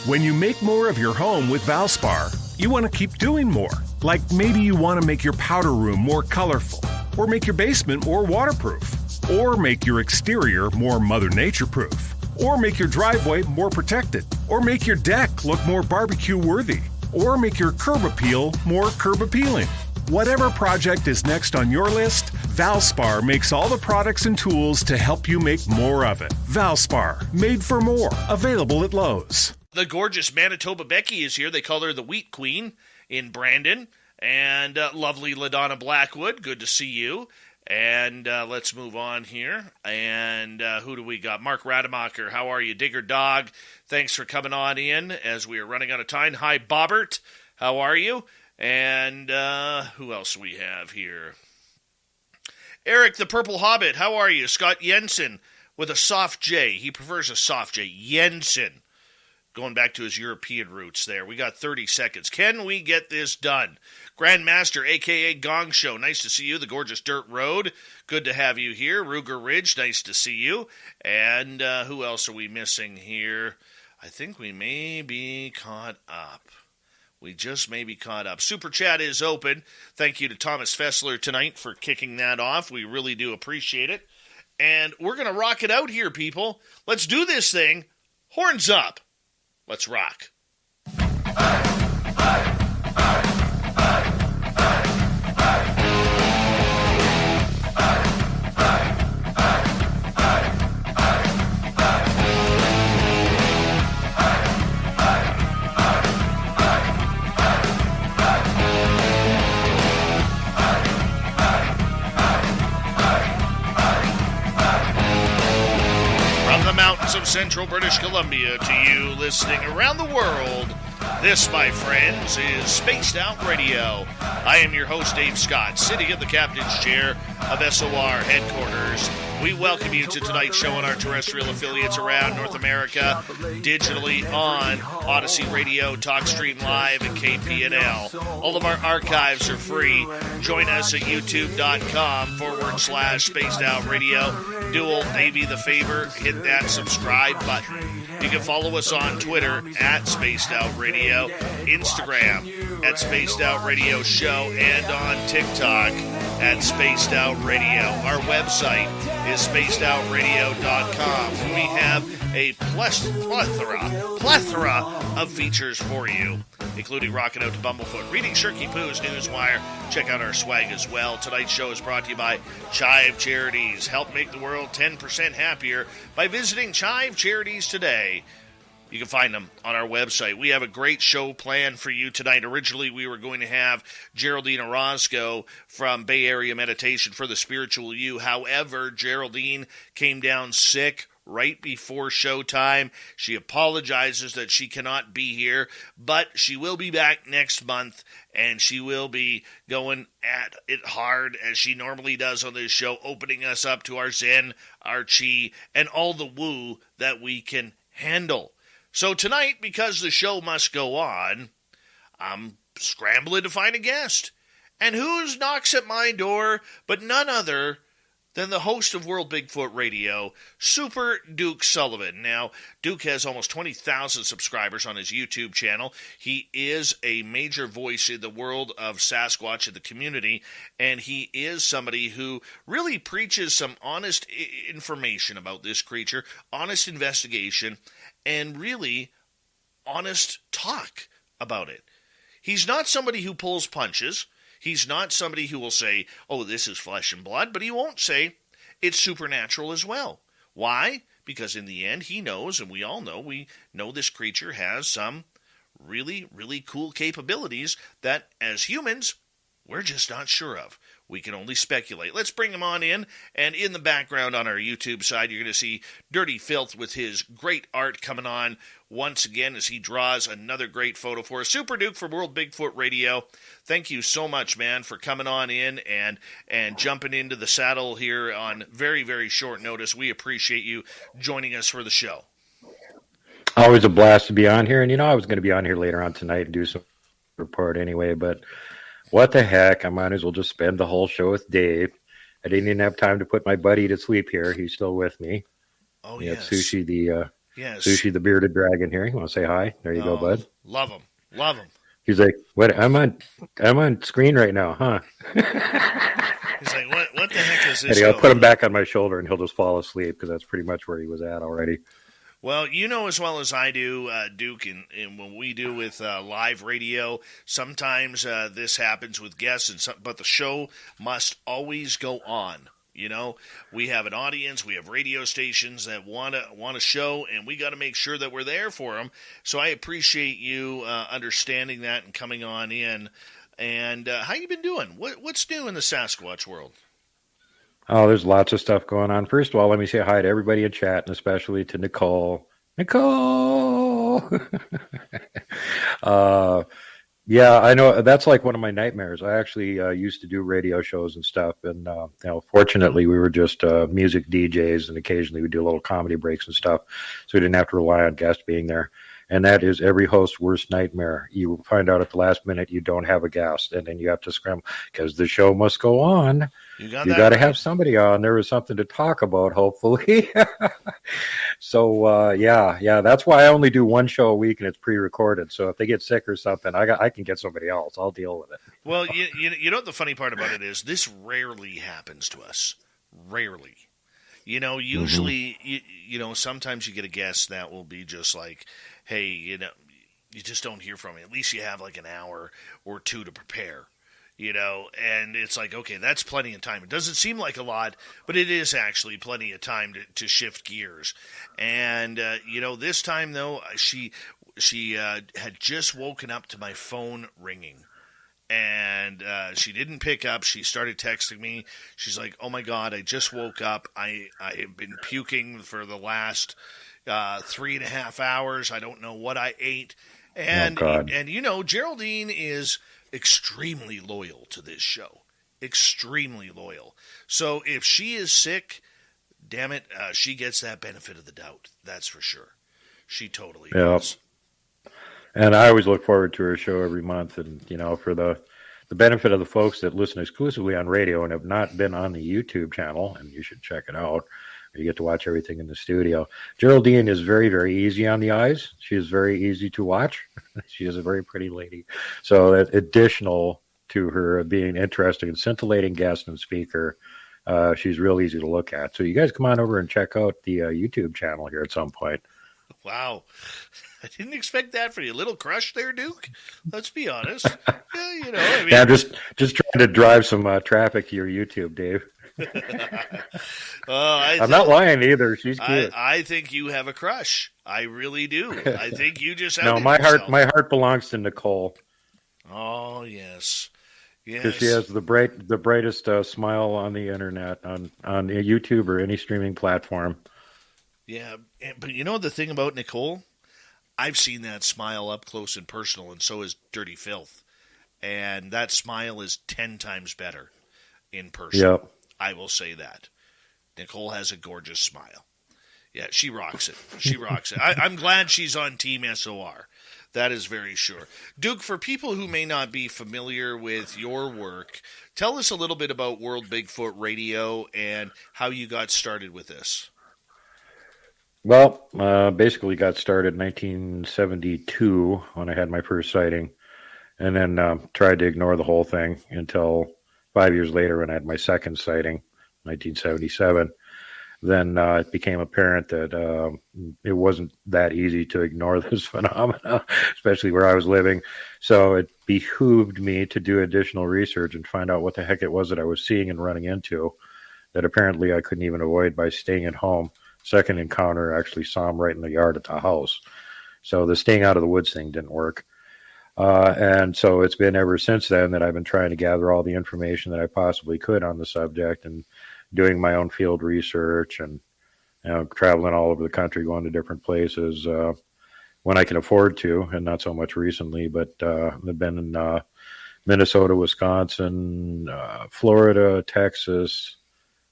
When you make more of your home with Valspar, you want to keep doing more. Like maybe you want to make your powder room more colorful, or make your basement more waterproof, or make your exterior more Mother Nature proof, or make your driveway more protected, or make your deck look more barbecue worthy, or make your curb appeal more curb appealing. Whatever project is next on your list, Valspar makes all the products and tools to help you make more of it. Valspar, made for more. Available at Lowe's. The gorgeous Manitoba Becky is here. They call her the Wheat Queen in Brandon. And lovely LaDonna Blackwood, good to see you. And let's move on here. And who do we got? Mark Rademacher, how are you? Digger Dog, thanks for coming on in as we are running out of time. Hi, Bobbert, how are you? And who else we have here? Eric the Purple Hobbit, how are you? Scott Jensen with a soft J. He prefers a soft J. Jensen. Going back to his European roots there. We got 30 seconds. Can we get this done? Grandmaster, a.k.a. Gong Show, nice to see you. The gorgeous Dirt Road, good to have you here. Ruger Ridge, nice to see you. And who else are we missing here? I think we may be caught up. We just may be caught up. Super Chat is open. Thank you to Thomas Fessler tonight for kicking that off. We really do appreciate it. And we're going to rock it out here, people. Let's do this thing. Horns up. Let's rock. Mountains of central British Columbia to you listening around the world. This, my friends, is Spaced Out Radio. I am your host, Dave Scott, sitting in the captain's chair of SOR headquarters. We welcome you to tonight's show on our terrestrial affiliates around North America, digitally on Odyssey Radio, TalkStream Live, and KPNL. All of our archives are free. Join us at youtube.com/Spaced Out Radio. Do old Davey the favor, hit that subscribe button. You can follow us on Twitter at Spaced Out Radio, Instagram at Spaced Out Radio Show, and on TikTok at Spaced Out Radio. Our website is spacedoutradio.com. We have a plethora of features for you, including Rockin' Out to Bumblefoot, reading Shirky Poo's Newswire. Check out our swag as well. Tonight's show is brought to you by Chive Charities. Help make the world 10% happier by visiting Chive Charities today. You can find them on our website. We have a great show planned for you tonight. Originally, we were going to have Geraldine Orozco from Bay Area Meditation for the Spiritual You. However, Geraldine came down sick right before showtime. She apologizes that she cannot be here, but she will be back next month, and she will be going at it hard as she normally does on this show, opening us up to our Zen, our Chi, and all the woo that we can handle. So tonight, because the show must go on, I'm scrambling to find a guest. And who knocks at my door but none other than the host of World Bigfoot Radio, Super Duke Sullivan. Now, Duke has almost 20,000 subscribers on his YouTube channel. He is a major voice in the world of Sasquatch in the community, and he is somebody who really preaches some honest information about this creature, honest investigation, and really honest talk about it. He's not somebody who pulls punches. He's not somebody who will say, oh, this is flesh and blood, but he won't say it's supernatural as well. Why? Because in the end, he knows, and we all know, we know this creature has some really, really cool capabilities that, as humans, we're just not sure of. We can only speculate. Let's bring him on in, and in the background on our YouTube side, you're going to see Dirty Filth with his great art coming on once again as he draws another great photo for us. Super Duke from World Bigfoot Radio, thank you so much, man, for coming on in and jumping into the saddle here on very, very short notice. We appreciate you joining us for the show. Always a blast to be on here, and I was going to be on here later on tonight and do some report anyway, but what the heck, I might as well just spend the whole show with Dave. I didn't even have time to put my buddy to sleep here. He's still with me. Oh, yes. Sushi, the Yes. Sushi the bearded dragon here. You want to say hi? There you go, bud. Love him. Love him. He's like, "What? I'm on screen right now, huh?" He's like, "What the heck is this?" And I'll put him back on my shoulder, and he'll just fall asleep because that's pretty much where he was at already. Well, you know as well as I do, Duke, and when we do with live radio, sometimes this happens with guests, but the show must always go on. You know, we have an audience, we have radio stations that want a show, and we got to make sure that we're there for them. So I appreciate you understanding that and coming on in. And how you been doing? What's new in the Sasquatch world? Oh, there's lots of stuff going on. First of all, let me say hi to everybody in chat, and especially to Nicole. Yeah, I know that's like one of my nightmares. I actually used to do radio shows and stuff, and fortunately, we were just music DJs, and occasionally we do little comedy breaks and stuff, so we didn't have to rely on guests being there. And that is every host's worst nightmare. You find out at the last minute you don't have a guest, and then you have to scramble because the show must go on. You got to have somebody on. There is something to talk about, hopefully. So, yeah, that's why I only do one show a week, and it's pre-recorded. So if they get sick or something, I can get somebody else. I'll deal with it. Well, you know what the funny part about it is? This rarely happens to us. Rarely. You know, usually, sometimes you get a guest that will be just like, hey, you just don't hear from me. At least you have like an hour or two to prepare, and it's like, okay, that's plenty of time. It doesn't seem like a lot, but it is actually plenty of time to shift gears. And, this time, though, she had just woken up to my phone ringing. And she didn't pick up. She started texting me. She's like, oh, my God, I just woke up. I have been puking for the last 3.5 hours. I don't know what I ate. And Geraldine is extremely loyal to this show. Extremely loyal. So if she is sick, damn it, she gets that benefit of the doubt. That's for sure. She totally does. And I always look forward to her show every month. And, for the benefit of the folks that listen exclusively on radio and have not been on the YouTube channel, and you should check it out, you get to watch everything in the studio. Geraldine is very, very easy on the eyes. She is very easy to watch. She is a very pretty lady. So additional to her being interesting and scintillating guest and speaker, she's real easy to look at. So you guys come on over and check out the YouTube channel here at some point. Wow. I didn't expect that for you. A little crush there, Duke? Let's be honest. Yeah, just trying to drive some traffic to your YouTube, Dave. I'm not lying either. She's cute. I think you have a crush. I really do. I think you just have No, my heart belongs to Nicole. Oh, yes. Because she has the brightest smile on the internet, on YouTube or any streaming platform. Yeah, but you know the thing about Nicole? I've seen that smile up close and personal, and so is Dirty Filth. And that smile is 10 times better in person. Yep. I will say that. Nicole has a gorgeous smile. Yeah, she rocks it. She rocks it. I'm glad she's on Team SOR. That is very sure. Duke, for people who may not be familiar with your work, tell us a little bit about World Bigfoot Radio and how you got started with this. Well, basically got started in 1972 when I had my first sighting, and then tried to ignore the whole thing until 5 years later when I had my second sighting, 1977. Then it became apparent that it wasn't that easy to ignore this phenomena, especially where I was living. So it behooved me to do additional research and find out what the heck it was that I was seeing and running into that apparently I couldn't even avoid by staying at home. Second encounter, I actually saw him right in the yard at the house. So the staying out of the woods thing didn't work. And so it's been ever since then that I've been trying to gather all the information that I possibly could on the subject and doing my own field research and traveling all over the country, going to different places when I can afford to, and not so much recently, but I've been in Minnesota, Wisconsin, Florida, Texas,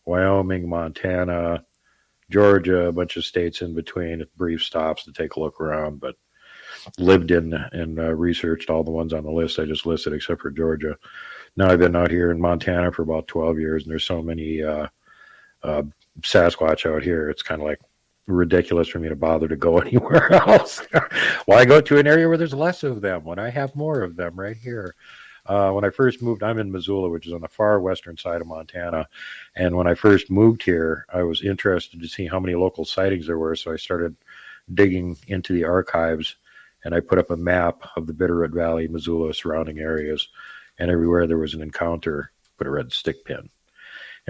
Wyoming, Montana, Georgia, a bunch of states in between, brief stops to take a look around, but lived in and researched all the ones on the list I just listed except for Georgia. Now I've been out here in Montana for about 12 years, and there's so many Sasquatch out here. It's kind of like ridiculous for me to bother to go anywhere else. Why go to an area where there's less of them when I have more of them right here? When I first moved, I'm in Missoula, which is on the far western side of Montana. And when I first moved here, I was interested to see how many local sightings there were. So I started digging into the archives, and I put up a map of the Bitterroot Valley, Missoula, surrounding areas. And everywhere there was an encounter, put a red stick pin.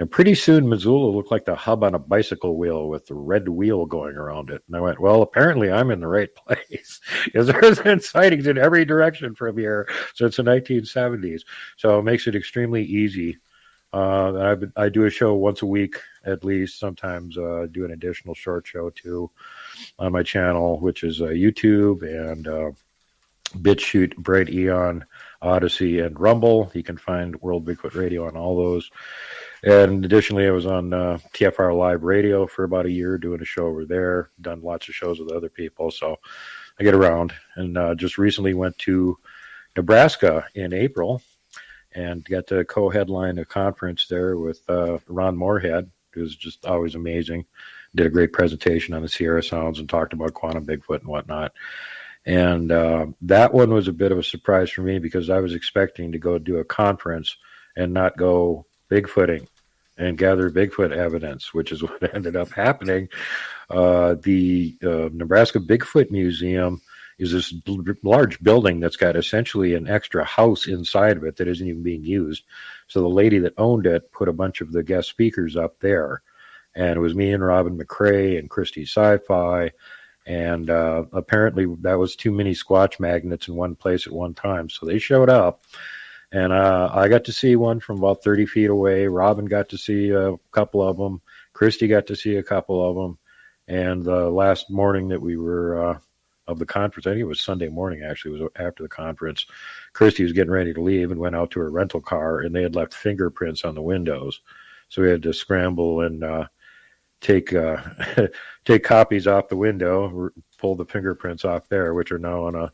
And pretty soon, Missoula looked like the hub on a bicycle wheel with the red wheel going around it. And I went, well, apparently I'm in the right place, because there's been sightings in every direction from here since the 1970s. So it makes it extremely easy. I do a show once a week at least, sometimes do an additional short show too on my channel, which is YouTube and BitChute, Bright Eon, Odyssey, and Rumble. You can find World Bigfoot Radio on all those. And additionally, I was on TFR Live Radio for about a year doing a show over there, done lots of shows with other people. So I get around, and just recently went to Nebraska in April and got to co-headline a conference there with Ron Moorhead, who's just always amazing. Did a great presentation on the Sierra Sounds and talked about quantum Bigfoot and whatnot. And that one was a bit of a surprise for me, because I was expecting to go do a conference and not go Bigfooting and gather Bigfoot evidence, which is what ended up happening. The Nebraska Bigfoot Museum is this large building that's got essentially an extra house inside of it that isn't even being used. So the lady that owned it put a bunch of the guest speakers up there. And it was me and Robin McCrae and Christy Sci-Fi. And apparently that was too many Squatch magnets in one place at one time. So they showed up. And I got to see one from about 30 feet away. Robin got to see a couple of them. Christy got to see a couple of them. And the last morning that we were of the conference, I think it was Sunday morning, actually, it was after the conference, Christy was getting ready to leave and went out to her rental car, and they had left fingerprints on the windows. So we had to scramble and take copies off the window, pull the fingerprints off there, which are now on a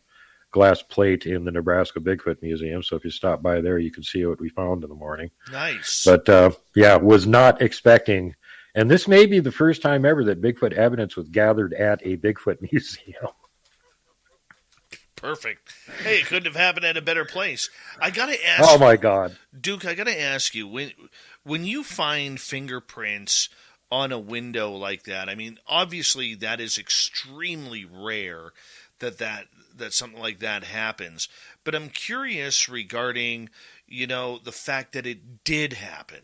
glass plate in the Nebraska Bigfoot Museum. So if you stop by there, you can see what we found in the morning. Nice. But was not expecting, and this may be the first time ever that Bigfoot evidence was gathered at a Bigfoot museum. Perfect. Hey, it couldn't have happened at a better place. I gotta ask. Oh my God, Duke! I gotta ask you, when you find fingerprints on a window like that, I mean, obviously that is extremely rare that something like that happens. But I'm curious regarding, the fact that it did happen.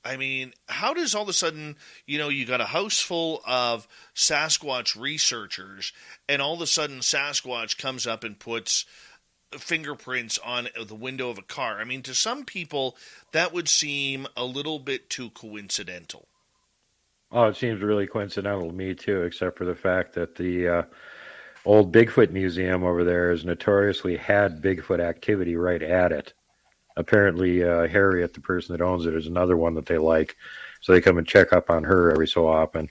I mean, how does all of a sudden, you got a house full of Sasquatch researchers, and all of a sudden Sasquatch comes up and puts fingerprints on the window of a car? I mean, to some people, that would seem a little bit too coincidental. Oh, it seems really coincidental to me too, except for the fact that the old Bigfoot Museum over there has notoriously had Bigfoot activity right at it. Apparently, Harriet, the person that owns it, is another one that they like. So they come and check up on her every so often.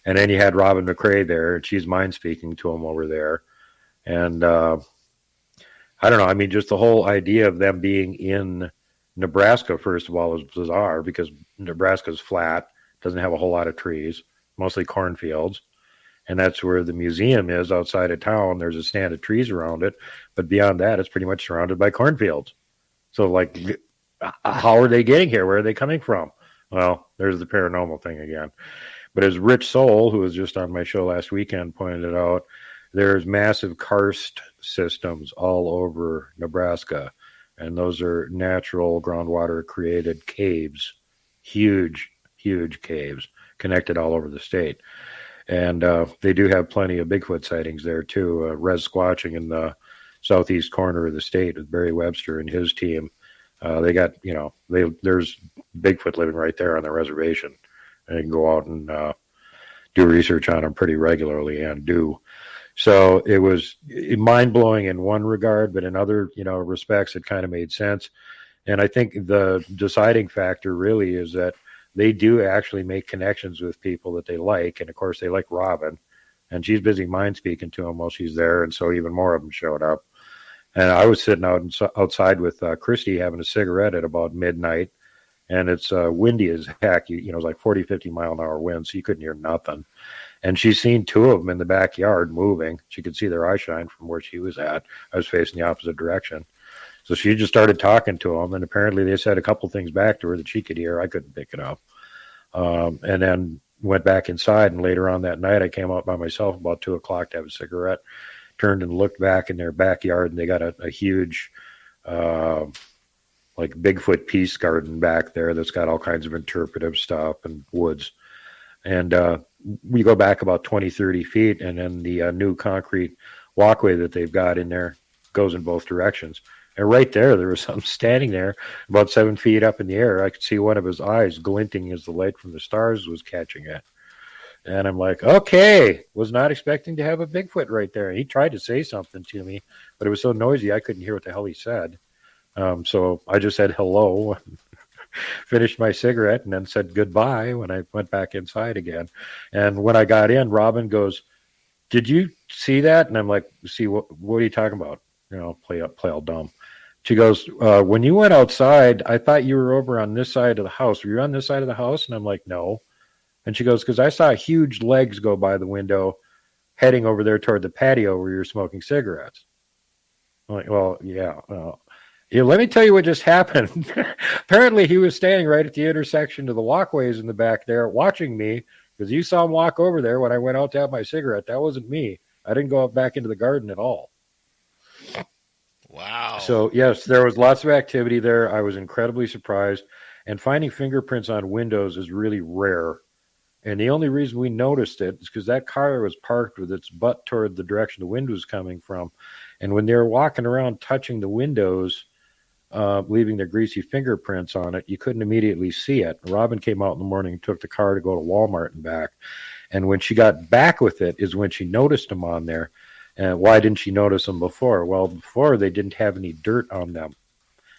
And then you had Robin McCrae there, and she's mind speaking to him over there. And I don't know. I mean, just the whole idea of them being in Nebraska, first of all, is bizarre, because Nebraska's flat, doesn't have a whole lot of trees, mostly cornfields. And that's where the museum is, outside of town. There's a stand of trees around it. But beyond that, it's pretty much surrounded by cornfields. So, how are they getting here? Where are they coming from? Well, there's the paranormal thing again. But as Rich Soul, who was just on my show last weekend, pointed out, there's massive karst systems all over Nebraska. And those are natural groundwater created caves, huge caves connected all over the state. And they do have plenty of Bigfoot sightings there too. Res Squatching in the southeast corner of the state with Barry Webster and his team. They got, there's Bigfoot living right there on the reservation. And you can go out and do research on them pretty regularly, and do. So it was mind-blowing in one regard, but in other, respects, it kind of made sense. And I think the deciding factor really is that they do actually make connections with people that they like. And of course, they like Robin, and she's busy mind speaking to them while she's there. And so even more of them showed up. And I was sitting outside with Christy having a cigarette at about midnight, and it's windy as heck. It's like 40, 50 mile an hour wind, so you couldn't hear nothing. And she's seen two of them in the backyard moving. She could see their eye shine from where she was at. I was facing the opposite direction. So she just started talking to them, and apparently they said a couple things back to her that she could hear. I couldn't pick it up. And then went back inside, and later on that night I came out by myself about 2 o'clock to have a cigarette, turned and looked back in their backyard, and they got a huge like Bigfoot peace garden back there that's got all kinds of interpretive stuff and woods. And we go back about 20, 30 feet, and then the new concrete walkway that they've got in there goes in both directions. And right there was something standing there about 7 feet up in the air. I could see one of his eyes glinting as the light from the stars was catching it. And I'm like, okay, was not expecting to have a Bigfoot right there. And he tried to say something to me, but it was so noisy I couldn't hear what the hell he said. So I just said hello, finished my cigarette, and then said goodbye when I went back inside again. And when I got in, Robin goes, "Did you see that?" And I'm like, "See, what are you talking about?" Play all dumb. She goes, "When you went outside, I thought you were over on this side of the house. Were you on this side of the house?" And I'm like, "No." And she goes, "Because I saw huge legs go by the window heading over there toward the patio where you're smoking cigarettes." I'm like, "Well, yeah. Yeah, let me tell you what just happened." Apparently, he was standing right at the intersection of the walkways in the back there watching me, because you saw him walk over there when I went out to have my cigarette. That wasn't me. I didn't go up back into the garden at all. Wow. So, yes, there was lots of activity there. I was incredibly surprised. And finding fingerprints on windows is really rare. And the only reason we noticed it is because that car was parked with its butt toward the direction the wind was coming from. And when they were walking around touching the windows, leaving their greasy fingerprints on it, you couldn't immediately see it. Robin came out in the morning and took the car to go to Walmart and back. And when she got back with it is when she noticed them on there. And why didn't she notice them before? Well, before they didn't have any dirt on them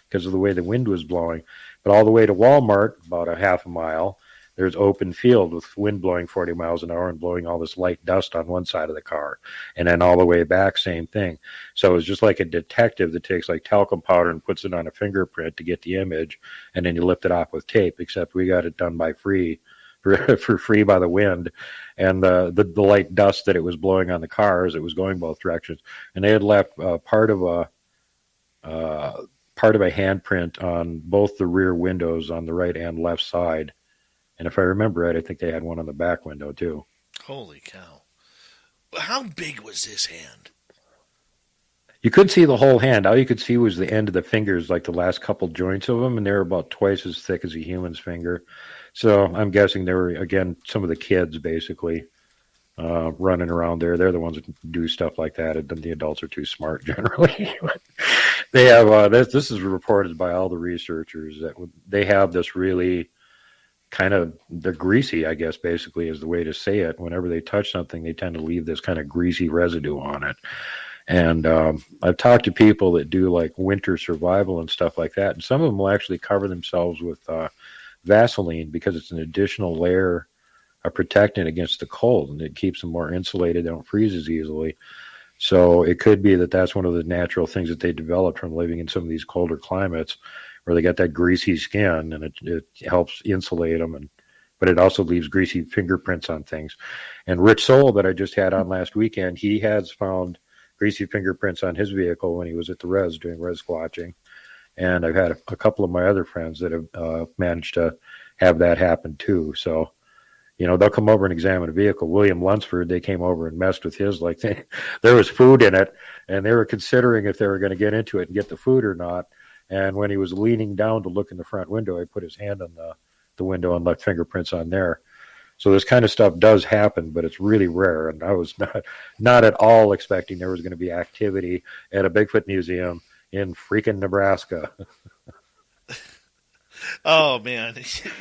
because of the way the wind was blowing. But all the way to Walmart, about a half a mile, there's open field with wind blowing 40 miles an hour and blowing all this light dust on one side of the car. And then all the way back, same thing. So it's just like a detective that takes like talcum powder and puts it on a fingerprint to get the image, and then you lift it off with tape, except we got it done by free. For free by the wind, and the light dust that it was blowing on the car as it was going both directions. And they had left part of a handprint on both the rear windows on the right and left side. And if I remember right, I think they had one on the back window too. Holy cow. How big was this hand? You could see the whole hand. All you could see was the end of the fingers, like the last couple joints of them, and they were about twice as thick as a human's finger. So I'm guessing they were, again, some of the kids basically running around there. They're the ones that do stuff like that. And the adults are too smart generally. They have this is reported by all the researchers that they have this really kind of, they're greasy, I guess, basically is the way to say it. Whenever they touch something, they tend to leave this kind of greasy residue on it. And I've talked to people that do like winter survival and stuff like that. And some of them will actually cover themselves with Vaseline because it's an additional layer of protectant against the cold, and it keeps them more insulated. They don't freeze as easily. So it could be that that's one of the natural things that they developed from living in some of these colder climates where they got that greasy skin, and it helps insulate them. But it also leaves greasy fingerprints on things. And Rich Soul that I just had on last weekend, he has found greasy fingerprints on his vehicle when he was at the res doing res squatching. And I've had a couple of my other friends that have managed to have that happen too. So, they'll come over and examine a vehicle. William Lunsford, they came over and messed with his, like there was food in it, and they were considering if they were going to get into it and get the food or not. And when he was leaning down to look in the front window, I put his hand on the window and left fingerprints on there. So this kind of stuff does happen, but it's really rare. And I was not at all expecting there was going to be activity at a Bigfoot museum in freaking Nebraska. Oh man,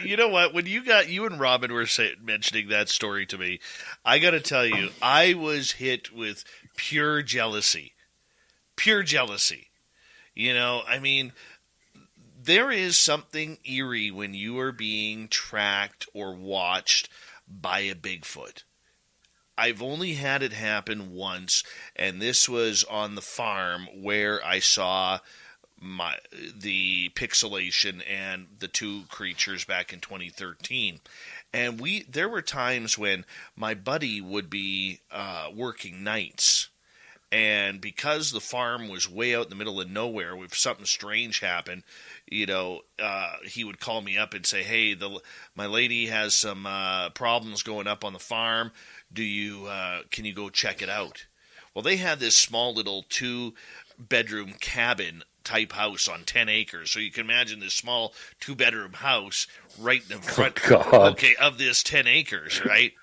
you know what? When you and Robin were mentioning that story to me, I got to tell you, I was hit with pure jealousy. Pure jealousy. I mean, there is something eerie when you are being tracked or watched by a Bigfoot. I've only had it happen once, and this was on the farm where I saw the pixelation and the two creatures back in 2013. And there were times when my buddy would be working nights, and because the farm was way out in the middle of nowhere, if something strange happened, he would call me up and say, "Hey, my lady has some problems going up on the farm. Can you go check it out?" Well, they had this small little 2-bedroom cabin type house on 10 acres. So you can imagine this small 2-bedroom house right in the front of this 10 acres, right?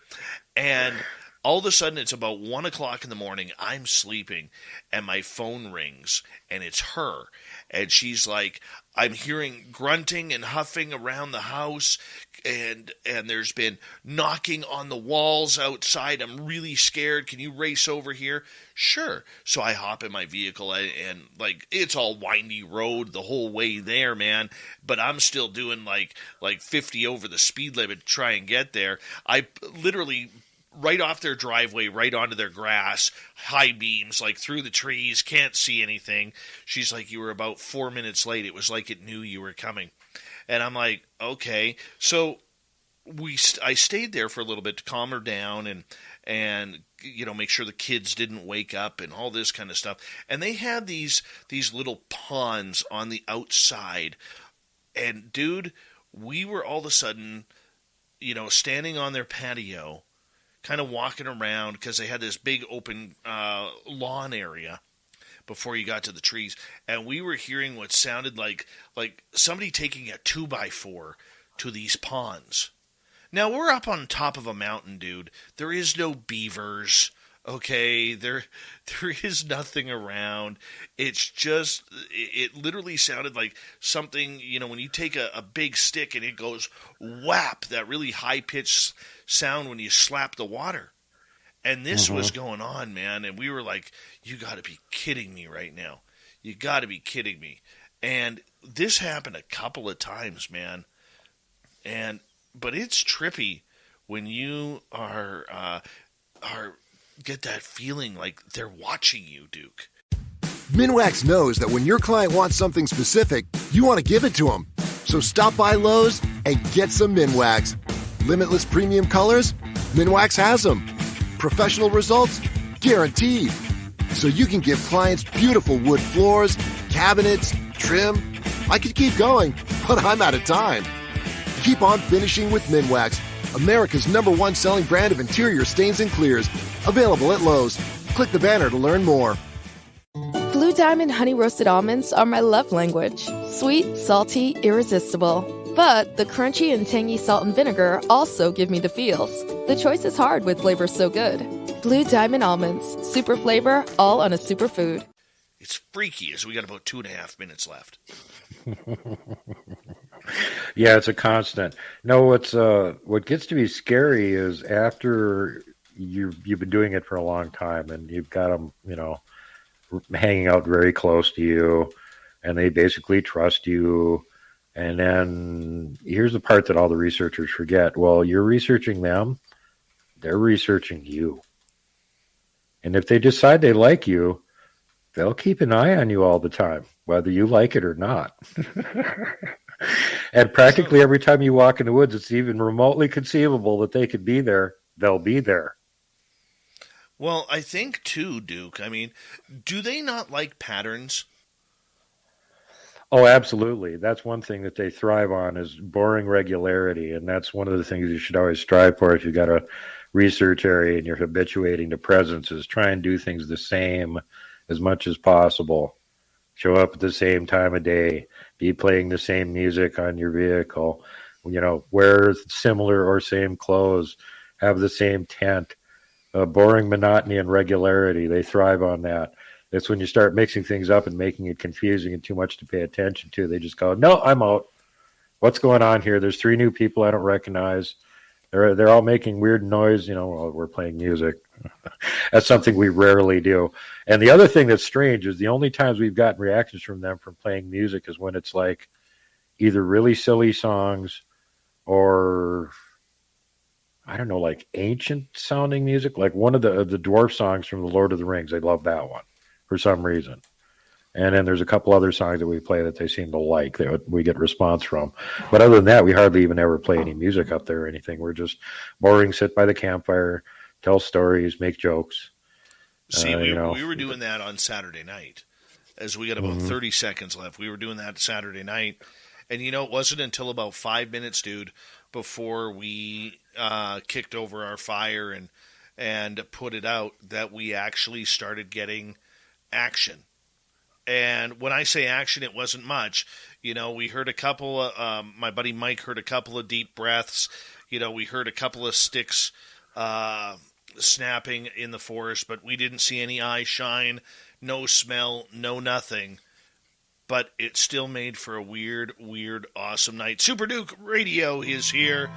And all of a sudden, it's about 1 o'clock in the morning. I'm sleeping, and my phone rings, and it's her. And she's like, "I'm hearing grunting and huffing around the house, and there's been knocking on the walls outside. I'm really scared. Can you race over here?" Sure. So I hop in my vehicle, and like, it's all windy road the whole way there, man. But I'm still doing like 50 over the speed limit to try and get there. I literally, right off their driveway, right onto their grass, high beams, like through the trees, can't see anything. She's like, "You were about 4 minutes late. It was like it knew you were coming." And I'm like, okay. So I stayed there for a little bit to calm her down and make sure the kids didn't wake up and all this kind of stuff. And they had these little ponds on the outside. And dude, we were all of a sudden, standing on their patio, kind of walking around, because they had this big open lawn area before you got to the trees, and we were hearing what sounded like somebody taking a 2x4 to these ponds. Now, we're up on top of a mountain, dude. There is no beavers, okay? There is nothing around. It's just, it literally sounded like something, when you take a big stick and it goes whap, that really high-pitched sound when you slap the water. And this was going on, man, and we were like, "You got to be kidding me right now. You got to be kidding me." And this happened a couple of times, man. But it's trippy when you are get that feeling like they're watching you, Duke. Minwax knows that when your client wants something specific, you want to give it to them. So stop by Lowe's and get some Minwax. Limitless premium colors? Minwax has them. Professional results? Guaranteed. So you can give clients beautiful wood floors, cabinets, trim. I could keep going, but I'm out of time. Keep on finishing with Minwax, America's #1 selling brand of interior stains and clears. Available at Lowe's. Click the banner to learn more. Blue Diamond honey roasted almonds are my love language. Sweet, salty, irresistible. But the crunchy and tangy salt and vinegar also give me the feels. The choice is hard with flavors so good. Blue Diamond almonds. Super flavor, all on a superfood. It's freaky, as we got about 2.5 minutes left. Yeah, it's a constant. No, what gets to be scary is after you've been doing it for a long time and you've got them, hanging out very close to you, and they basically trust you. And then here's the part that all the researchers forget. Well, you're researching them, they're researching you. And if they decide they like you, they'll keep an eye on you all the time, whether you like it or not. And practically every time you walk in the woods, it's even remotely conceivable that they could be there, they'll be there. Well, I think too, Duke, do they not like patterns? Oh, absolutely. That's one thing that they thrive on is boring regularity. And that's one of the things you should always strive for if you've got a research area and you're habituating to presence, is try and do things the same as much as possible. Show up at the same time of day, be playing the same music on your vehicle, wear similar or same clothes, have the same tent. Boring monotony and regularity, they thrive on that. It's when you start mixing things up and making it confusing and too much to pay attention to, they just go, "No, I'm out. What's going on here? There's 3 new people I don't recognize. They're all making weird noise. We're playing music." That's something we rarely do. And the other thing that's strange is the only times we've gotten reactions from them from playing music is when it's like either really silly songs or, I don't know, like ancient sounding music, like one of the dwarf songs from the Lord of the Rings. They love that one for some reason. And then there's a couple other songs that we play that they seem to like that we get response from. But other than that, we hardly even ever play any music up there or anything. We're just boring, sit by the campfire, tell stories, make jokes. See, we were doing that on Saturday night. As we got about 30 seconds left, we were doing that Saturday night. And, it wasn't until about 5 minutes, dude, before we kicked over our fire and put it out that we actually started getting action. And when I say action, it wasn't much. We heard a couple of, my buddy Mike heard a couple of deep breaths. We heard a couple of sticks snapping in the forest, but we didn't see any eye shine, no smell, no nothing. But it still made for a weird, awesome night. Super Duke Radio is here.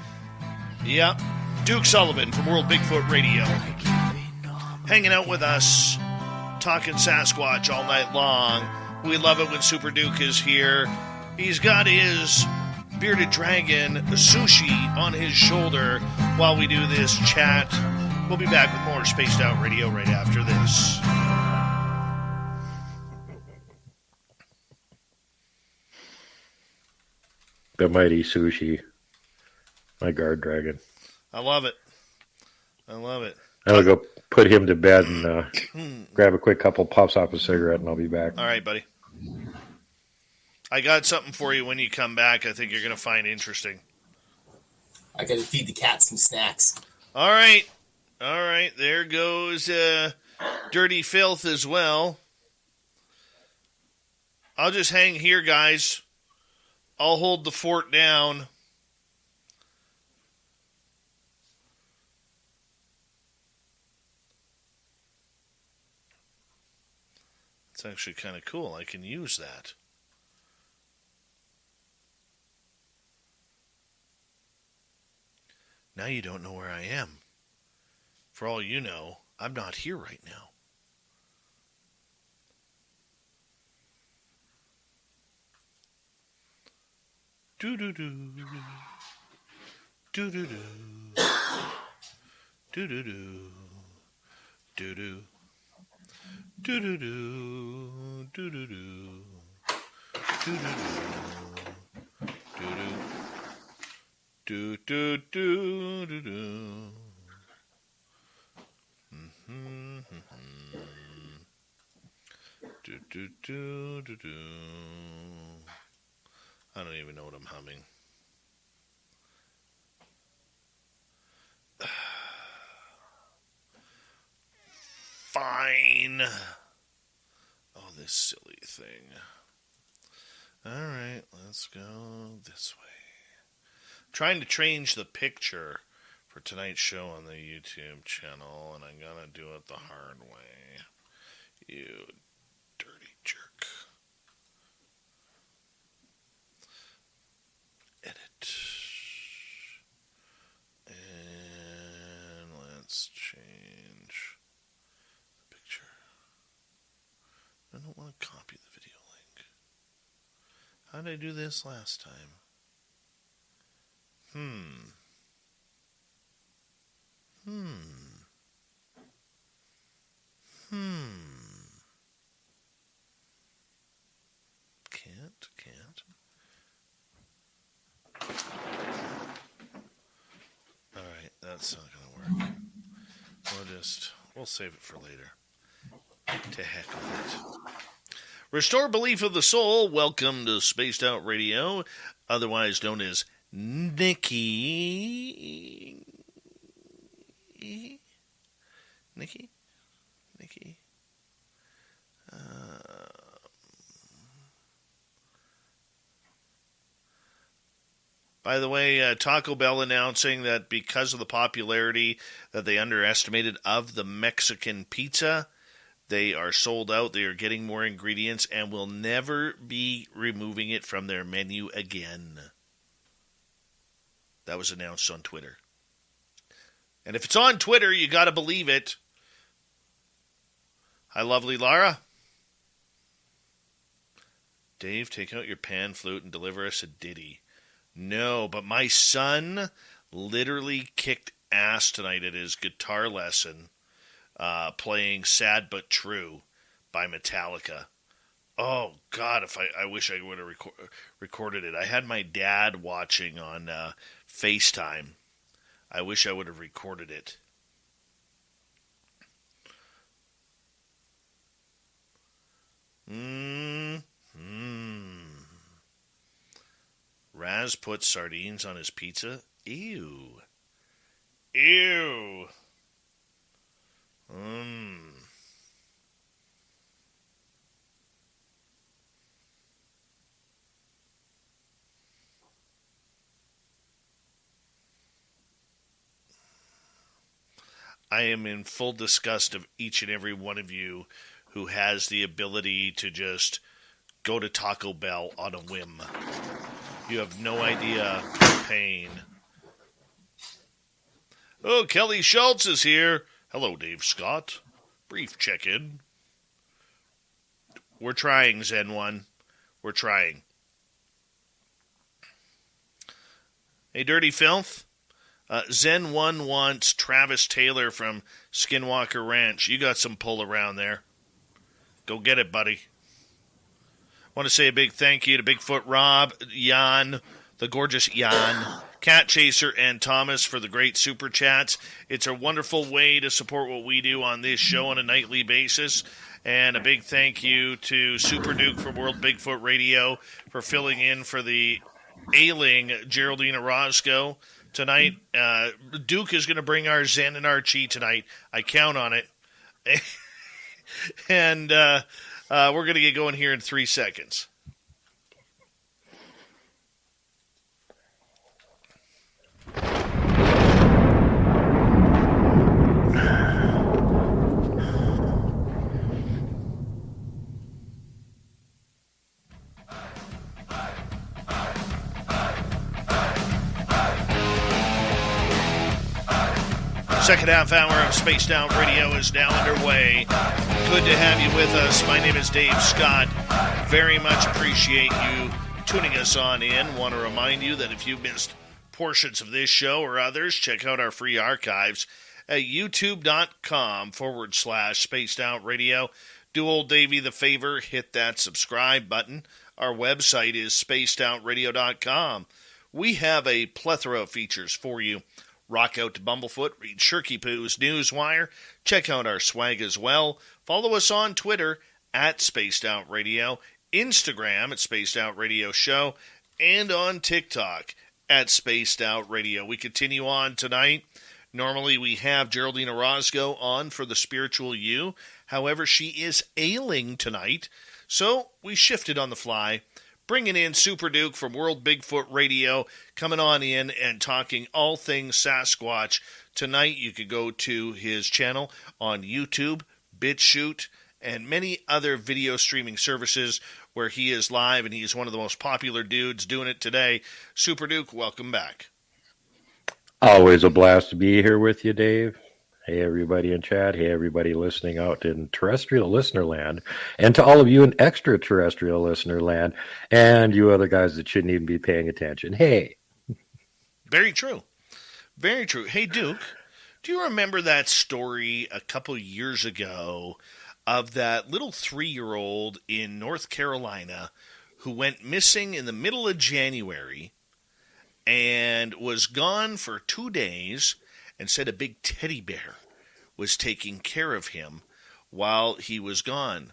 Yep, Duke Sullivan from World Bigfoot Radio. Hanging out with us, talking Sasquatch all night long. We love it when Super Duke is here. He's got his bearded dragon sushi on his shoulder while we do this chat. We'll be back with more Spaced Out Radio right after this. The mighty sushi, my guard dragon. I love it. I'm gonna go put him to bed and grab a quick couple puffs off a cigarette, and I'll be back. All right, buddy. I got something for you when you come back. I think you're gonna find interesting. I gotta feed the cat some snacks. All right. There goes Dirty Filth as well. I'll just hang here, guys. I'll hold the fort down. It's actually kind of cool. I can use that. Now you don't know where I am. For all you know, I'm not here right now. Do-do-do. Do-do-do. Do-do-do. Do-do. Do-do-do. Do-do-do. Do-do-do. Do-do. Do-do-do-do-do. Do-do-do-do-do. I don't even know what I'm humming. Fine. Oh, this silly thing. All right, let's go this way. Trying to change the picture for tonight's show on the YouTube channel, and I'm gonna do it the hard way. You dirty jerk. Edit. And let's change the picture. I don't want to copy the video link. How did I do this last time? Can't. Alright, that's not gonna work. We'll save it for later. To heck with it. Restore Belief of the Soul. Welcome to Spaced Out Radio, otherwise known as Nikki. By the way, Taco Bell announcing that because of the popularity that they underestimated of the Mexican pizza, they are sold out. They are getting more ingredients and will never be removing it from their menu again. That was announced on Twitter. And if it's on Twitter, you got to believe it. Hi, lovely Lara. Dave, take out your pan flute and deliver us a ditty. No, but my son literally kicked ass tonight at his guitar lesson, playing Sad But True by Metallica. Oh God! If I wish I would have recorded it. I had my dad watching on FaceTime. I wish I would have recorded it. Raz put sardines on his pizza. Ew. Ew. I am in full disgust of each and every one of you who has the ability to just go to Taco Bell on a whim. You have no idea the pain. Oh, Kelly Schultz is here. Hello, Dave Scott. Brief check-in. We're trying, Zen 1. We're trying. Hey, Dirty Filth. Zen 1 wants Travis Taylor from Skinwalker Ranch. You got some pull around there. Go get it, buddy. Want to say a big thank you to Bigfoot Rob, Jan, the gorgeous Jan, Cat Chaser, and Thomas for the great super chats. It's a wonderful way to support what we do on this show on a nightly basis. And a big thank you to Super Duke from World Bigfoot Radio for filling in for the ailing Geraldine Orozco tonight. Duke is going to bring our Zen and our Chi tonight. I count on it. And we're going to get going here in 3 seconds. Second half hour of Spaced Out Radio is now underway. Good to have you with us. My name is Dave Scott. Very much appreciate you tuning us on in. Want to remind you that if you missed portions of this show or others, check out our free archives at youtube.com/Spaced Out Radio. Do old Davey the favor, hit that subscribe button. Our website is spacedoutradio.com. We have a plethora of features for you. Rock out to Bumblefoot, read Shirky Poo's Newswire, check out our swag as well. Follow us on Twitter at Spaced Out Radio, Instagram at Spaced Out Radio Show, and on TikTok at Spaced Out Radio. We continue on tonight. Normally we have Geraldine Orozco on for the Spiritual You. However, she is ailing tonight, so we shifted on the fly. Bringing in Super Duke from World Bigfoot Radio, coming on in and talking all things Sasquatch. Tonight you could go to his channel on YouTube, BitChute, and many other video streaming services where he is live, and he's one of the most popular dudes doing it today. Super Duke, welcome back. Always a blast to be here with you, Dave. Hey, everybody in chat. Hey, everybody listening out in terrestrial listener land. And to all of you in extraterrestrial listener land. And you other guys that shouldn't even be paying attention. Hey. Very true. Very true. Hey, Duke, do you remember that story a couple years ago of that little 3-year-old in North Carolina who went missing in the middle of January and was gone for 2 days and said a big teddy bear was taking care of him while he was gone?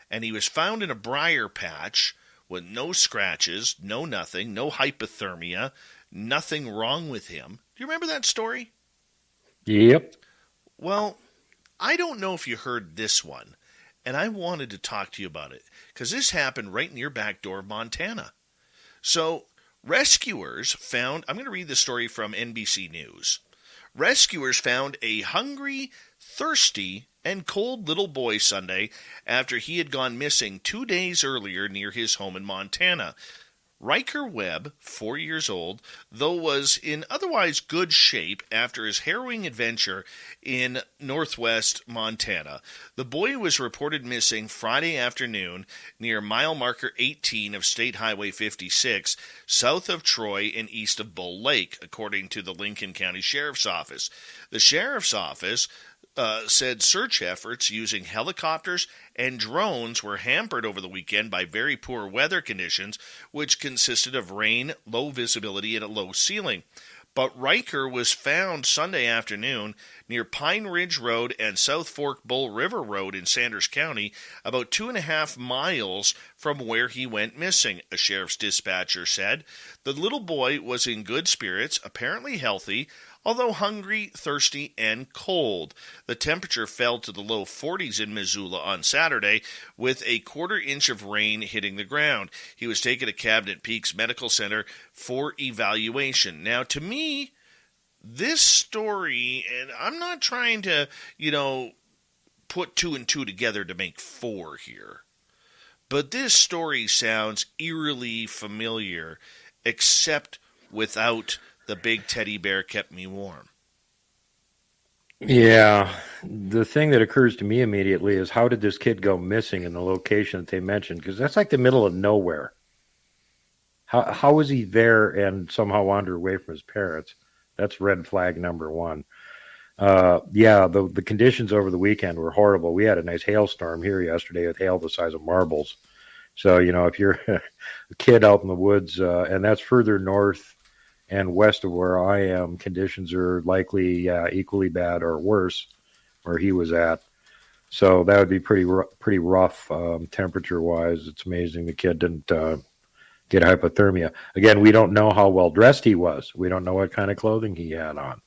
And he was found in a briar patch with no scratches, no nothing, no hypothermia, nothing wrong with him. Do you remember that story? Yep. Well, I don't know if you heard this one, and I wanted to talk to you about it, because this happened right in your back door of Montana. So, rescuers found, I'm going to read the story from NBC News. Rescuers found a hungry, thirsty, and cold little boy Sunday after he had gone missing 2 days earlier near his home in Montana. Riker Webb, 4 years old, though was in otherwise good shape after his harrowing adventure in northwest Montana. The boy was reported missing Friday afternoon near mile marker 18 of State Highway 56, south of Troy and east of Bull Lake, according to the Lincoln County Sheriff's Office. The Sheriff's Office said search efforts using helicopters and drones were hampered over the weekend by very poor weather conditions, which consisted of rain, low visibility, and a low ceiling. But Riker was found Sunday afternoon near Pine Ridge Road and South Fork Bull River Road in Sanders County, about 2.5 miles from where he went missing, a sheriff's dispatcher said. The little boy was in good spirits, apparently healthy, although hungry, thirsty, and cold. The temperature fell to the low 40s in Missoula on Saturday, with a quarter-inch of rain hitting the ground. He was taken to Cabinet Peaks Medical Center for evaluation. Now, to me, this story, and I'm not trying to, put 2 and 2 together to make 4 here, but this story sounds eerily familiar, except without the big teddy bear kept me warm. Yeah. The thing that occurs to me immediately is, how did this kid go missing in the location that they mentioned? Because that's like the middle of nowhere. How was he there and somehow wander away from his parents? That's red flag number one. The conditions over the weekend were horrible. We had a nice hailstorm here yesterday with hail the size of marbles. So, if you're a kid out in the woods, and that's further north and west of where I am, conditions are likely equally bad or worse where he was at. So that would be pretty rough temperature-wise. It's amazing the kid didn't get hypothermia. Again, we don't know how well dressed he was. We don't know what kind of clothing he had on.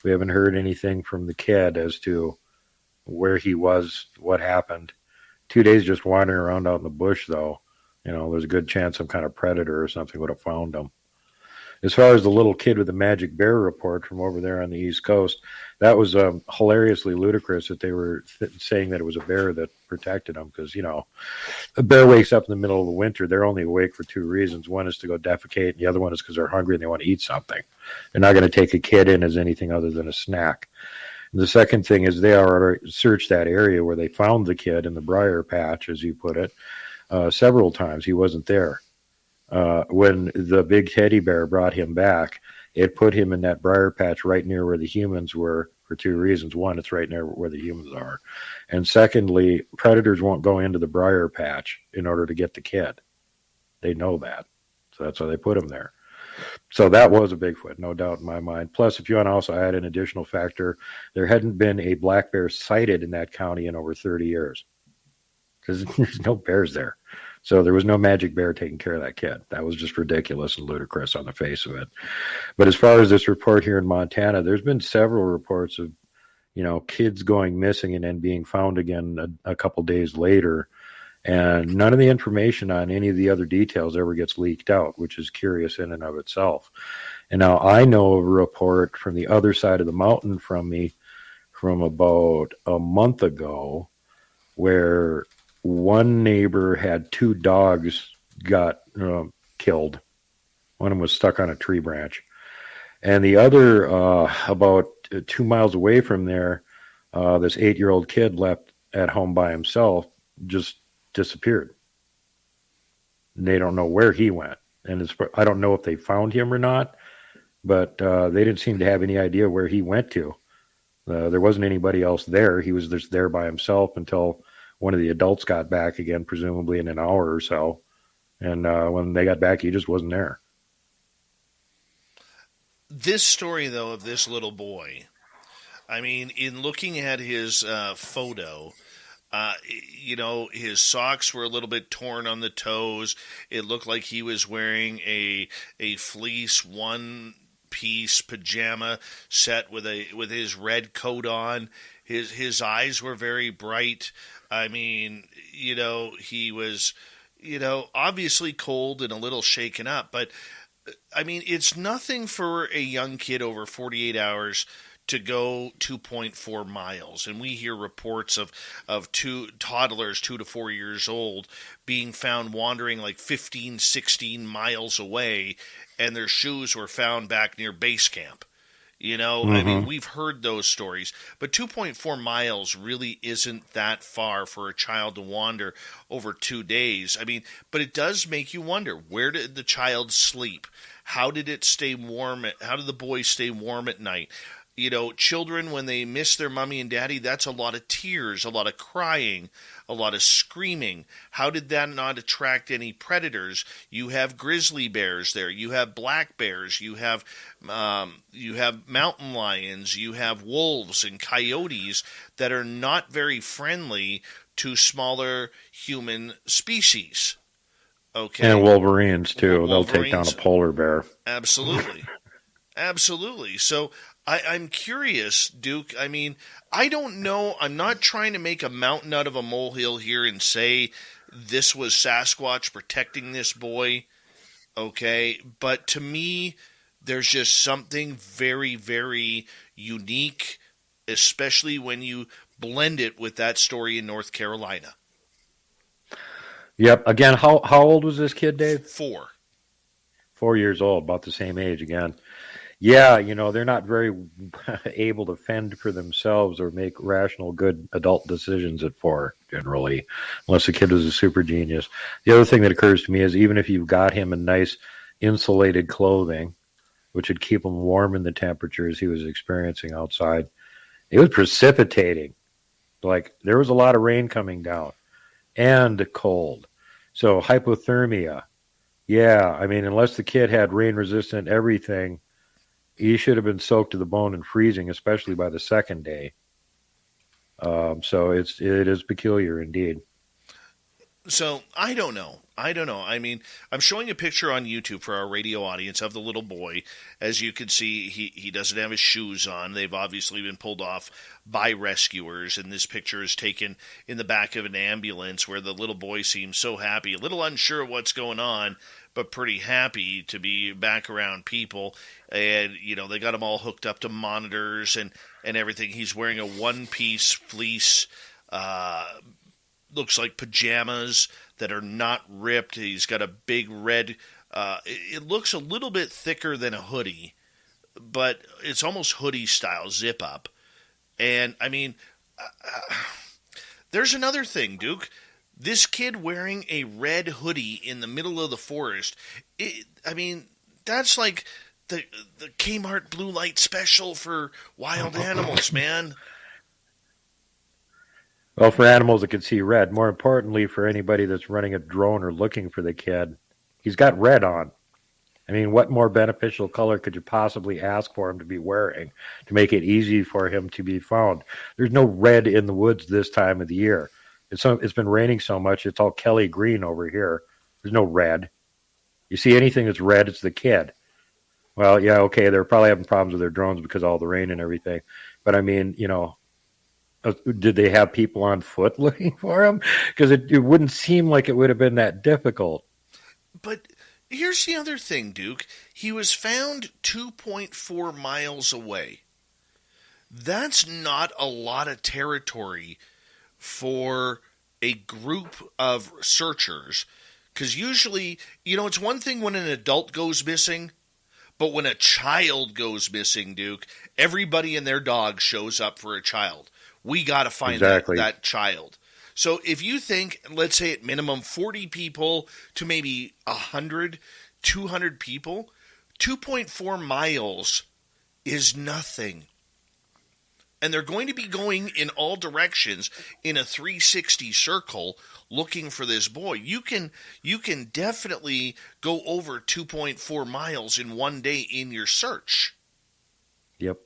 We haven't heard anything from the kid as to where he was, what happened. 2 days just wandering around out in the bush, though. There's a good chance some kind of predator or something would have found him. As far as the little kid with the magic bear report from over there on the East Coast, that was hilariously ludicrous that they were saying that it was a bear that protected him, because, a bear wakes up in the middle of the winter. They're only awake for 2 reasons. One is to go defecate, and the other one is because they're hungry and they want to eat something. They're not going to take a kid in as anything other than a snack. And the second thing is they already searched that area where they found the kid in the briar patch, as you put it, several times. He wasn't there. When the big teddy bear brought him back, it put him in that briar patch right near where the humans were for 2 reasons. One, it's right near where the humans are. And secondly, predators won't go into the briar patch in order to get the kid. They know that. So that's why they put him there. So that was a Bigfoot, no doubt in my mind. Plus, if you want to also add an additional factor, there hadn't been a black bear sighted in that county in over 30 years. Because there's no bears there. So there was no magic bear taking care of that kid. That was just ridiculous and ludicrous on the face of it. But as far as this report here in Montana, there's been several reports of, kids going missing and then being found again a couple days later. And none of the information on any of the other details ever gets leaked out, which is curious in and of itself. And now I know of a report from the other side of the mountain from me from about a month ago where one neighbor had 2 dogs got killed. One of them was stuck on a tree branch. And the other, about 2 miles away from there, this 8-year-old kid left at home by himself, just disappeared. And they don't know where he went. And I don't know if they found him or not, but they didn't seem to have any idea where he went to. There wasn't anybody else there. He was just there by himself until one of the adults got back again, presumably in an hour or so. And when they got back, he just wasn't there. This story, though, of this little boy, in looking at his photo, his socks were a little bit torn on the toes. It looked like he was wearing a fleece one-piece pajama set with his red coat on. His eyes were very bright. He was, obviously cold and a little shaken up. But, it's nothing for a young kid over 48 hours to go 2.4 miles. And we hear reports of 2 toddlers, 2 to 4 years old, being found wandering like 15, 16 miles away, and their shoes were found back near base camp. We've heard those stories, but 2.4 miles really isn't that far for a child to wander over 2 days. But it does make you wonder, where did the child sleep? How did it stay warm? How did the boy stay warm at night? Children, when they miss their mommy and daddy, that's a lot of tears, a lot of crying, a lot of screaming. How did that not attract any predators? You have grizzly bears there. You have black bears. You have mountain lions. You have wolves and coyotes that are not very friendly to smaller human species. Okay. And wolverines, too. They'll take down a polar bear. Absolutely. Absolutely. So I'm curious, Duke. I mean, I don't know. I'm not trying to make a mountain out of a molehill here and say this was Sasquatch protecting this boy, okay? But to me, there's just something very, very unique, especially when you blend it with that story in North Carolina. Yep. Again, how old was this kid, Dave? 4. 4 years old, about the same age again. Yeah, they're not very able to fend for themselves or make rational, good adult decisions at 4, generally, unless the kid was a super genius. The other thing that occurs to me is even if you've got him in nice insulated clothing, which would keep him warm in the temperatures he was experiencing outside, it was precipitating. Like, there was a lot of rain coming down and cold. So hypothermia. Yeah, I mean, unless the kid had rain-resistant everything, he should have been soaked to the bone and freezing, especially by the second day. So it is peculiar indeed. So I don't know. I mean, I'm showing a picture on YouTube for our radio audience of the little boy. As you can see, he doesn't have his shoes on. They've obviously been pulled off by rescuers, and this picture is taken in the back of an ambulance where the little boy seems so happy, a little unsure of what's going on, but pretty happy to be back around people. And, they got him all hooked up to monitors and everything. He's wearing a one-piece fleece, looks like pajamas that are not ripped. He's got a big red, it looks a little bit thicker than a hoodie, but it's almost hoodie style, zip up. And, I mean, there's another thing, Duke. This kid wearing a red hoodie in the middle of the forest, that's like the Kmart blue light special for wild animals, man. Well, for animals that can see red. More importantly, for anybody that's running a drone or looking for the kid, he's got red on. I mean, what more beneficial color could you possibly ask for him to be wearing to make it easy for him to be found? There's no red in the woods this time of the year. It's been raining so much, it's all Kelly green over here. There's no red. You see anything that's red, it's the kid. Well, yeah, okay, they're probably having problems with their drones because of all the rain and everything. But I mean, did they have people on foot looking for him? Because it wouldn't seem like it would have been that difficult. But here's the other thing, Duke. He was found 2.4 miles away. That's not a lot of territory for a group of searchers. Because usually, it's one thing when an adult goes missing, but when a child goes missing, Duke, everybody and their dog shows up for a child. We got to find that child. So if you think, let's say at minimum 40 people to maybe 100, 200 people, 2.4 miles is nothing. And they're going to be going in all directions in a 360 circle looking for this boy. You can definitely go over 2.4 miles in one day in your search. Yep.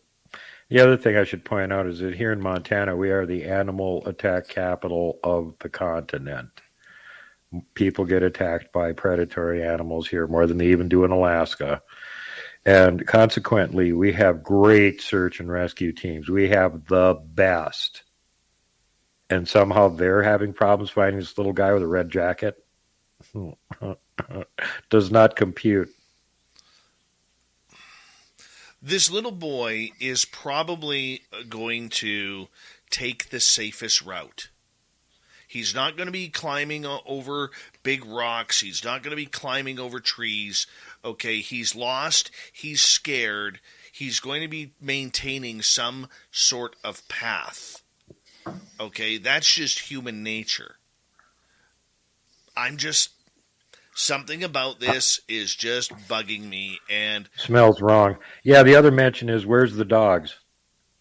The other thing I should point out is that here in Montana, we are the animal attack capital of the continent. People get attacked by predatory animals here more than they even do in Alaska. And consequently, we have great search and rescue teams. We have the best. And somehow they're having problems finding this little guy with a red jacket. Does not compute. This little boy is probably going to take the safest route. He's not going to be climbing over big rocks. He's not going to be climbing over trees. Okay, he's lost. He's scared. He's going to be maintaining some sort of path. Okay, that's just human nature. Something about this is just bugging me. And smells wrong. Yeah, the other mention is, where's the dogs?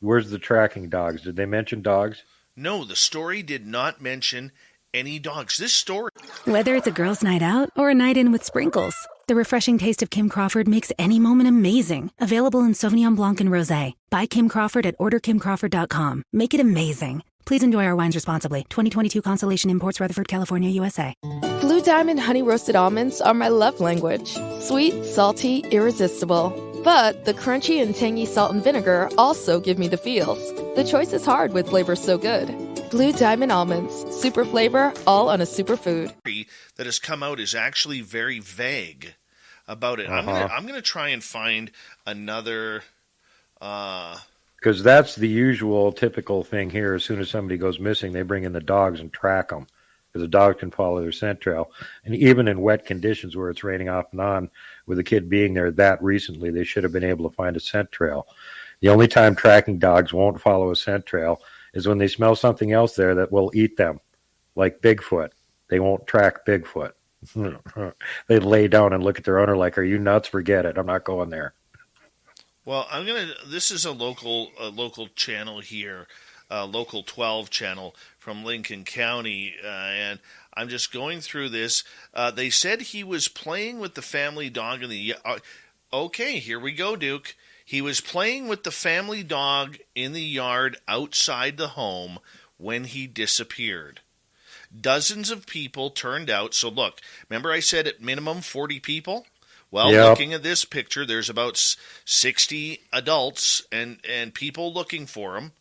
Where's the tracking dogs? Did they mention dogs? No, the story did not mention any dogs. This story. Whether it's a girls' night out or a night in with sprinkles, the refreshing taste of Kim Crawford makes any moment amazing. Available in Sauvignon Blanc and Rosé. Buy Kim Crawford at orderkimcrawford.com. Make it amazing. Please enjoy our wines responsibly. 2022 Constellation Imports, Rutherford, California, USA. Blue Diamond Honey Roasted Almonds are my love language. Sweet, salty, irresistible. But the crunchy and tangy salt and vinegar also give me the feels. The choice is hard with flavors so good. Blue Diamond Almonds. Super flavor, all on a superfood. That has come out is actually very vague about it. I'm gonna try and find another. Because that's the usual, typical thing here. As soon as somebody goes missing, they bring in the dogs and track them. Because the dog can follow their scent trail. And even in wet conditions where it's raining off and on, with a kid being there that recently, they should have been able to find a scent trail. The only time tracking dogs won't follow a scent trail is when they smell something else there that will eat them, like Bigfoot. They won't track Bigfoot. They lay down and look at their owner like, "Are you nuts? Forget it. I'm not going there." Well, this is a local channel here, local 12 channel from Lincoln County, and I'm just going through this. They said he was playing with the family dog in the. Okay, here we go, Duke. He was playing with the family dog in the yard outside the home when he disappeared. Dozens of people turned out. So look, remember I said at minimum 40 people? Well, Yep. Looking at this picture, there's about 60 adults and people looking for him,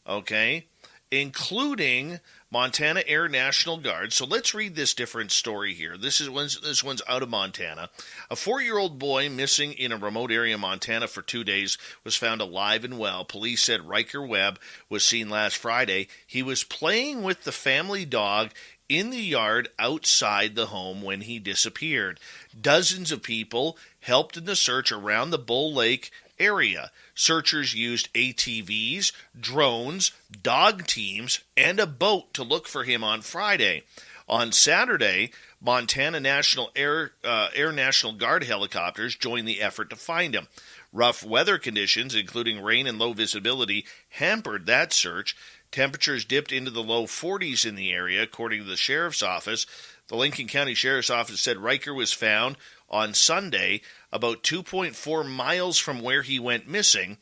okay, including Montana Air National Guard. So let's read this different story here. This one's out of Montana. A 4-year-old boy missing in a remote area of Montana for 2 days was found alive and well. Police said Riker Webb was seen last Friday. He was playing with the family dog in the yard outside the home when he disappeared. Dozens of people helped in the search around the Bull Lake area. Searchers used ATVs, drones, dog teams, and a boat to look for him on Friday. On Saturday, Montana National Air National Guard helicopters joined the effort to find him. Rough weather conditions, including rain and low visibility, hampered that search. Temperatures dipped into the low 40s in the area, according to the Sheriff's Office. The Lincoln County Sheriff's Office said Riker was found on Sunday about 2.4 miles from where he went missing.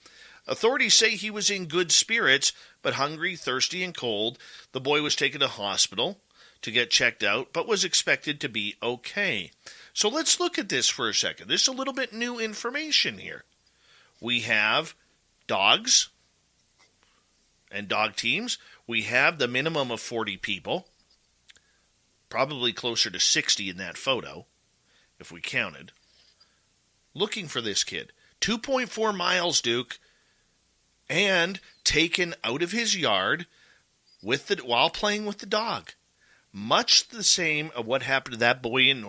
Authorities say he was in good spirits, but hungry, thirsty, and cold. The boy was taken to hospital to get checked out, but was expected to be okay. So let's look at this for a second. There's a little bit new information here. We have dogs and dog teams. We have the minimum of 40 people, probably closer to 60 in that photo, if we counted, looking for this kid. 2.4 miles, Duke, and taken out of his yard while playing with the dog. Much the same of what happened to that boy in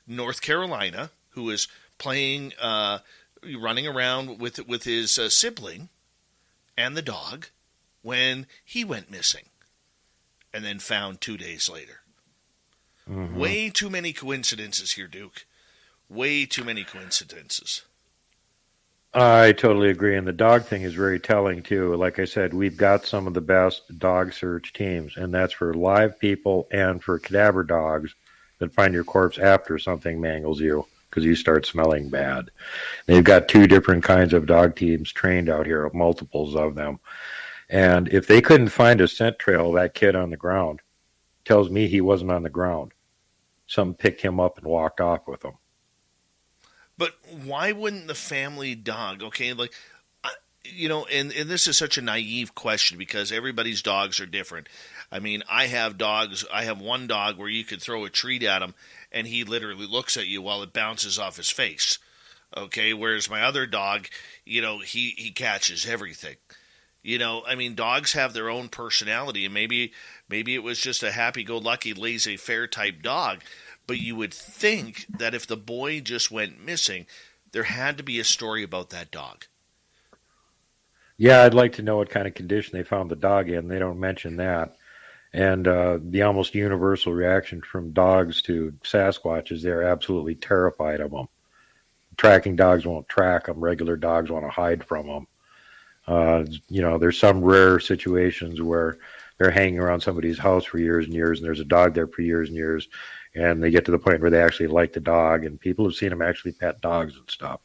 North Carolina who was playing, running around with his sibling and the dog when he went missing and then found 2 days later. Mm-hmm. Way too many coincidences here, Duke. Way too many coincidences. I totally agree. And the dog thing is very telling, too. Like I said, we've got some of the best dog search teams, and that's for live people and for cadaver dogs that find your corpse after something mangles you because you start smelling bad. They've got 2 different kinds of dog teams trained out here, multiples of them. And if they couldn't find a scent trail of that kid on the ground, tells me he wasn't on the ground. Someone picked him up and walked off with him. But why wouldn't the family dog, okay, like, and this is such a naive question because everybody's dogs are different. I mean, I have one dog where you could throw a treat at him and he literally looks at you while it bounces off his face, okay, whereas my other dog, he catches everything. Dogs have their own personality, and maybe it was just a happy-go-lucky, laissez-faire type dog. But you would think that if the boy just went missing, there had to be a story about that dog. Yeah, I'd like to know what kind of condition they found the dog in. They don't mention that. And the almost universal reaction from dogs to Sasquatch is they're absolutely terrified of them. Tracking dogs won't track them. Regular dogs want to hide from them. There's some rare situations where they're hanging around somebody's house for years and years, and there's a dog there for years and years, and they get to the point where they actually like the dog, and people have seen them actually pet dogs and stuff.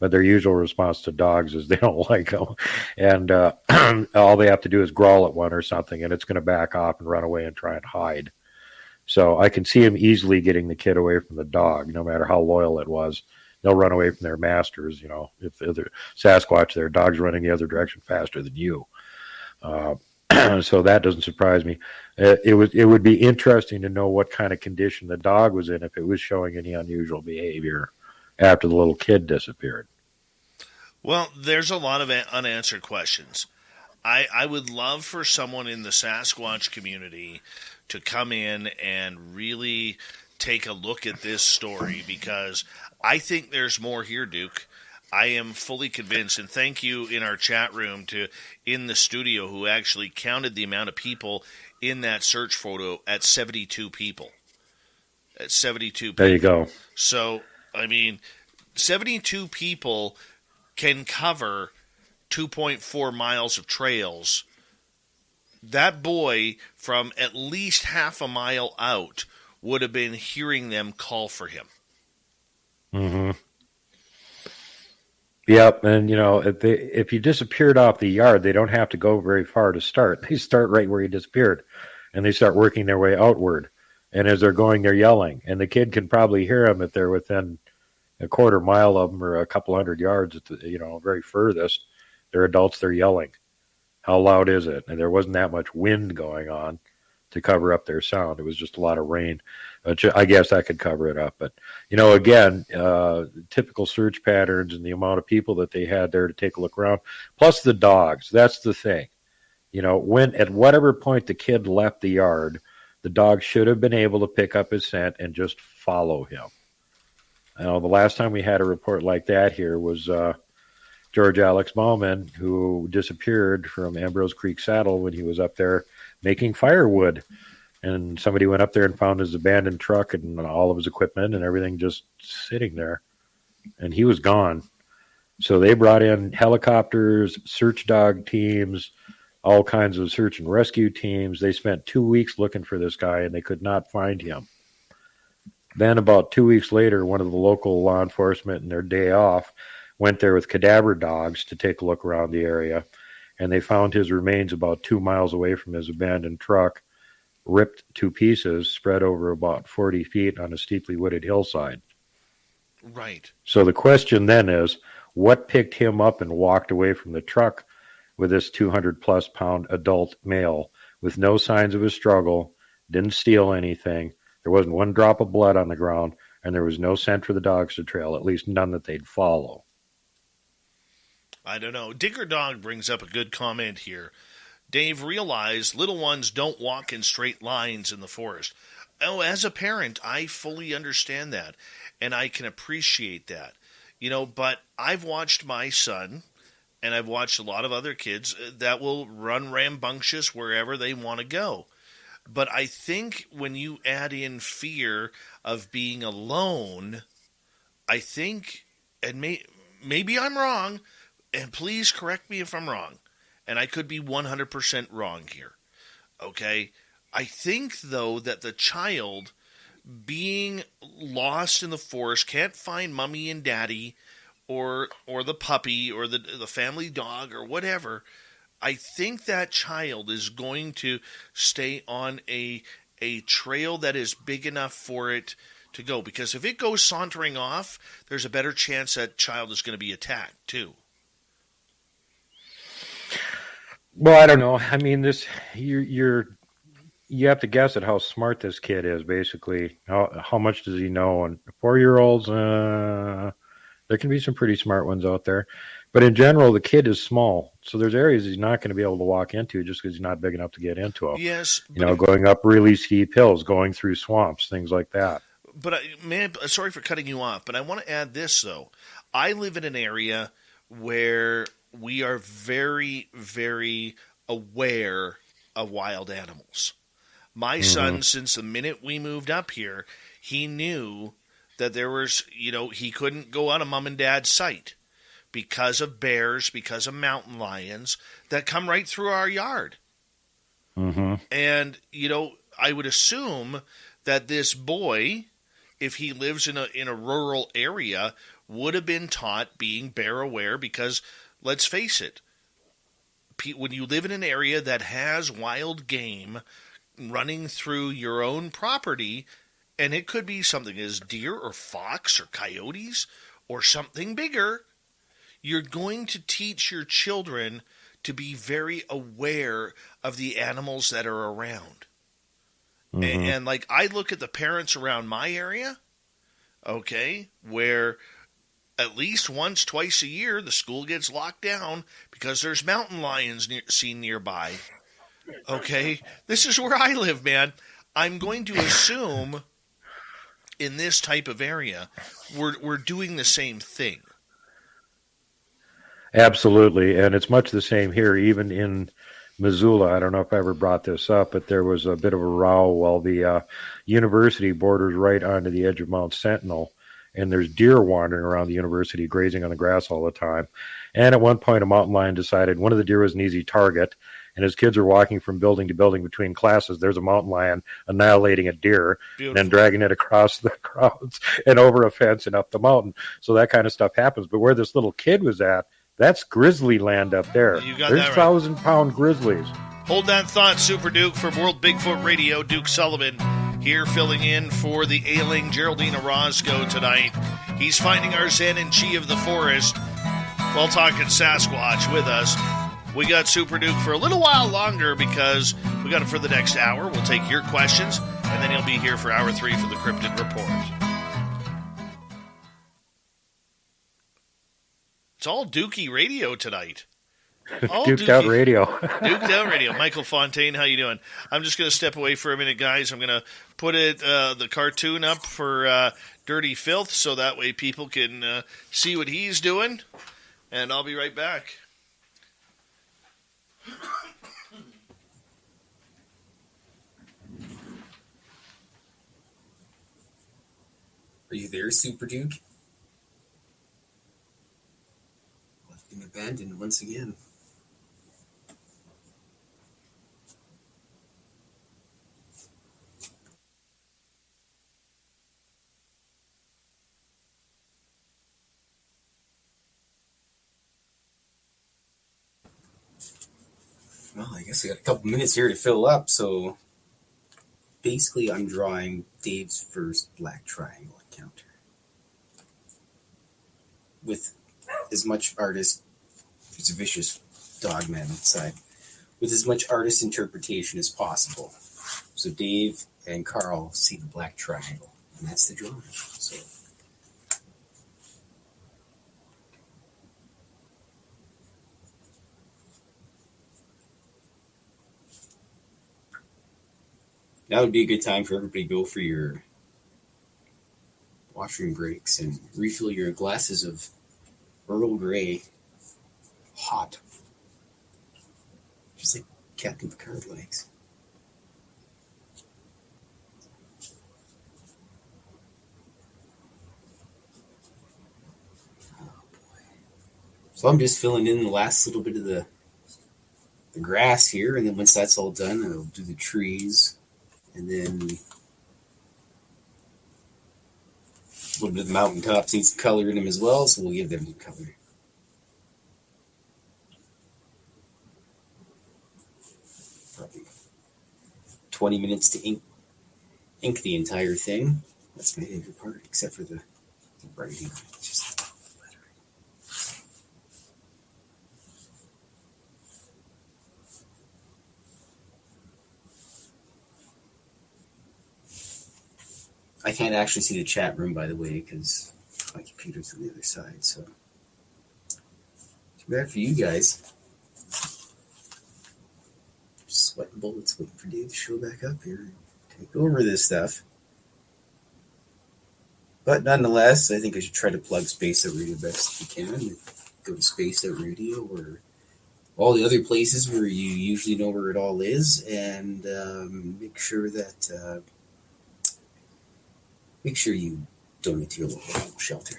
But their usual response to dogs is they don't like them, and all they have to do is growl at one or something, and it's going to back off and run away and try and hide. So I can see him easily getting the kid away from the dog, no matter how loyal it was. They'll run away from their masters. If they're Sasquatch, their dog's running the other direction faster than you. So that doesn't surprise me. It would be interesting to know what kind of condition the dog was in if it was showing any unusual behavior after the little kid disappeared. Well, there's a lot of unanswered questions. I would love for someone in the Sasquatch community to come in and really take a look at this story, because I think there's more here, Duke. I am fully convinced, and thank you in our chat room in the studio who actually counted the amount of people in that search photo at 72 people. At 72 people. There you go. So, 72 people can cover 2.4 miles of trails. That boy from at least half a mile out would have been hearing them call for him. Mm-hmm. Yep, and if you disappeared off the yard, they don't have to go very far to start. They start right where you disappeared, and they start working their way outward. And as they're going, they're yelling, and the kid can probably hear them if they're within a quarter mile of them or a couple hundred yards at the very furthest. They're adults, they're yelling. How loud is it? And there wasn't that much wind going on to cover up their sound. It was just a lot of rain. I guess that could cover it up. But, again, typical search patterns and the amount of people that they had there to take a look around, plus the dogs. That's the thing. When at whatever point the kid left the yard, the dog should have been able to pick up his scent and just follow him. The last time we had a report like that here was George Alex Bauman, who disappeared from Ambrose Creek Saddle when he was up there making firewood. And somebody went up there and found his abandoned truck and all of his equipment and everything just sitting there. And he was gone. So they brought in helicopters, search dog teams, all kinds of search and rescue teams. They spent 2 weeks looking for this guy, and they could not find him. Then about 2 weeks later, one of the local law enforcement, in their day off, went there with cadaver dogs to take a look around the area, and they found his remains about 2 miles away from his abandoned truck, ripped to pieces, spread over about 40 feet on a steeply wooded hillside. Right. So the question then is, what picked him up and walked away from the truck with this 200-plus pound adult male with no signs of a struggle, didn't steal anything, there wasn't one drop of blood on the ground, and there was no scent for the dogs to trail, at least none that they'd follow? I don't know. Digger Dog brings up a good comment here. Dave, realize little ones don't walk in straight lines in the forest. Oh, as a parent, I fully understand that, and I can appreciate that. But I've watched my son, and I've watched a lot of other kids that will run rambunctious wherever they want to go. But I think when you add in fear of being alone, I think, and maybe I'm wrong, and please correct me if I'm wrong, and I could be 100% wrong here, okay? I think, though, that the child being lost in the forest, can't find mommy and daddy or the puppy or the family dog or whatever, I think that child is going to stay on a trail that is big enough for it to go. Because if it goes sauntering off, there's a better chance that child is going to be attacked, too. Well, I don't know. You have to guess at how smart this kid is, basically. How much does he know? And 4-year-olds, there can be some pretty smart ones out there. But in general, the kid is small. So there's areas he's not going to be able to walk into just because he's not big enough to get into them. Yes. Going up really steep hills, going through swamps, things like that. But, sorry for cutting you off, but I want to add this, though. I live in an area where we are very, very aware of wild animals. My son, since the minute we moved up here, he knew that there was, he couldn't go out of mom and dad's sight. because of bears, because of mountain lions that come right through our yard. Mm-hmm. And, I would assume that this boy, if he lives in a rural area, would have been taught being bear aware because, let's face it, when you live in an area that has wild game running through your own property, and it could be something as deer or fox or coyotes or something bigger, you're going to teach your children to be very aware of the animals that are around. Mm-hmm. And like I look at the parents around my area, okay, where at least once, twice a year, the school gets locked down because there's mountain lions seen nearby. Okay, this is where I live, man. I'm going to assume in this type of area, we're doing the same thing. Absolutely, and it's much the same here, even in Missoula. I don't know if I ever brought this up, but there was a bit of a row while the university borders right onto the edge of Mount Sentinel, and there's deer wandering around the university, grazing on the grass all the time. And at one point, a mountain lion decided one of the deer was an easy target, and as kids are walking from building to building between classes, there's a mountain lion annihilating a deer, and then dragging it across the crowds and over a fence and up the mountain. So that kind of stuff happens. But where this little kid was at, that's grizzly land up there. There's 1,000-pound grizzlies. Hold that thought, Super Duke. From World Bigfoot Radio, Duke Sullivan here filling in for the ailing Geraldine Orozco tonight. He's finding our Zen and Chi of the forest while talking Sasquatch with us. We got Super Duke for a little while longer because we got him for the next hour. We'll take your questions, and then he'll be here for hour 3 for the Cryptid Report. It's all Dukey radio tonight. All Duked out radio. Duked out radio. Michael Fontaine, how you doing? I'm just going to step away for a minute, guys. I'm going to put the cartoon up for Dirty Filth so that way people can see what he's doing, and I'll be right back. Are you there, Super Duke? Left him abandoned once again. Well, I guess I got a couple minutes here to fill up, so basically I'm drawing Dave's first black triangle encounter. With as much artist, it's a vicious dog man inside, with as much artist interpretation as possible. So Dave and Carl see the black triangle, and that's the drawing. So that would be a good time for everybody to go for your washroom breaks and refill your glasses of Earl Grey hot. Just like Captain Picard likes. Oh boy. So I'm just filling in the last little bit of the grass here, and then once that's all done, I'll do the trees. And then a little bit of the mountaintops need some color in them as well, so we'll give them some color. Probably 20 minutes to ink the entire thing. That's my favorite part, except for the writing. Just lettering. I can't actually see the chat room, by the way, because my computer's on the other side, so too bad for you guys. Sweating bullets waiting for Dave to show back up here and take over this stuff. But nonetheless, I think I should try to plug Space Out Radio best if you can. Go to Space Out Radio or all the other places where you usually know where it all is, and make sure that make sure you donate to your local shelter.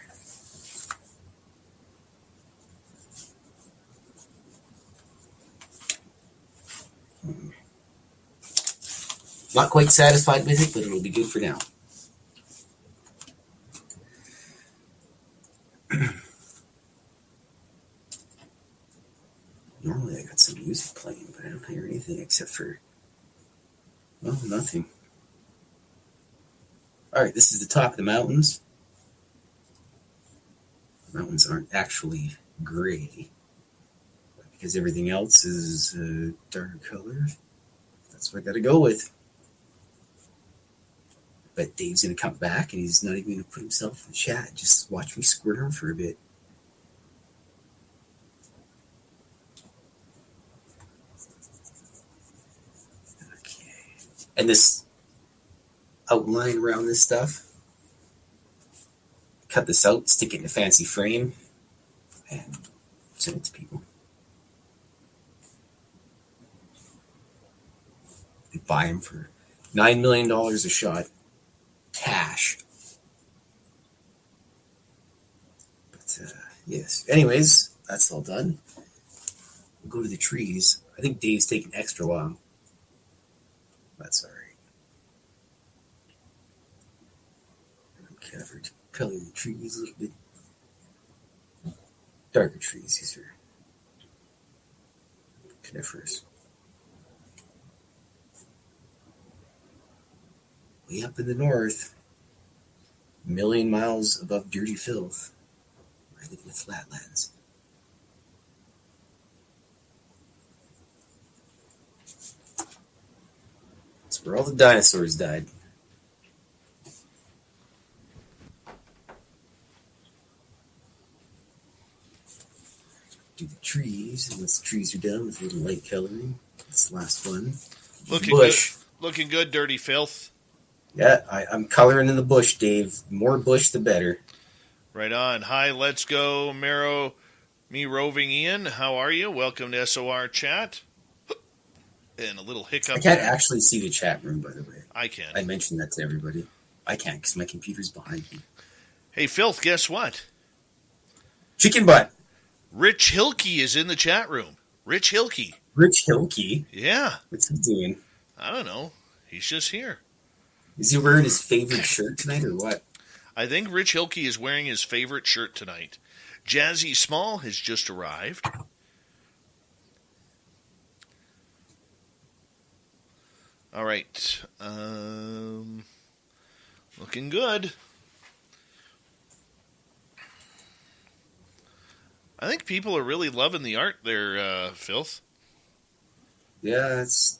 Not quite satisfied with it, but it'll be good for now. Normally I got some music playing, but I don't hear anything except for, well, nothing. All right, this is the top of the mountains. The mountains aren't actually gray because everything else is a dark color. That's what I got to go with. But Dave's going to come back and he's not even going to put himself in the chat. Just watch me squirt him for a bit. Okay. And this outline around this stuff, cut this out, stick it in a fancy frame, and send it to people. They buy them for $9 million a shot, cash. But yes. Anyways, that's all done. We'll go to the trees. I think Dave's taking extra long. That's all right. Okay, for coloring the trees a little bit. Darker trees, these are coniferous. Way up in the north, a million miles above dirty filth, I live in the flatlands. It's where all the dinosaurs died. Do the trees, and once the trees are done with a little light coloring, that's the last one. Looking bush. good. Looking good, dirty filth. Yeah, I'm coloring in the bush, Dave. The more bush, the better. Right on. Hi, let's go, me roving Ian. How are you? Welcome to SOR chat. And a little hiccup. I can't actually see the chat room, by the way. I can. I mentioned that to everybody. I can't because my computer's behind me. Hey, Filth, guess what? Chicken butt. Rich Hilke is in the chat room. Rich Hilke. Rich Hilke? Yeah. What's he doing? I don't know. He's just here. Is he wearing his favorite shirt tonight or what? I think Rich Hilke is wearing his favorite shirt tonight. Jazzy Small has just arrived. All right. Looking good. I think people are really loving the art there, Filth. Yeah, it's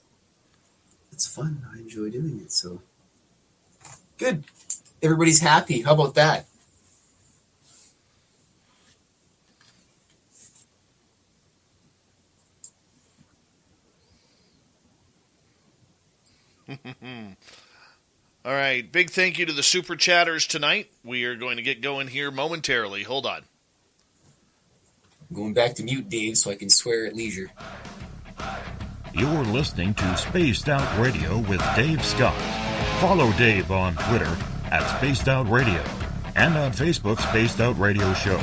fun. I enjoy doing it, so good. Everybody's happy. How about that? All right. Big thank you to the super chatters tonight. We are going to get going here momentarily. Hold on. I'm going back to mute, Dave, so I can swear at leisure. You're listening to Spaced Out Radio with Dave Scott. Follow Dave on Twitter at Spaced Out Radio and on Facebook, Spaced Out Radio Show.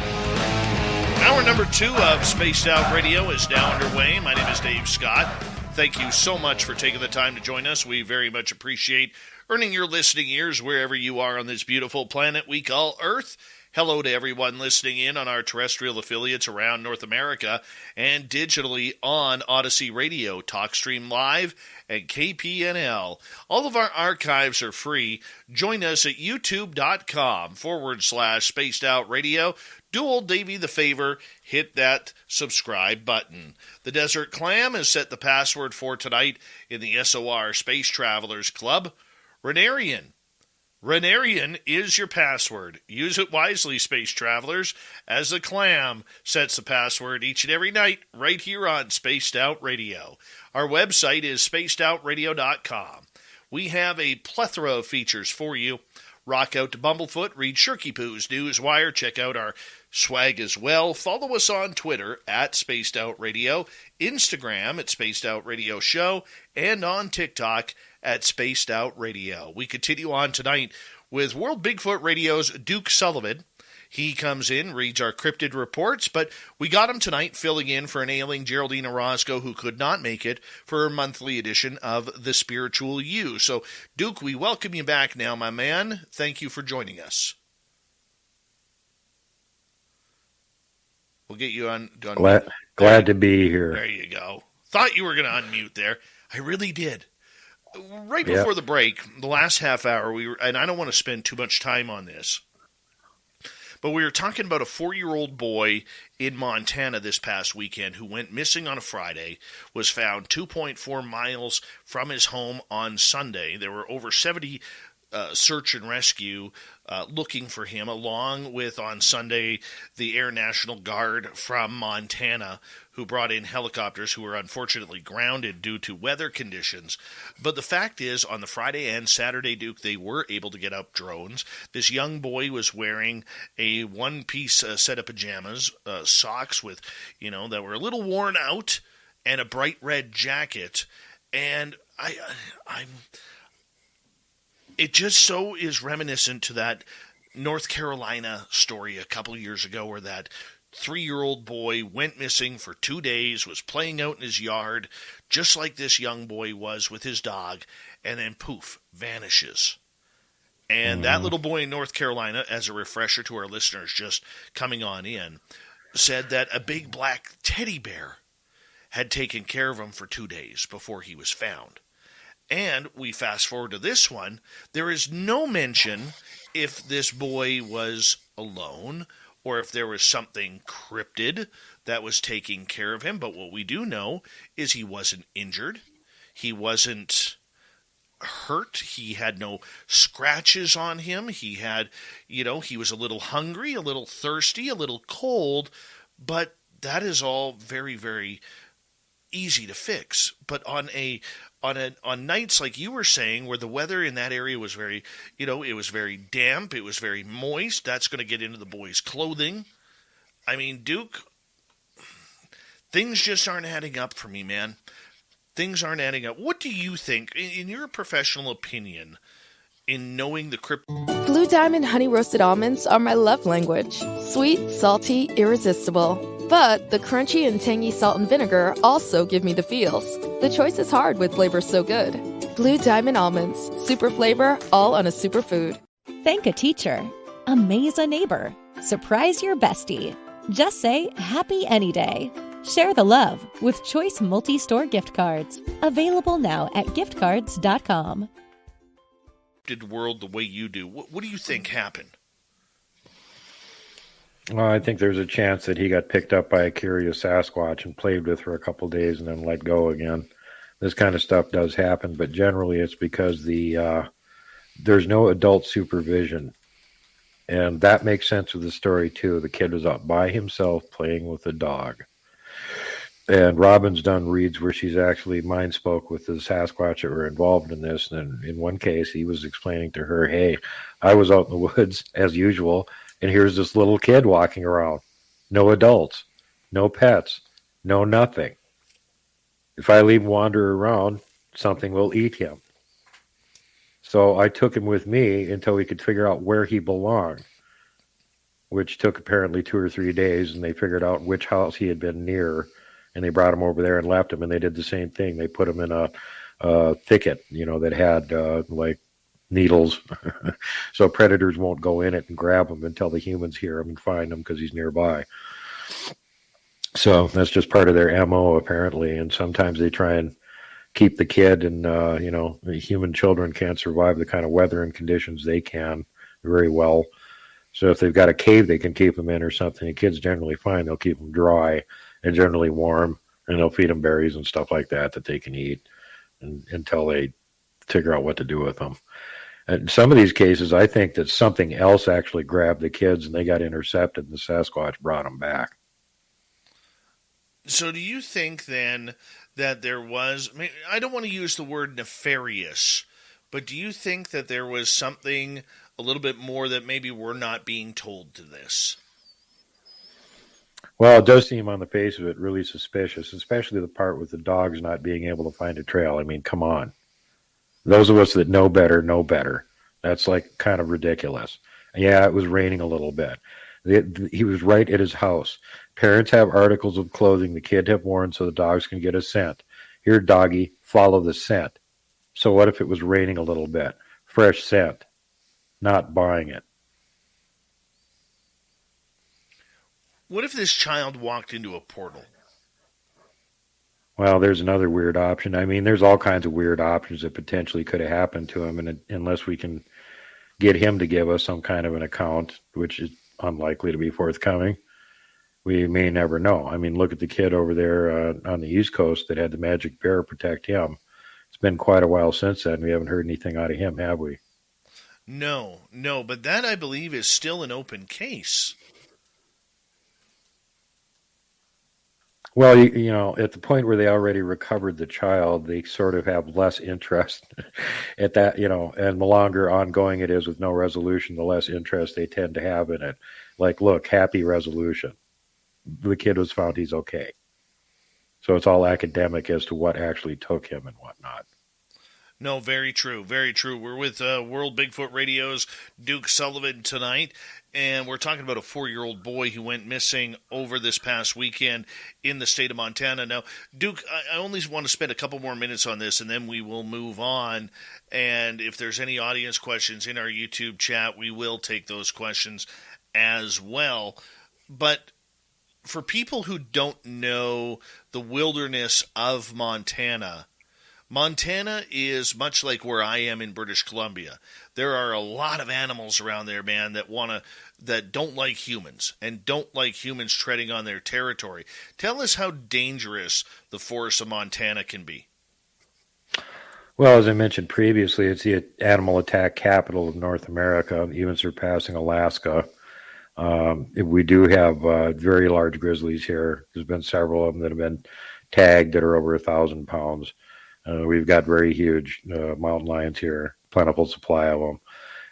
Hour number 2 of Spaced Out Radio is now underway. My name is Dave Scott. Thank you so much for taking the time to join us. We very much appreciate earning your listening ears wherever you are on this beautiful planet we call Earth. Hello to everyone listening in on our terrestrial affiliates around North America and digitally on Odyssey Radio, TalkStream Live, and KPNL. All of our archives are free. Join us at youtube.com/Spaced Out Radio. Do old Davey the favor, hit that subscribe button. The Desert Clam has set the password for tonight in the SOR Space Travelers Club. Renarian. Renarian is your password. Use it wisely, space travelers, as the Clam sets the password each and every night right here on Spaced Out Radio. Our website is spacedoutradio.com. We have a plethora of features for you. Rock out to Bumblefoot, read Shirky Poo's Newswire, check out our swag as well. Follow us on Twitter at Spaced Out Radio, Instagram at Spaced Out Radio Show, and on TikTok at Spaced Out Radio. We continue on tonight with World Bigfoot Radio's Duke Sullivan. He comes in, reads our cryptid reports, but we got him tonight filling in for an ailing Geraldine Orozco who could not make it for her monthly edition of The Spiritual You. So, Duke, we welcome you back now, my man. Thank you for joining us. We'll get you on. Glad to be here. There you go. Thought you were going to unmute there. I really did. Right before the break, the last half hour, and I don't want to spend too much time on this, but we were talking about a 4-year-old boy in Montana this past weekend who went missing on a Friday, was found 2.4 miles from his home on Sunday. There were over 70 search and rescue looking for him, along with on Sunday the Air National Guard from Montana, who brought in helicopters who were unfortunately grounded due to weather conditions. But the fact is, on the Friday and Saturday, Duke, they were able to get up drones. This young boy was wearing a one-piece set of pajamas, socks with, that were a little worn out, and a bright red jacket. And it just so is reminiscent to that North Carolina story a couple years ago where that 3-year-old boy went missing for 2 days, was playing out in his yard, just like this young boy was with his dog, and then poof, vanishes. And that little boy in North Carolina, as a refresher to our listeners just coming on in, said that a big black teddy bear had taken care of him for 2 days before he was found. And we fast forward to this one. There is no mention if this boy was alone or if there was something cryptid that was taking care of him. But what we do know is he wasn't injured. He wasn't hurt. He had no scratches on him. He had, he was a little hungry, a little thirsty, a little cold. But that is all very, very easy to fix. But on nights like you were saying, where the weather in that area was very, it was very damp, it was very moist, that's going to get into the boy's clothing. I mean, Duke, things just aren't adding up for me, man. Things aren't adding up. What do you think, in your professional opinion, in knowing the Blue Diamond Honey Roasted Almonds are my love language. Sweet, salty, irresistible. But the crunchy and tangy salt and vinegar also give me the feels. The choice is hard with flavors so good. Blue Diamond Almonds. Super flavor, all on a superfood. Thank a teacher. Amaze a neighbor. Surprise your bestie. Just say happy any day. Share the love with Choice Multi-Store gift cards. Available now at giftcards.com. World the way you do. What do you think happened? Well, I think there's a chance that he got picked up by a curious Sasquatch and played with for a couple days and then let go again. This kind of stuff does happen, but generally it's because there's no adult supervision. And that makes sense with the story, too. The kid was out by himself playing with a dog. And Robin's done reads where she's actually mind spoke with the Sasquatch that were involved in this. And in one case, he was explaining to her, hey, I was out in the woods as usual, and here's this little kid walking around. No adults, no pets, no nothing. If I leave him wander around, something will eat him. So I took him with me until we could figure out where he belonged, which took apparently 2 or 3 days, and they figured out which house he had been near, and they brought him over there and left him, and they did the same thing. They put him in a thicket, that had like needles, so predators won't go in it and grab him until the humans hear him and find him because he's nearby. So that's just part of their MO, apparently, and sometimes they try and keep the kid, and human children can't survive the kind of weather and conditions they can very well. So if they've got a cave they can keep them in or something, the kid's generally fine. They'll keep them dry and generally warm, and they'll feed them berries and stuff like that they can eat until they figure out what to do with them. And some of these cases, I think that something else actually grabbed the kids and they got intercepted, and the Sasquatch brought them back. So do you think then that there was, I don't want to use the word nefarious, but do you think that there was something a little bit more that maybe we're not being told to this? Well, it does seem on the face of it really suspicious, especially the part with the dogs not being able to find a trail. I mean, come on. Those of us that know better know better. That's like kind of ridiculous. Yeah, it was raining a little bit. He was right at his house. Parents have articles of clothing the kid have worn so the dogs can get a scent. Here, doggy, follow the scent. So what if it was raining a little bit? Fresh scent. Not buying it. What if this child walked into a portal? Well, there's another weird option. I mean, there's all kinds of weird options that potentially could have happened to him, and unless we can get him to give us some kind of an account, which is unlikely to be forthcoming, we may never know. I mean, look at the kid over there on the East Coast that had the magic bear protect him. It's been quite a while since then. We haven't heard anything out of him, have we? No, but that, I believe, is still an open case. Well, you know, at the point where they already recovered the child, they sort of have less interest at that, you know, and the longer ongoing it is with no resolution, the less interest they tend to have in it. Like, look, happy resolution. The kid was found, he's okay. So it's all academic as to what actually took him and whatnot. No, very true, very true. We're with World Bigfoot Radio's Duke Sullivan tonight, and we're talking about a 4-year-old boy who went missing over this past weekend in the state of Montana. Now, Duke, I only want to spend a couple more minutes on this, and then we will move on. And if there's any audience questions in our YouTube chat, we will take those questions as well. But for people who don't know the wilderness of Montana, Montana is much like where I am in British Columbia. There are a lot of animals around there, man, that don't like humans and don't like humans treading on their territory. Tell us how dangerous the forests of Montana can be. Well, as I mentioned previously, it's the animal attack capital of North America, even surpassing Alaska. We do have very large grizzlies here. There's been several of them that have been tagged that are over 1,000 pounds. We've got very huge mountain lions here, plentiful supply of them.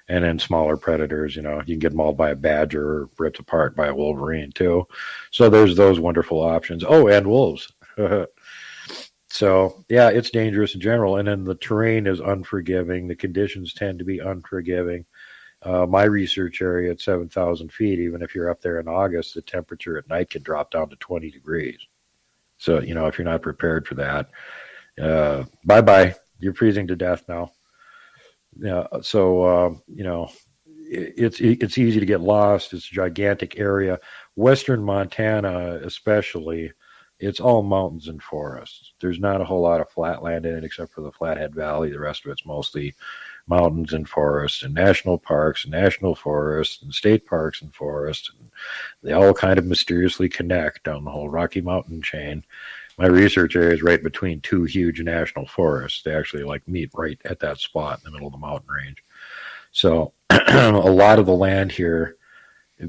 And then smaller predators, you know, you can get mauled by a badger or ripped apart by a wolverine too. So there's those wonderful options. Oh, and wolves. So, yeah, it's dangerous in general. And then the terrain is unforgiving. The conditions tend to be unforgiving. My research area at 7,000 feet, even if you're up there in August, the temperature at night can drop down to 20 degrees. So, you know, if you're not prepared for that, bye-bye. You're freezing to death now. Yeah. So, you know, it's easy to get lost. It's a gigantic area. Western Montana, especially, it's all mountains and forests. There's not a whole lot of flat land in it except for the Flathead Valley. The rest of it's mostly mountains and forests and national parks and national forests and state parks and forests. And they all kind of mysteriously connect down the whole Rocky Mountain chain. My research area is right between two huge national forests. They actually like meet right at that spot in the middle of the mountain range. So a lot of the land here,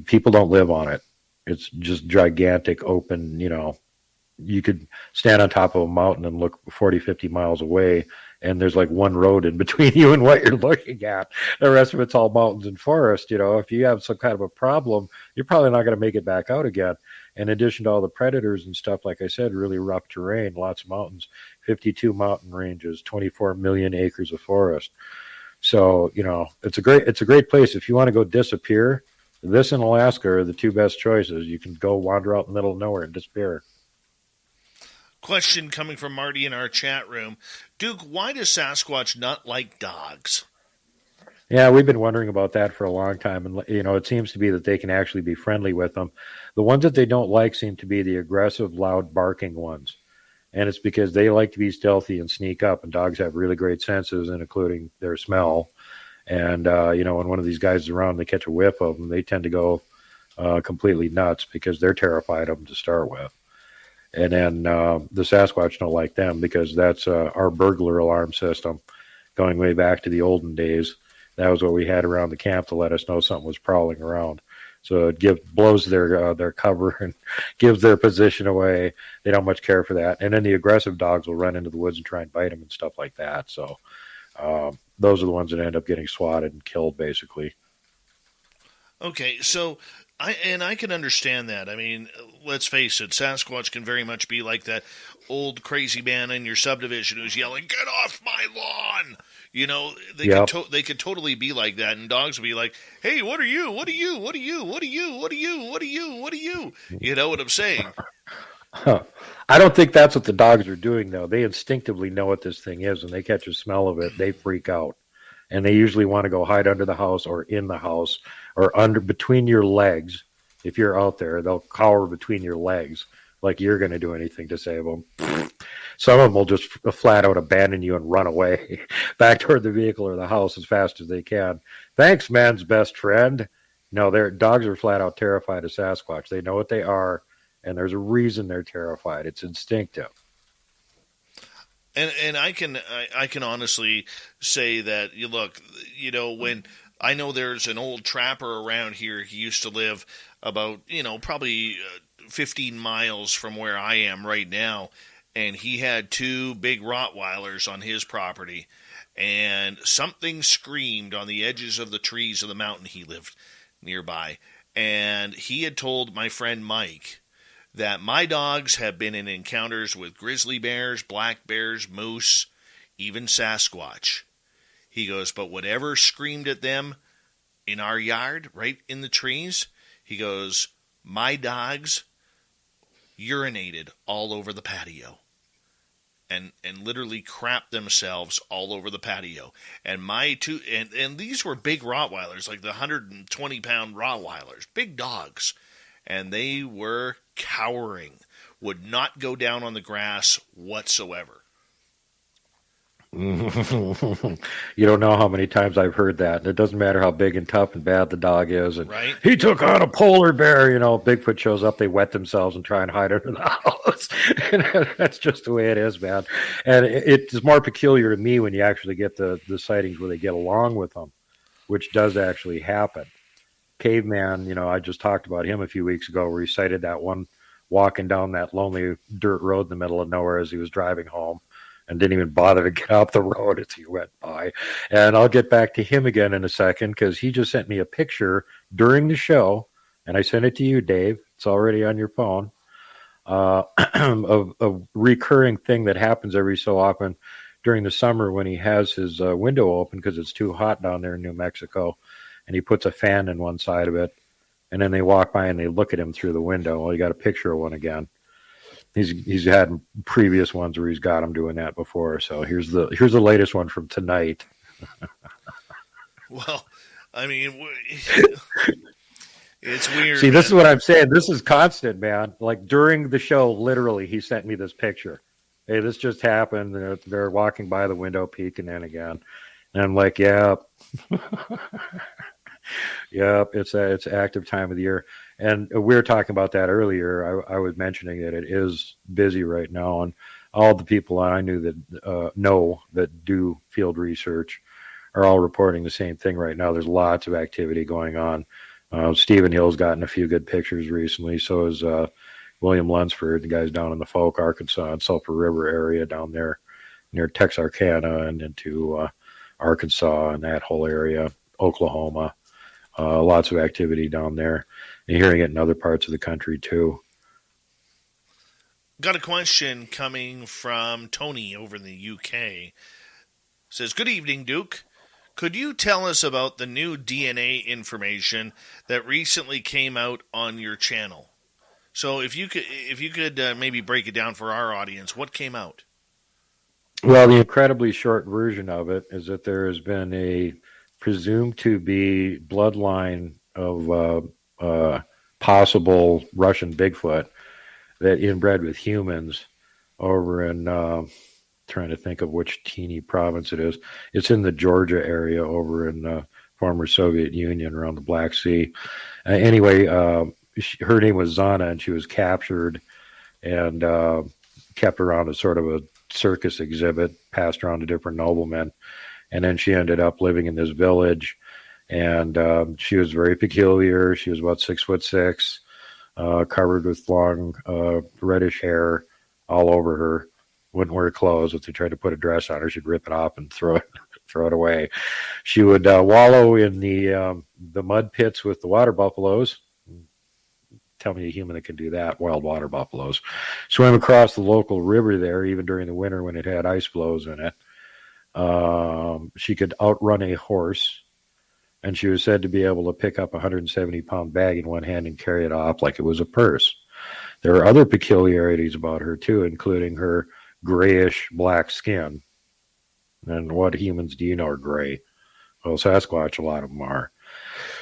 people don't live on it. It's just gigantic open, you know, you could stand on top of a mountain and look 40, 50 miles away, and there's like one road in between you and what you're looking at. The rest of it's all mountains and forest. You know, if you have some kind of a problem, you're probably not going to make it back out again. In addition to all the predators and stuff, like I said, really rough terrain, lots of mountains, 52 mountain ranges, 24 million acres of forest. So, you know, it's a great place. If you want to go disappear, this and Alaska are the two best choices. You can go wander out in the middle of nowhere and disappear. Question coming from Marty in our chat room. Duke, why does Sasquatch not like dogs? Yeah, we've been wondering about that for a long time. And, you know, it seems to be that they can actually be friendly with them. The ones that they don't like seem to be the aggressive, loud, barking ones. And it's because they like to be stealthy and sneak up. And dogs have really great senses, including their smell. And, you know, when one of these guys is around, they catch a whiff of them, they tend to go completely nuts because they're terrified of them to start with. And then the Sasquatch don't like them because that's our burglar alarm system going way back to the olden days. That was what we had around the camp to let us know something was prowling around. So it blows their cover and gives their position away. They don't much care for that. And then the aggressive dogs will run into the woods and try and bite them and stuff like that. So those are the ones that end up getting swatted and killed, basically. Okay, so I can understand that. I mean, let's face it, Sasquatch can very much be like that old crazy man in your subdivision who's yelling, "Get off my lawn!" You know, they could totally be like that, and dogs would be like, "Hey, what are you? What are you? What are you? What are you? What are you? What are you? What are you?" You know what I'm saying? I don't think that's what the dogs are doing, though. They instinctively know what this thing is, and they catch a smell of it, they freak out. And they usually want to go hide under the house or in the house or under between your legs. If you're out there, they'll cower between your legs like you're going to do anything to save them. Some of them will just flat out abandon you and run away back toward the vehicle or the house as fast as they can. Thanks, man's best friend. No, their dogs are flat out terrified of Sasquatch. They know what they are, and there's a reason they're terrified. It's instinctive. And I can honestly say that, you look, you know, when I know there's an old trapper around here. He used to live about, you know, probably 15 miles from where I am right now, and he had 2 big Rottweilers on his property, and something screamed on the edges of the trees of the mountain he lived nearby, and he had told my friend Mike that my dogs have been in encounters with grizzly bears, black bears, moose, even Sasquatch. He goes, but whatever screamed at them in our yard, right in the trees, he goes, my dogs urinated all over the patio and literally crapped themselves all over the patio. And my 2, and these were big Rottweilers, like the 120-pound Rottweilers, big dogs. And they were cowering, would not go down on the grass whatsoever. You don't know how many times I've heard that. It doesn't matter how big and tough and bad the dog is. And right? He took on a polar bear. You know, Bigfoot shows up, they wet themselves and try and hide under the house. And that's just the way it is, man. And it's more peculiar to me when you actually get the sightings where they get along with them, which does actually happen. Caveman, you know, I just talked about him a few weeks ago where he sighted that one walking down that lonely dirt road in the middle of nowhere as he was driving home and didn't even bother to get up the road as he went by. And I'll get back to him again in a second because he just sent me a picture during the show, and I sent it to you, Dave. It's already on your phone, of a recurring thing that happens every so often during the summer when he has his window open because it's too hot down there in New Mexico. And he puts a fan in one side of it, and then they walk by and they look at him through the window. Well, he got a picture of one again. He's had previous ones where he's got him doing that before. So here's the latest one from tonight. Well, I mean, it's weird. See, this is what I'm saying. This is constant, man. Like during the show, literally, he sent me this picture. Hey, this just happened. They're walking by the window, peeking in again. And I'm like, yeah. Yep, it's active time of the year. And we were talking about that earlier. I was mentioning that it is busy right now, and all the people I knew that know that do field research are all reporting the same thing right now. There's lots of activity going on. Stephen Hill's gotten a few good pictures recently. So is William Lunsford, the guys down in the Folk, Arkansas, and Sulphur River area down there near Texarkana and into Arkansas and that whole area, Oklahoma. Lots of activity down there. And hearing it in other parts of the country, too. Got a question coming from Tony over in the UK. Says, good evening, Duke. Could you tell us about the new DNA information that recently came out on your channel? So if you could maybe break it down for our audience, what came out? Well, the incredibly short version of it is that there has been a presumed to be bloodline of possible Russian Bigfoot that inbred with humans over in, trying to think of which teeny province it is. It's in the Georgia area over in the former Soviet Union around the Black Sea. Anyway, her name was Zana, and she was captured and kept around as sort of a circus exhibit, passed around to different noblemen. And then she ended up living in this village, and she was very peculiar. She was about 6'6", covered with long reddish hair all over her. Wouldn't wear clothes. If they tried to put a dress on her, she'd rip it off and throw throw it away. She would wallow in the mud pits with the water buffaloes. Tell me a human that can do that, wild water buffaloes. Swim across the local river there, even during the winter when it had ice flows in it. She could outrun a horse, and she was said to be able to pick up a 170-pound bag in one hand and carry it off like it was a purse. There are other peculiarities about her, too, including her grayish-black skin. And what humans do you know are gray? Well, Sasquatch, a lot of them are.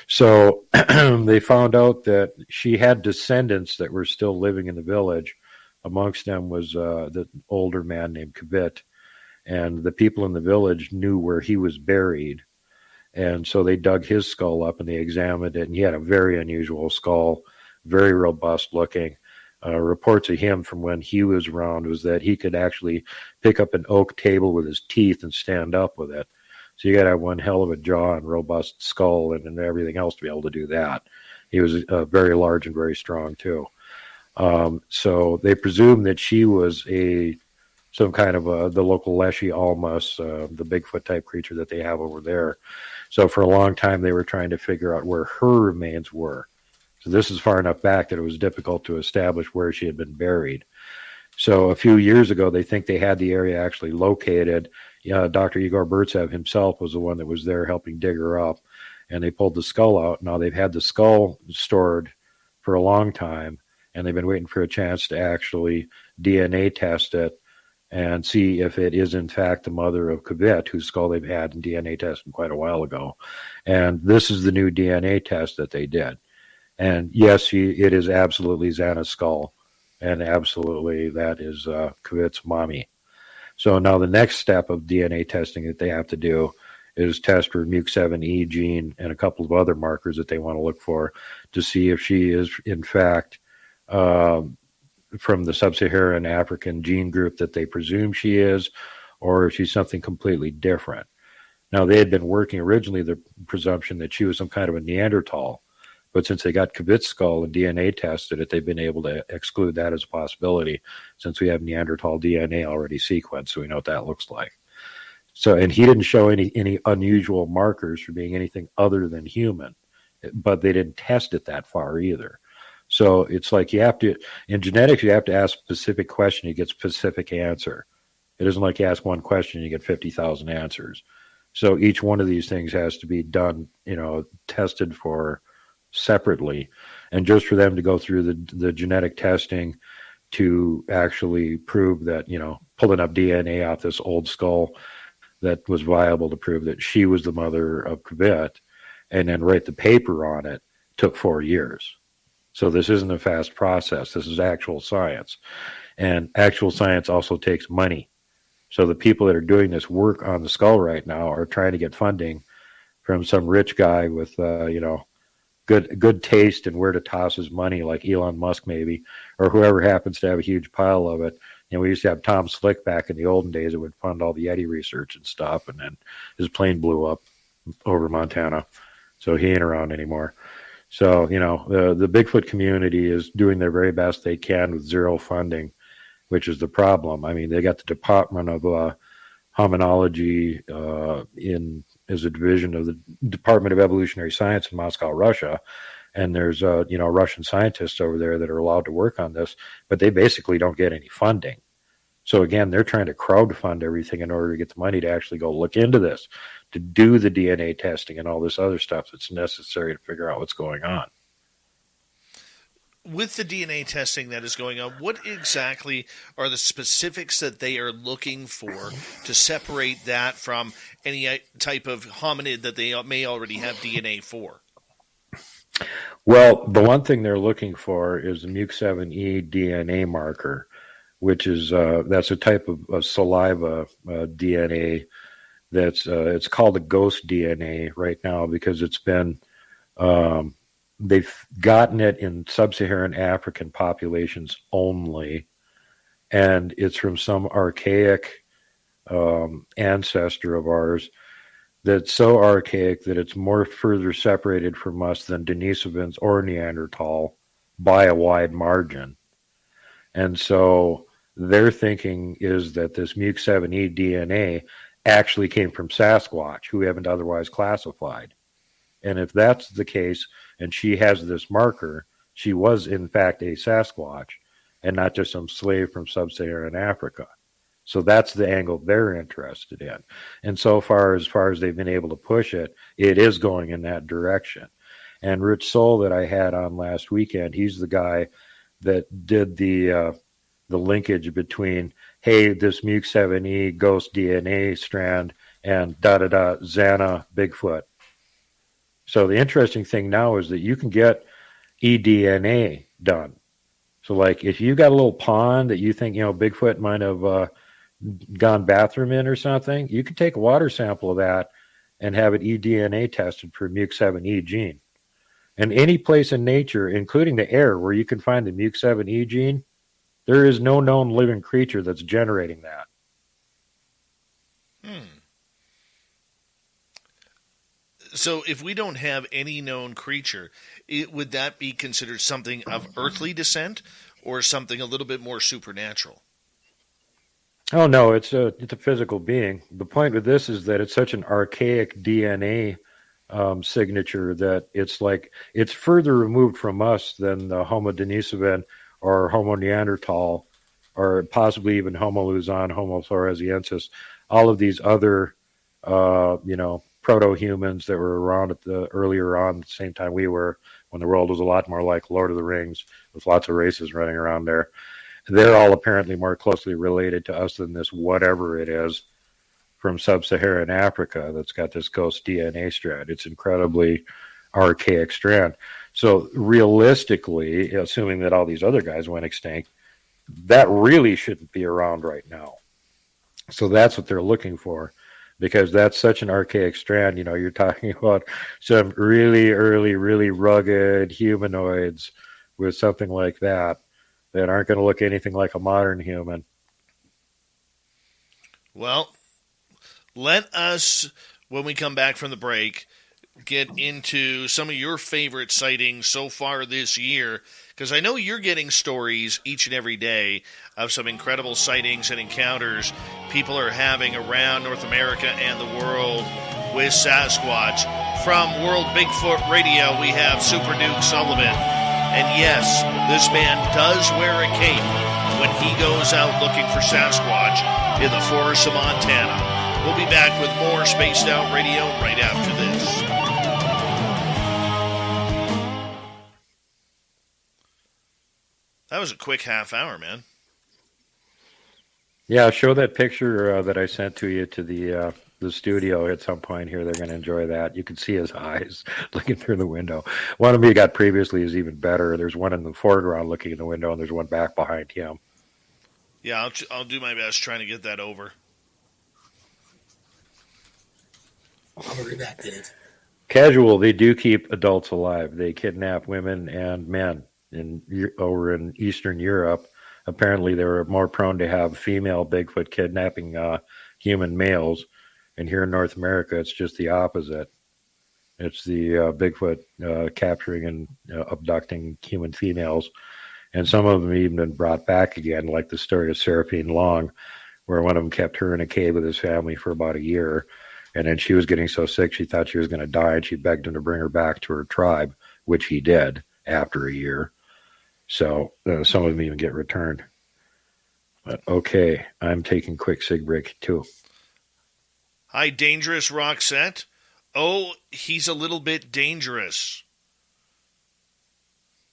So they found out that she had descendants that were still living in the village. Amongst them was the older man named Kavit. And the people in the village knew where he was buried. And so they dug his skull up and they examined it. And he had a very unusual skull, very robust looking. Reports of him from when he was around was that he could actually pick up an oak table with his teeth and stand up with it. So you got to have one hell of a jaw and robust skull and everything else to be able to do that. He was very large and very strong too. So they presumed that she was some kind of the local Leshy Almas, the Bigfoot type creature that they have over there. So for a long time they were trying to figure out where her remains were. So this is far enough back that it was difficult to establish where she had been buried. So a few years ago, they think they had the area actually located. Dr. Igor Burtsev himself was the one that was there helping dig her up, and they pulled the skull out. Now they've had the skull stored for a long time, and they've been waiting for a chance to actually DNA test it and see if it is in fact the mother of Kavit, whose skull they've had in DNA testing quite a while ago. And this is the new DNA test that they did. And yes, it is absolutely Xana's skull, and absolutely that is Kavit's mommy. So now the next step of DNA testing that they have to do is test for MUC7E gene and a couple of other markers that they want to look for to see if she is in fact from the sub-Saharan African gene group that they presume she is, or if she's something completely different. Now, they had been working originally the presumption that she was some kind of a Neanderthal, but since they got Kavit's skull and DNA tested it, they've been able to exclude that as a possibility since we have Neanderthal DNA already sequenced, so we know what that looks like. So, and he didn't show any unusual markers for being anything other than human, but they didn't test it that far either. So it's like you have to, in genetics, you have to ask a specific question, you get specific answer. It isn't like you ask one question, you get 50,000 answers. So each one of these things has to be done, tested for separately. And just for them to go through the genetic testing to actually prove that, pull enough DNA off this old skull that was viable to prove that she was the mother of Kavit, and then write the paper on it, took 4 years. So this isn't a fast process. This is actual science. And actual science also takes money. So the people that are doing this work on the skull right now are trying to get funding from some rich guy with, good taste and where to toss his money, like Elon Musk maybe, or whoever happens to have a huge pile of it. We used to have Tom Slick back in the olden days that would fund all the Yeti research and stuff, and then his plane blew up over Montana, so he ain't around anymore. So, the Bigfoot community is doing their very best they can with zero funding, which is the problem. I mean, they got the Department of Hominology as a division of the Department of Evolutionary Science in Moscow, Russia, and there's Russian scientists over there that are allowed to work on this, but they basically don't get any funding. So again, they're trying to crowdfund everything in order to get the money to actually go look into this, to do the DNA testing and all this other stuff that's necessary to figure out what's going on. With the DNA testing that is going on, what exactly are the specifics that they are looking for to separate that from any type of hominid that they may already have DNA for? Well, the one thing they're looking for is the MUC7E DNA marker, which is that's a type of saliva DNA. It's called a ghost DNA right now because it's been they've gotten it in sub-Saharan African populations only, and it's from some archaic ancestor of ours that's so archaic that it's more further separated from us than Denisovans or Neanderthal by a wide margin. And so their thinking is that this MUC7E DNA actually came from Sasquatch, who we haven't otherwise classified. And if that's the case, and she has this marker, she was in fact a Sasquatch and not just some slave from sub-Saharan Africa. So that's the angle they're interested in. And so far as they've been able to push it, it is going in that direction. And Rich Soul that I had on last weekend, he's the guy that did the linkage between, hey, this Muke7E ghost DNA strand and Xana Bigfoot. So the interesting thing now is that you can get eDNA done. So like if you got a little pond that you think, Bigfoot might have gone bathroom in or something, you can take a water sample of that and have it eDNA tested for Muke7E gene. And any place in nature, including the air where you can find the Muke7E gene, there is no known living creature that's generating that. So if we don't have any known creature, would that be considered something of earthly descent or something a little bit more supernatural? Oh, no, it's a physical being. The point with this is that it's such an archaic DNA signature that it's further removed from us than the Homo denisovans or Homo neanderthal or possibly even Homo luzon, Homo floresiensis, all of these other, proto-humans that were around earlier on, the same time we were, when the world was a lot more like Lord of the Rings with lots of races running around there. They're all apparently more closely related to us than this whatever it is from sub-Saharan Africa that's got this ghost DNA strand. It's incredibly archaic strand. So realistically, assuming that all these other guys went extinct, that really shouldn't be around right now. So that's what they're looking for, because that's such an archaic strand. You're talking about some really early, really rugged humanoids with something like that aren't going to look anything like a modern human. Well, let us, when we come back from the break, get into some of your favorite sightings so far this year, because I know you're getting stories each and every day of some incredible sightings and encounters people are having around North America and the world with Sasquatch. From World Bigfoot Radio, we have Super Duke Sullivan. And yes, this man does wear a cape when he goes out looking for Sasquatch in the forests of Montana. We'll be back with more Spaced Out Radio right after this. That was a quick half hour, man. Yeah, show that picture that I sent to you to the studio at some point here. They're going to enjoy that. You can see his eyes looking through the window. One of me got previously is even better. There's one in the foreground looking in the window, and there's one back behind him. Yeah, I'll do my best trying to get that over. I'll be back, Dave. Casual, they do keep adults alive. They kidnap women and men over in Eastern Europe. Apparently, they were more prone to have female Bigfoot kidnapping human males. And here in North America, it's just the opposite. It's the Bigfoot capturing and abducting human females. And some of them even been brought back again, like the story of Seraphine Long, where one of them kept her in a cave with his family for about a year. And then she was getting so sick, she thought she was going to die, and she begged him to bring her back to her tribe, which he did after a year. So some of them even get returned. But okay, I'm taking quick sig break too. Hi, Dangerous Roxette. Oh, he's a little bit dangerous.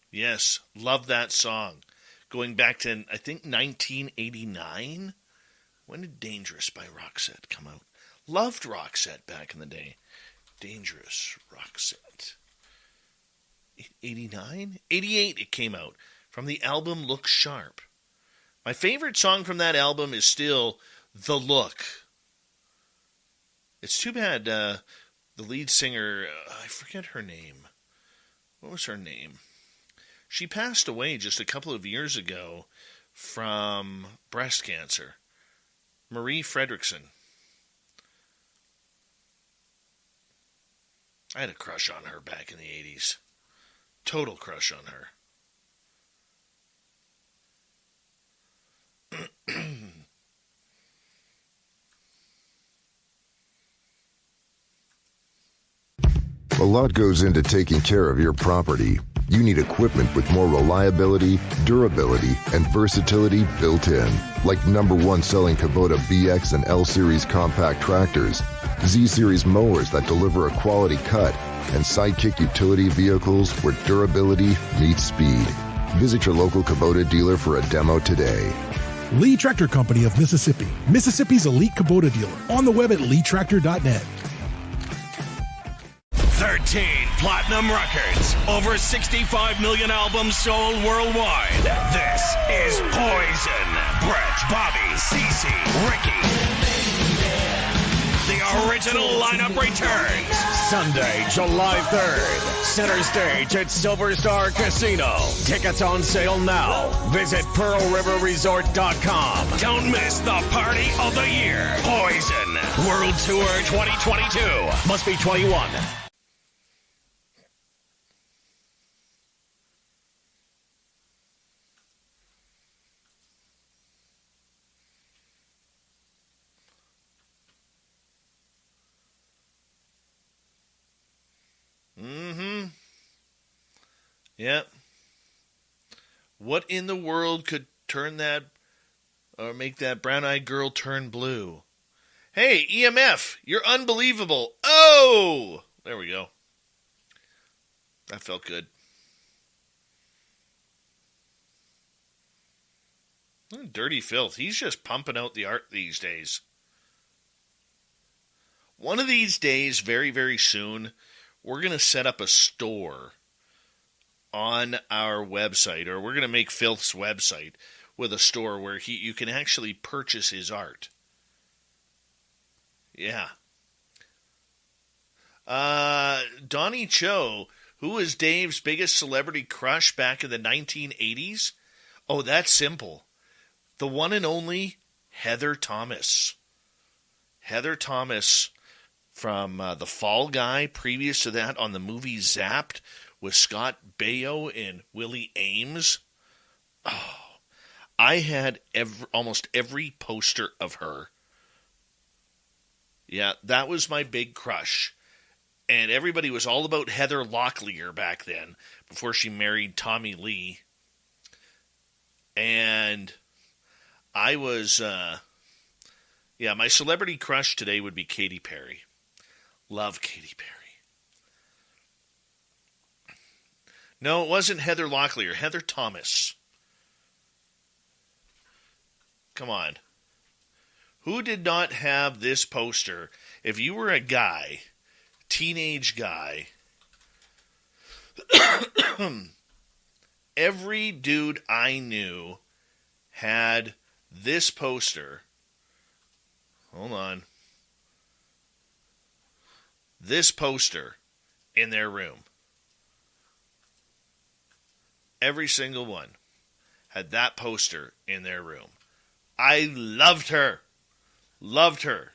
Yes, love that song. Going back to, I think, 1989? When did Dangerous by Roxette come out? Loved Roxette back in the day. Dangerous Roxette. 89? 88 it came out. From the album Look Sharp. My favorite song from that album is still The Look. It's too bad the lead singer, I forget her name. What was her name? She passed away just a couple of years ago from breast cancer. Marie Fredrickson. I had a crush on her back in the 80s. Total crush on her. A lot goes into taking care of your property. You need equipment with more reliability, durability, and versatility built in. Like #1 selling Kubota BX and L Series compact tractors, Z Series mowers that deliver a quality cut, and Sidekick utility vehicles where durability meets speed. Visit your local Kubota dealer for a demo today. Lee Tractor Company of Mississippi, Mississippi's elite Kubota dealer. On the web at leetractor.net. 13 platinum records, over 65 million albums sold worldwide. This is Poison. Brett, Bobby, Cece, Ricky. The original lineup returns Sunday, July 3rd. Center stage at Silver Star Casino. Tickets on sale now. Visit PearlRiverResort.com. Don't miss the party of the year. Poison World Tour 2022. Must be 21. Yep. What in the world could turn that, or make that brown-eyed girl turn blue? Hey, EMF, you're unbelievable. Oh! There we go. That felt good. Dirty Filth. He's just pumping out the art these days. One of these days, very, very soon, we're going to set up a store on our website, or we're going to make Filth's website with a store where you can actually purchase his art. Yeah. Donnie Cho, who was Dave's biggest celebrity crush back in the 1980s? Oh, that's simple. The one and only Heather Thomas. Heather Thomas from The Fall Guy, previous to that on the movie Zapped, with Scott Baio and Willie Ames. Oh, I had almost every poster of her. Yeah, that was my big crush. And everybody was all about Heather Locklear back then, before she married Tommy Lee. And I was, my celebrity crush today would be Katy Perry. Love Katy Perry. No, it wasn't Heather Locklear. Heather Thomas. Come on. Who did not have this poster? If you were a guy, teenage guy, every dude I knew had this poster. Hold on. This poster in their room. Every single one had that poster in their room. I loved her. Loved her.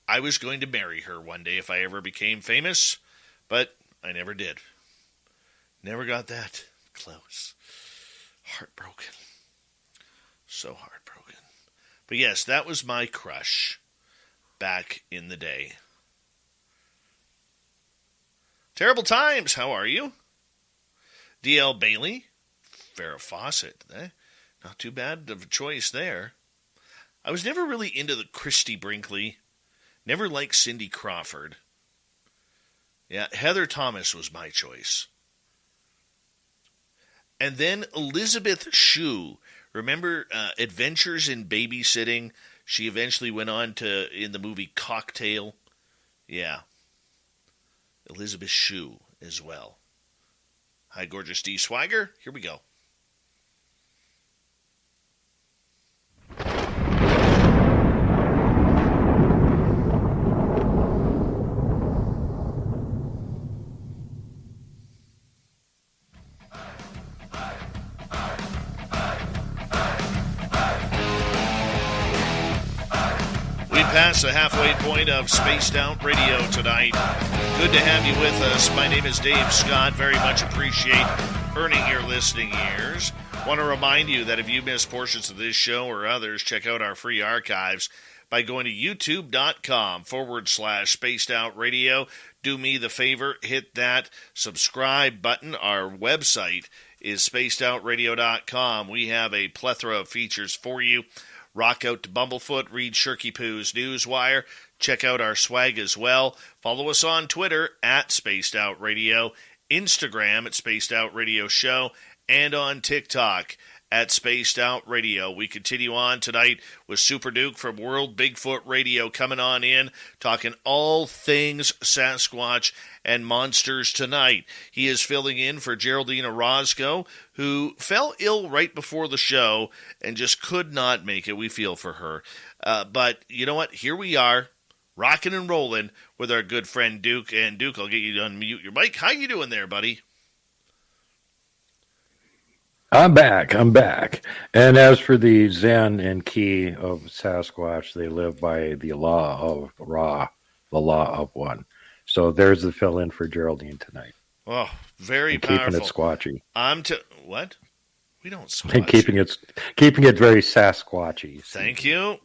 I was going to marry her one day if I ever became famous, but I never did. Never got that close. Heartbroken. So heartbroken. But yes, that was my crush back in the day. Terrible Times, how are you? D.L. Bailey, Farrah Fawcett. Not too bad of a choice there. I was never really into the Christy Brinkley. Never liked Cindy Crawford. Yeah, Heather Thomas was my choice. And then Elizabeth Shue. Remember Adventures in Babysitting? She eventually went on to, in the movie Cocktail. Yeah. Elizabeth Shue as well. Hi, gorgeous D. Swagger. Here we go. Past the halfway point of Spaced Out Radio tonight. Good to have you with us. My name is Dave Scott. Very much appreciate earning your listening ears. Want to remind you that if you miss portions of this show or others, check out our free archives by going to youtube.com/Spaced Out Radio. do me the favor, hit that subscribe button. Our website is spacedoutradio.com. We have a plethora of features for you. Rock out to Bumblefoot, read Shirky Poo's Newswire. Check out our swag as well. Follow us on Twitter at Spaced Out Radio, Instagram at Spaced Out Radio Show, and on TikTok at Spaced Out Radio. We continue on tonight with Super Duke from World Bigfoot Radio coming on in, talking all things Sasquatch and monsters tonight. He is filling in for Geraldine Orozco, who fell ill right before the show and just could not make it. We feel for her. But you know what? Here we are, rocking and rolling with our good friend Duke. And Duke, I'll get you to unmute your mic. How you doing there, buddy? I'm back. And as for the Zen and key of Sasquatch, they live by the law of Ra, the law of one. So there's the fill-in for Geraldine tonight. Oh, very and powerful. Keeping it squatchy. What? We don't squatch. And keeping it very Sasquatchy. Thank you.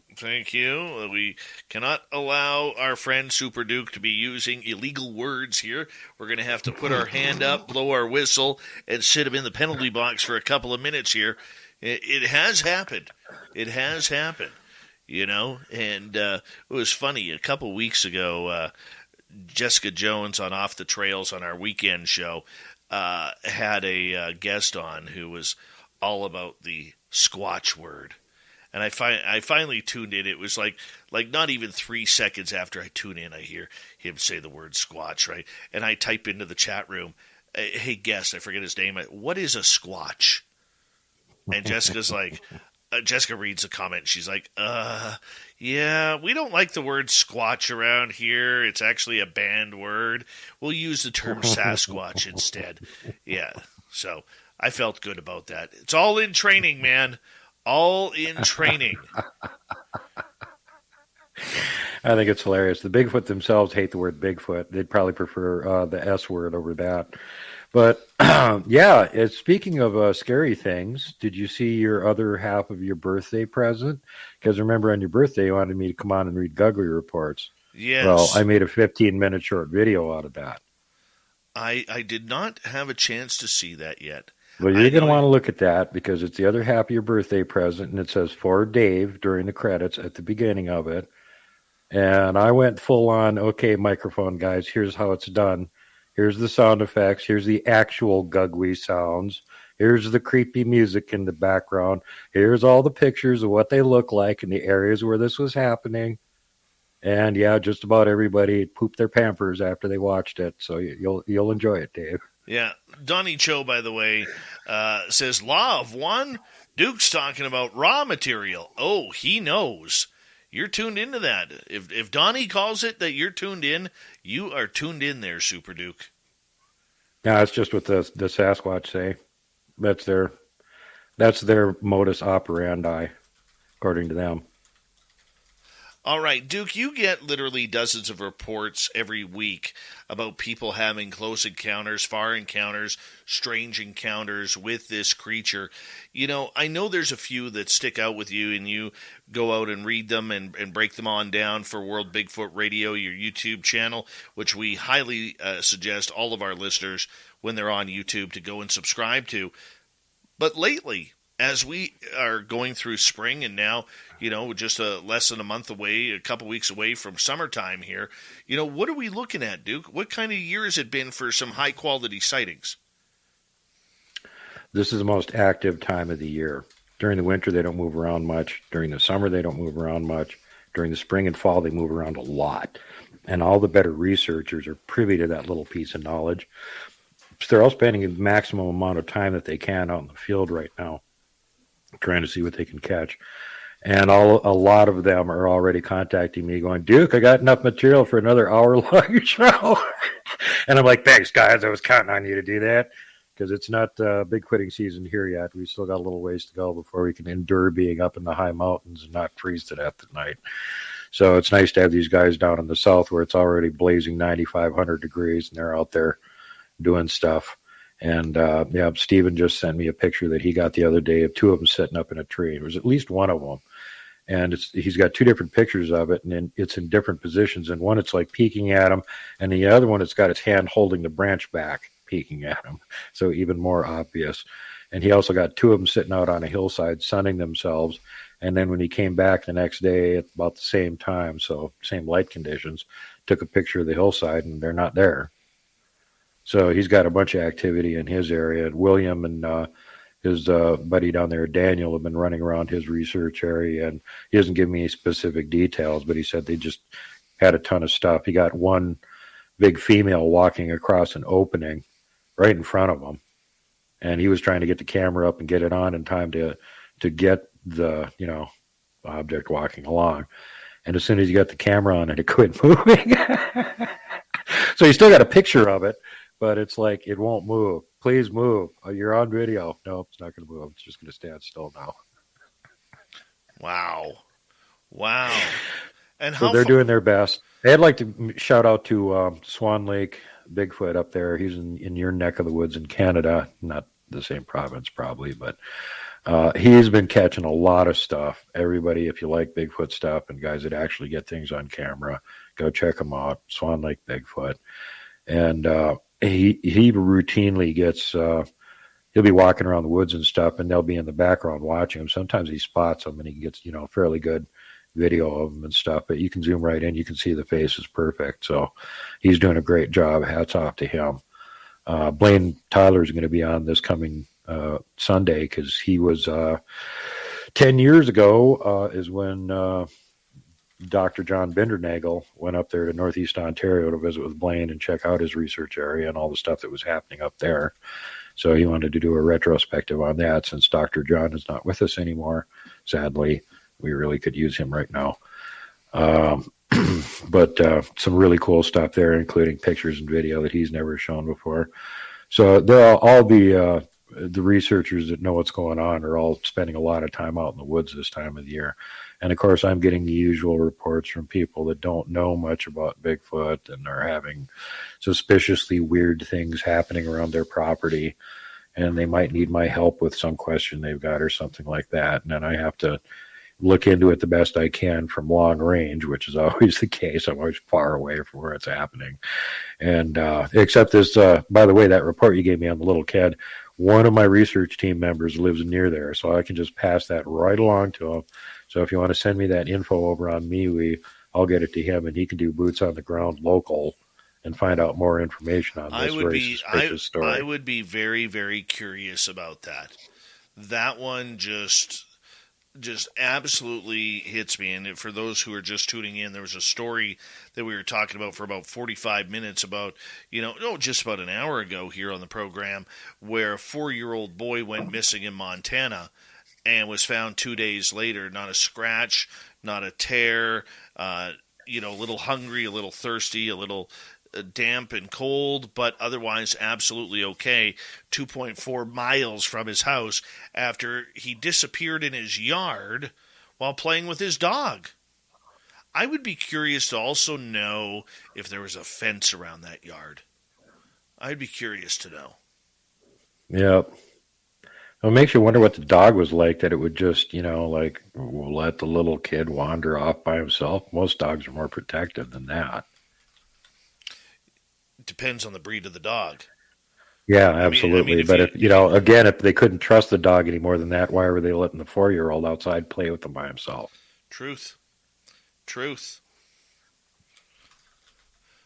We cannot allow our friend Super Duke to be using illegal words here. We're going to have to put our hand up, blow our whistle, and sit him in the penalty box for a couple of minutes here. It has happened. You know, and it was funny. A couple weeks ago, Jessica Jones on Off the Trails on our weekend show had a guest on who was all about the Squatch word. And I finally tuned in. It was like not even 3 seconds after I tune in, I hear him say the word Squatch, right? And I type into the chat room, hey, guest, I forget his name, what is a Squatch? And Jessica's like, Jessica reads the comment, and she's like, yeah, we don't like the word Squatch around here. It's actually a banned word. We'll use the term Sasquatch instead. Yeah, so I felt good about that. It's all in training, man. All in training. I think it's hilarious. The Bigfoot themselves hate the word Bigfoot. They'd probably prefer the S word over that. But, yeah, speaking of scary things, did you see your other half of your birthday present? Because remember, on your birthday, you wanted me to come on and read Guggly reports. Yes. Well, I made a 15-minute short video out of that. I did not have a chance to see that yet. Well, you're going to want to look at that because it's the other half of your birthday present, and it says for Dave during the credits at the beginning of it. And I went full on, okay, microphone guys, here's how it's done. Here's the sound effects. Here's the actual Guggly sounds. Here's the creepy music in the background. Here's all the pictures of what they look like in the areas where this was happening. And, yeah, just about everybody pooped their Pampers after they watched it. So you'll enjoy it, Dave. Yeah. Donnie Cho, by the way, says, Law of One? Duke's talking about raw material. Oh, he knows. You're tuned into that. If Donnie calls it that you're tuned in, you are tuned in there, Super Duke. No, it's just what the Sasquatch say. That's their modus operandi, according to them. All right, Duke, you get literally dozens of reports every week about people having close encounters, far encounters, strange encounters with this creature. You know, I know there's a few that stick out with you, and you go out and read them and break them on down for World Bigfoot Radio, your YouTube channel, which we highly suggest all of our listeners, when they're on YouTube, to go and subscribe to. But lately, as we are going through spring and now, you know, just less than a month away, a couple weeks away from summertime here, you know, what are we looking at, Duke? What kind of year has it been for some high-quality sightings? This is the most active time of the year. During the winter, they don't move around much. During the summer, they don't move around much. During the spring and fall, they move around a lot. And all the better researchers are privy to that little piece of knowledge. So they're all spending the maximum amount of time that they can out in the field right now, trying to see what they can catch. And a lot of them are already contacting me going, Duke, I got enough material for another hour-long show. And I'm like, thanks, guys. I was counting on you to do that because it's not big quitting season here yet. We still got a little ways to go before we can endure being up in the high mountains and not freeze to death at night. So it's nice to have these guys down in the south where it's already blazing 9,500 degrees and they're out there doing stuff. And, yeah, Steven just sent me a picture that he got the other day of two of them sitting up in a tree. It was at least one of them. And he's got two different pictures of it, and then it's in different positions. And one, it's like peeking at him, and the other one, it's got its hand holding the branch back, peeking at him. So even more obvious. And he also got two of them sitting out on a hillside, sunning themselves. And then when he came back the next day at about the same time, so same light conditions, took a picture of the hillside, and they're not there. So he's got a bunch of activity in his area. William and his buddy down there, Daniel, have been running around his research area, and he doesn't give me any specific details, but he said they just had a ton of stuff. He got one big female walking across an opening right in front of him, and he was trying to get the camera up and get it on in time to get the object walking along. And as soon as he got the camera on it, it quit moving. So he still got a picture of it, but it's like, it won't move. Please move. Oh, you're on video. No, it's not going to move. It's just going to stand still now. Wow. And so they're doing their best. I'd like to shout out to Swan Lake Bigfoot up there. He's in your neck of the woods in Canada. Not the same province probably, but he's been catching a lot of stuff. Everybody, if you like Bigfoot stuff and guys that actually get things on camera, go check him out. Swan Lake Bigfoot. And he routinely gets he'll be walking around the woods and stuff, and they'll be in the background watching him. Sometimes he spots them and he gets fairly good video of them and stuff, but you can zoom right in, you can see the face is perfect. So he's doing a great job. Hats off to him. Blaine Tyler is going to be on this coming Sunday, because he was 10 years ago is when Dr. John Bindernagel went up there to Northeast Ontario to visit with Blaine and check out his research area and all the stuff that was happening up there. So he wanted to do a retrospective on that, since Dr. John is not with us anymore. Sadly, we really could use him right now. But some really cool stuff there, including pictures and video that he's never shown before. So they'll all be the researchers that know what's going on are all spending a lot of time out in the woods this time of the year. And of course, I'm getting the usual reports from people that don't know much about Bigfoot and are having suspiciously weird things happening around their property, and they might need my help with some question they've got or something like that. And then I have to look into it the best I can from long range, which is always the case. I'm always far away from where it's happening. And except this, by the way, that report you gave me on the little kid, one of my research team members lives near there, so I can just pass that right along to him. So if you want to send me that info over on MeWe, I'll get it to him, and he can do boots on the ground local and find out more information on this very suspicious story. I would be very, very curious about that. That one just absolutely hits me. And for those who are just tuning in, there was a story that we were talking about for about 45 minutes about, just about an hour ago here on the program, where a 4-year-old boy went missing in Montana and was found 2 days later. Not a scratch, not a tear, a little hungry, a little thirsty, a little damp and cold, but otherwise absolutely okay, 2.4 miles from his house, after he disappeared in his yard while playing with his dog. I would be curious to also know if there was a fence around that yard. I'd be curious to know. Yep. It makes you wonder what the dog was like, that it would just, let the little kid wander off by himself. Most dogs are more protective than that. Depends on the breed of the dog. Yeah, absolutely. But if they couldn't trust the dog any more than that, why were they letting the 4-year-old outside play with him by himself? Truth.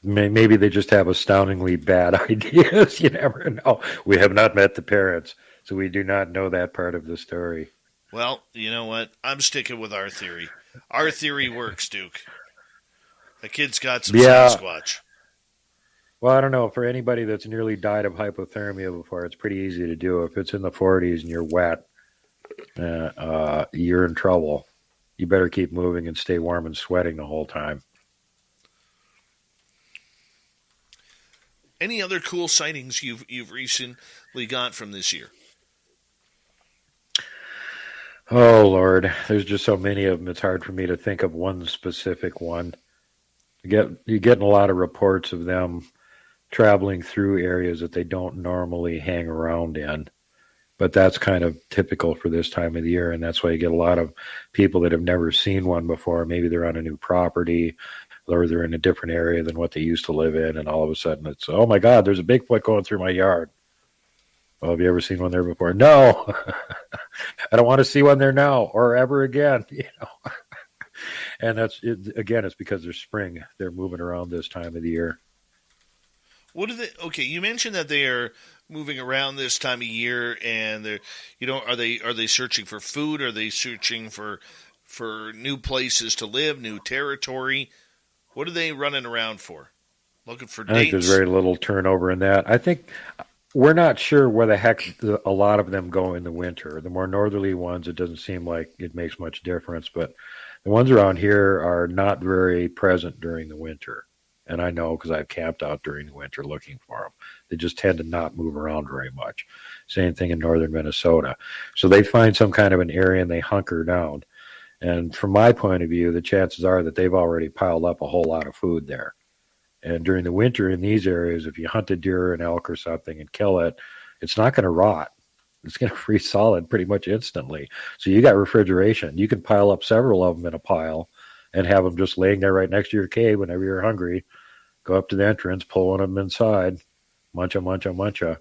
Maybe they just have astoundingly bad ideas. You never know. We have not met the parents, so we do not know that part of the story. Well, you know what? I'm sticking with our theory. Our theory works, Duke. The kid's got some Sasquatch. Well, I don't know. For anybody that's nearly died of hypothermia before, it's pretty easy to do. If it's in the 40s and you're wet, you're in trouble. You better keep moving and stay warm and sweating the whole time. Any other cool sightings you've recently got from this year? Oh, Lord. There's just so many of them. It's hard for me to think of one specific one. You're getting a lot of reports of them traveling through areas that they don't normally hang around in. But that's kind of typical for this time of the year, and that's why you get a lot of people that have never seen one before. Maybe they're on a new property, or they're in a different area than what they used to live in, and all of a sudden it's, oh my God, there's a Bigfoot going through my yard. Well, have you ever seen one there before? No. I don't want to see one there now or ever again, And that's it, again, it's because they're spring. They're moving around this time of the year. What are they? Okay, you mentioned that they are moving around this time of year, and they're, are they searching for food? Are they searching for new places to live, new territory? What are they running around for? Looking for dates? I think there's very little turnover in that. I think we're not sure where the heck a lot of them go in the winter. The more northerly ones, it doesn't seem like it makes much difference, but the ones around here are not very present during the winter. And I know because I've camped out during the winter looking for them. They just tend to not move around very much. Same thing in northern Minnesota. So they find some kind of an area and they hunker down. And from my point of view, the chances are that they've already piled up a whole lot of food there. And during the winter in these areas, if you hunt a deer or an elk or something and kill it, it's not going to rot. It's going to freeze solid pretty much instantly. So you got refrigeration. You can pile up several of them in a pile and have them just laying there right next to your cave whenever you're hungry. Go up to the entrance, pull one of them inside, muncha.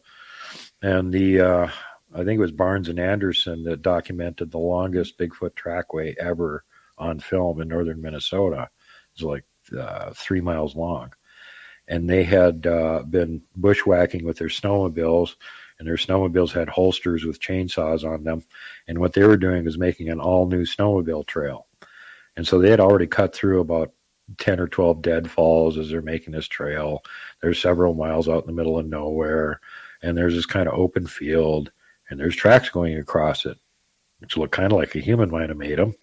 And I think it was Barnes and Anderson that documented the longest Bigfoot trackway ever on film in northern Minnesota. It was like 3 miles long. And they had been bushwhacking with their snowmobiles, and their snowmobiles had holsters with chainsaws on them. And what they were doing was making an all-new snowmobile trail. And so they had already cut through about 10 or 12 deadfalls as they're making this trail. There's several miles out in the middle of nowhere, and there's this kind of open field, and there's tracks going across it, which look kind of like a human might have made them,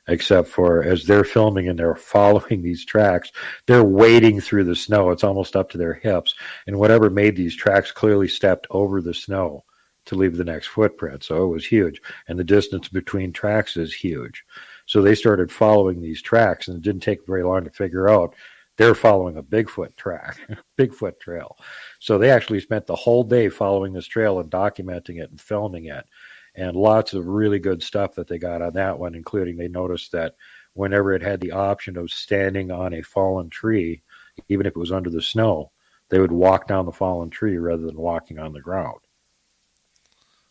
except for as they're filming and they're following these tracks, they're wading through the snow. It's almost up to their hips, and whatever made these tracks clearly stepped over the snow to leave the next footprint. So it was huge, and the distance between tracks is huge. So they started following these tracks, and it didn't take very long to figure out they're following a Bigfoot track, Bigfoot trail. So they actually spent the whole day following this trail and documenting it and filming it. And lots of really good stuff that they got on that one, including they noticed that whenever it had the option of standing on a fallen tree, even if it was under the snow, they would walk down the fallen tree rather than walking on the ground.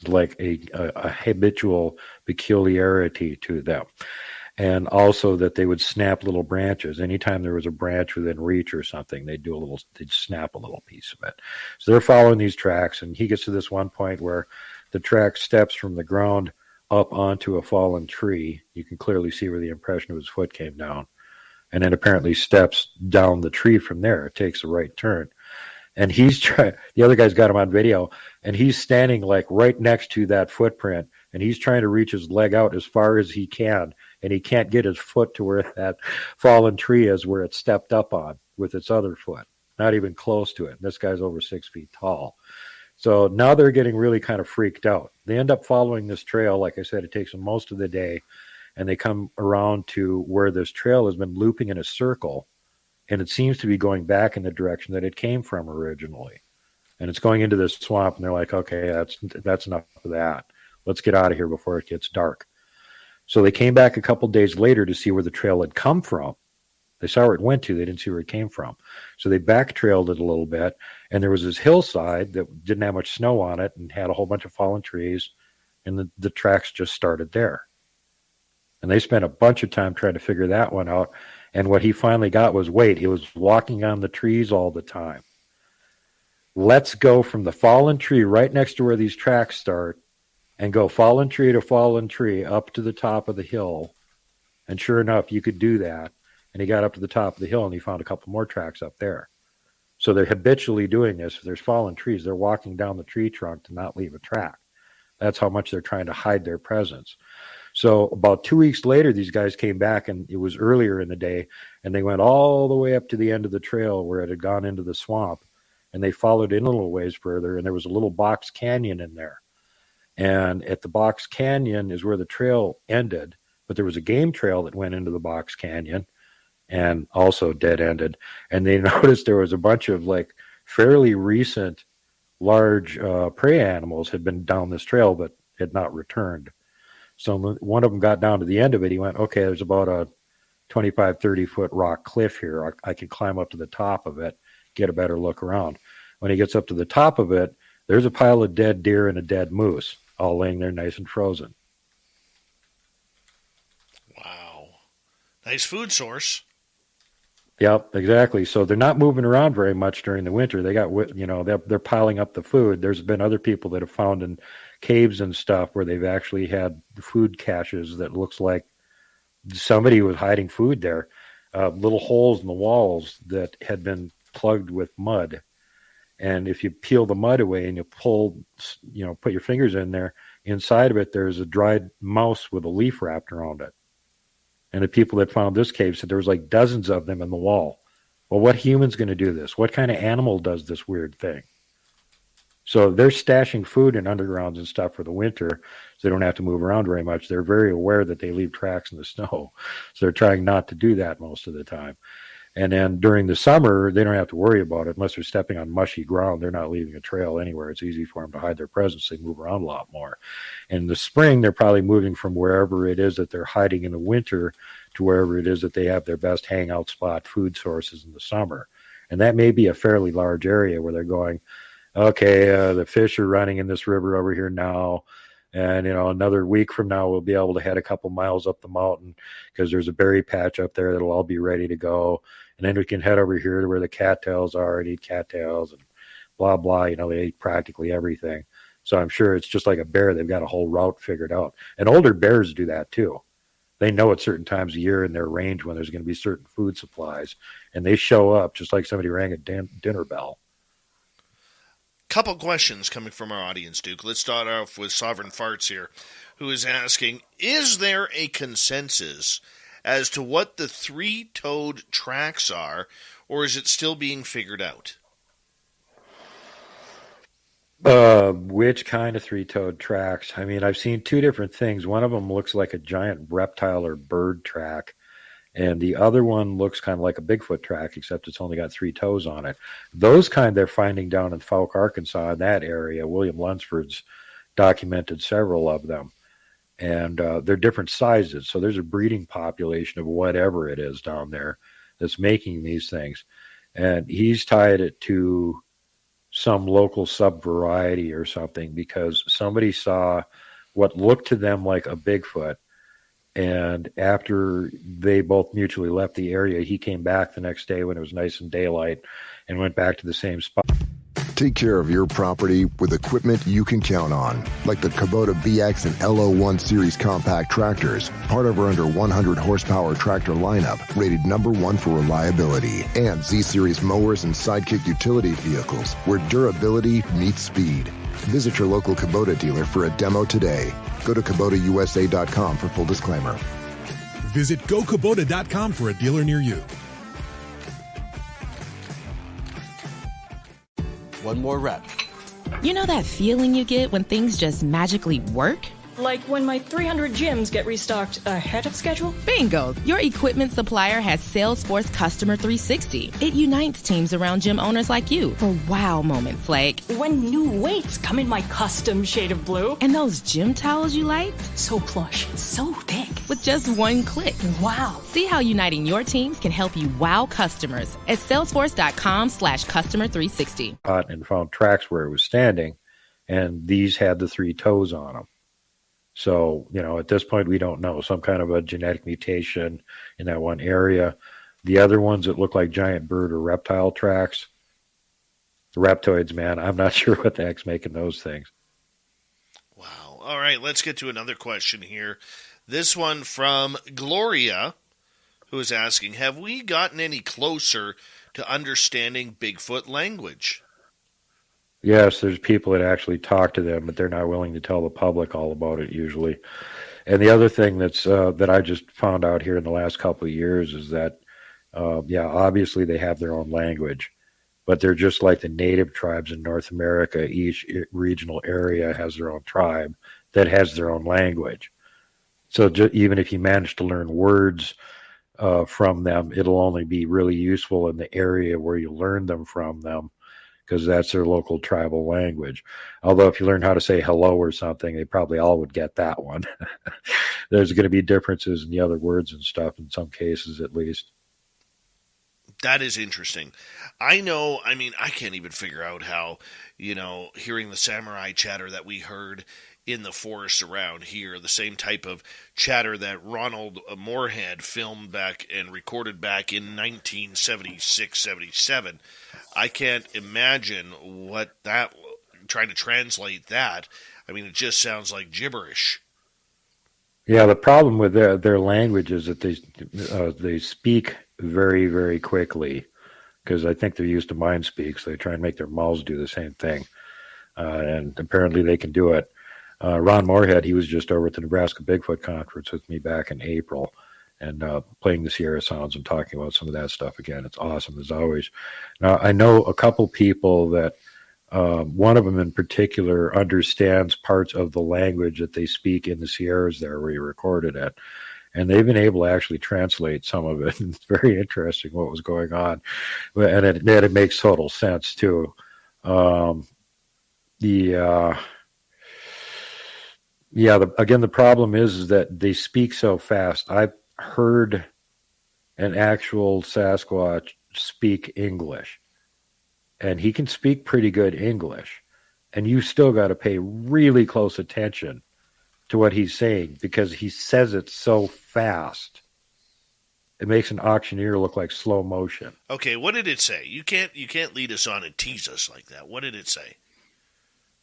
Like a habitual peculiarity to them. And also that they would snap little branches. Anytime there was a branch within reach or something, they'd snap a little piece of it. So they're following these tracks, and he gets to this one point where the track steps from the ground up onto a fallen tree. You can clearly see where the impression of his foot came down. And then apparently steps down the tree from there. It takes a right turn. And the other guy's got him on video, and he's standing like right next to that footprint, and he's trying to reach his leg out as far as he can, and he can't get his foot to where that fallen tree is, where it stepped up on with its other foot. Not even close to it. This guy's over 6 feet tall. So now they're getting really kind of freaked out. They end up following this trail. Like I said, it takes them most of the day, and they come around to where this trail has been looping in a circle. And it seems to be going back in the direction that it came from originally. And it's going into this swamp, and they're like, okay, that's enough of that. Let's get out of here before it gets dark. So they came back a couple days later to see where the trail had come from. They saw where it went to. They didn't see where it came from. So they backtrailed it a little bit, and there was this hillside that didn't have much snow on it and had a whole bunch of fallen trees, and the tracks just started there. And they spent a bunch of time trying to figure that one out. And what he finally got was, wait, he was walking on the trees all the time. Let's go from the fallen tree right next to where these tracks start and go fallen tree to fallen tree up to the top of the hill. And sure enough, you could do that. And he got up to the top of the hill, and he found a couple more tracks up there. So they're habitually doing this. If there's fallen trees, they're walking down the tree trunk to not leave a track. That's how much they're trying to hide their presence. So about 2 weeks later, these guys came back, and it was earlier in the day, and they went all the way up to the end of the trail where it had gone into the swamp, and they followed in a little ways further, and there was a little box canyon in there. And at the box canyon is where the trail ended, but there was a game trail that went into the box canyon and also dead-ended. And they noticed there was a bunch of like fairly recent large prey animals had been down this trail but had not returned. So when one of them got down to the end of it, he went, okay, there's about a 25, 30-foot rock cliff here. I can climb up to the top of it, get a better look around. When he gets up to the top of it, there's a pile of dead deer and a dead moose, all laying there nice and frozen. Wow. Nice food source. Yep, exactly. So they're not moving around very much during the winter. They got, they're piling up the food. There's been other people that have found in caves and stuff where they've actually had food caches that looks like somebody was hiding food there. Little holes in the walls that had been plugged with mud. And if you peel the mud away and you pull, put your fingers in there, inside of it, there's a dried mouse with a leaf wrapped around it. And the people that found this cave said there was like dozens of them in the wall. Well, what human's going to do this? What kind of animal does this weird thing? So they're stashing food in undergrounds and stuff for the winter, so they don't have to move around very much. They're very aware that they leave tracks in the snow. So they're trying not to do that most of the time. And then during the summer, they don't have to worry about it. Unless they're stepping on mushy ground, they're not leaving a trail anywhere. It's easy for them to hide their presence. They move around a lot more. In the spring, they're probably moving from wherever it is that they're hiding in the winter to wherever it is that they have their best hangout spot food sources in the summer. And that may be a fairly large area where they're going, okay, the fish are running in this river over here now. And, another week from now, we'll be able to head a couple miles up the mountain because there's a berry patch up there that'll all be ready to go. And then we can head over here to where the cattails are and eat cattails and blah, blah. They eat practically everything. So I'm sure it's just like a bear. They've got a whole route figured out. And older bears do that too. They know at certain times of year in their range when there's going to be certain food supplies. And they show up just like somebody rang a dinner bell. Couple questions coming from our audience, Duke. Let's start off with Sovereign Farts here, who is asking, is there a consensus as to what the three-toed tracks are, or is it still being figured out? Which kind of three-toed tracks? I mean, I've seen two different things. One of them looks like a giant reptile or bird track, and the other one looks kind of like a Bigfoot track, except it's only got 3 toes on it. Those kind they're finding down in Fouke, Arkansas, in that area. William Lunsford's documented several of them. And they're different sizes. So there's a breeding population of whatever it is down there that's making these things. And he's tied it to some local sub-variety or something because somebody saw what looked to them like a Bigfoot. And after they both mutually left the area, he came back the next day when it was nice and daylight and went back to the same spot. Take care of your property with equipment you can count on, like the Kubota BX and LO1 series compact tractors, part of our under 100 horsepower tractor lineup, rated #1 for reliability, and Z-series mowers and Sidekick utility vehicles, where durability meets speed. Visit your local Kubota dealer for a demo today. Go to KubotaUSA.com for full disclaimer. Visit GoKubota.com for a dealer near you. One more rep. You know that feeling you get when things just magically work? Like when my 300 gyms get restocked ahead of schedule? Bingo! Your equipment supplier has Salesforce Customer 360. It unites teams around gym owners like you for wow moments like when new weights come in my custom shade of blue. And those gym towels you like? So plush, so thick. With just one click. Wow. See how uniting your teams can help you wow customers at salesforce.com/customer 360. And found tracks where it was standing, and these had the 3 toes on them. So, at this point, we don't know. Some kind of a genetic mutation in that one area. The other ones that look like giant bird or reptile tracks, the reptoids, man, I'm not sure what the heck's making those things. Wow. All right, let's get to another question here. This one from Gloria, who is asking, have we gotten any closer to understanding Bigfoot language? Yes, there's people that actually talk to them, but they're not willing to tell the public all about it usually. And the other thing that's that I just found out here in the last couple of years is that, obviously they have their own language, but they're just like the native tribes in North America. Each regional area has their own tribe that has their own language. So even if you manage to learn words from them, it'll only be really useful in the area where you learn them from them. because that's their local tribal language. Although if you learn how to say hello or something, they probably all would get that one. There's going to be differences in the other words and stuff in some cases, at least. That is interesting. I can't even figure out how, hearing the samurai chatter that we heard in the forest around here, the same type of chatter that Ronald Moorhead filmed back and recorded back in 1976-77. I can't imagine trying to translate that. I mean, it just sounds like gibberish. Yeah, the problem with their language is that they speak very, very quickly, because I think they're used to mind speak, so they try and make their mouths do the same thing. And apparently they can do it. Ron Moorhead, he was just over at the Nebraska Bigfoot Conference with me back in April, and playing the Sierra Sounds and talking about some of that stuff again. It's awesome, as always. Now, I know a couple people that, one of them in particular understands parts of the language that they speak in the Sierras there where he recorded it. And they've been able to actually translate some of it. It's very interesting what was going on. And it makes total sense, too. The problem is that they speak so fast. I've heard an actual Sasquatch speak English, and he can speak pretty good English, and you still got to pay really close attention to what he's saying, because he says it so fast. It makes an auctioneer look like slow motion. Okay, what did it say? You can't lead us on and tease us like that. What did it say?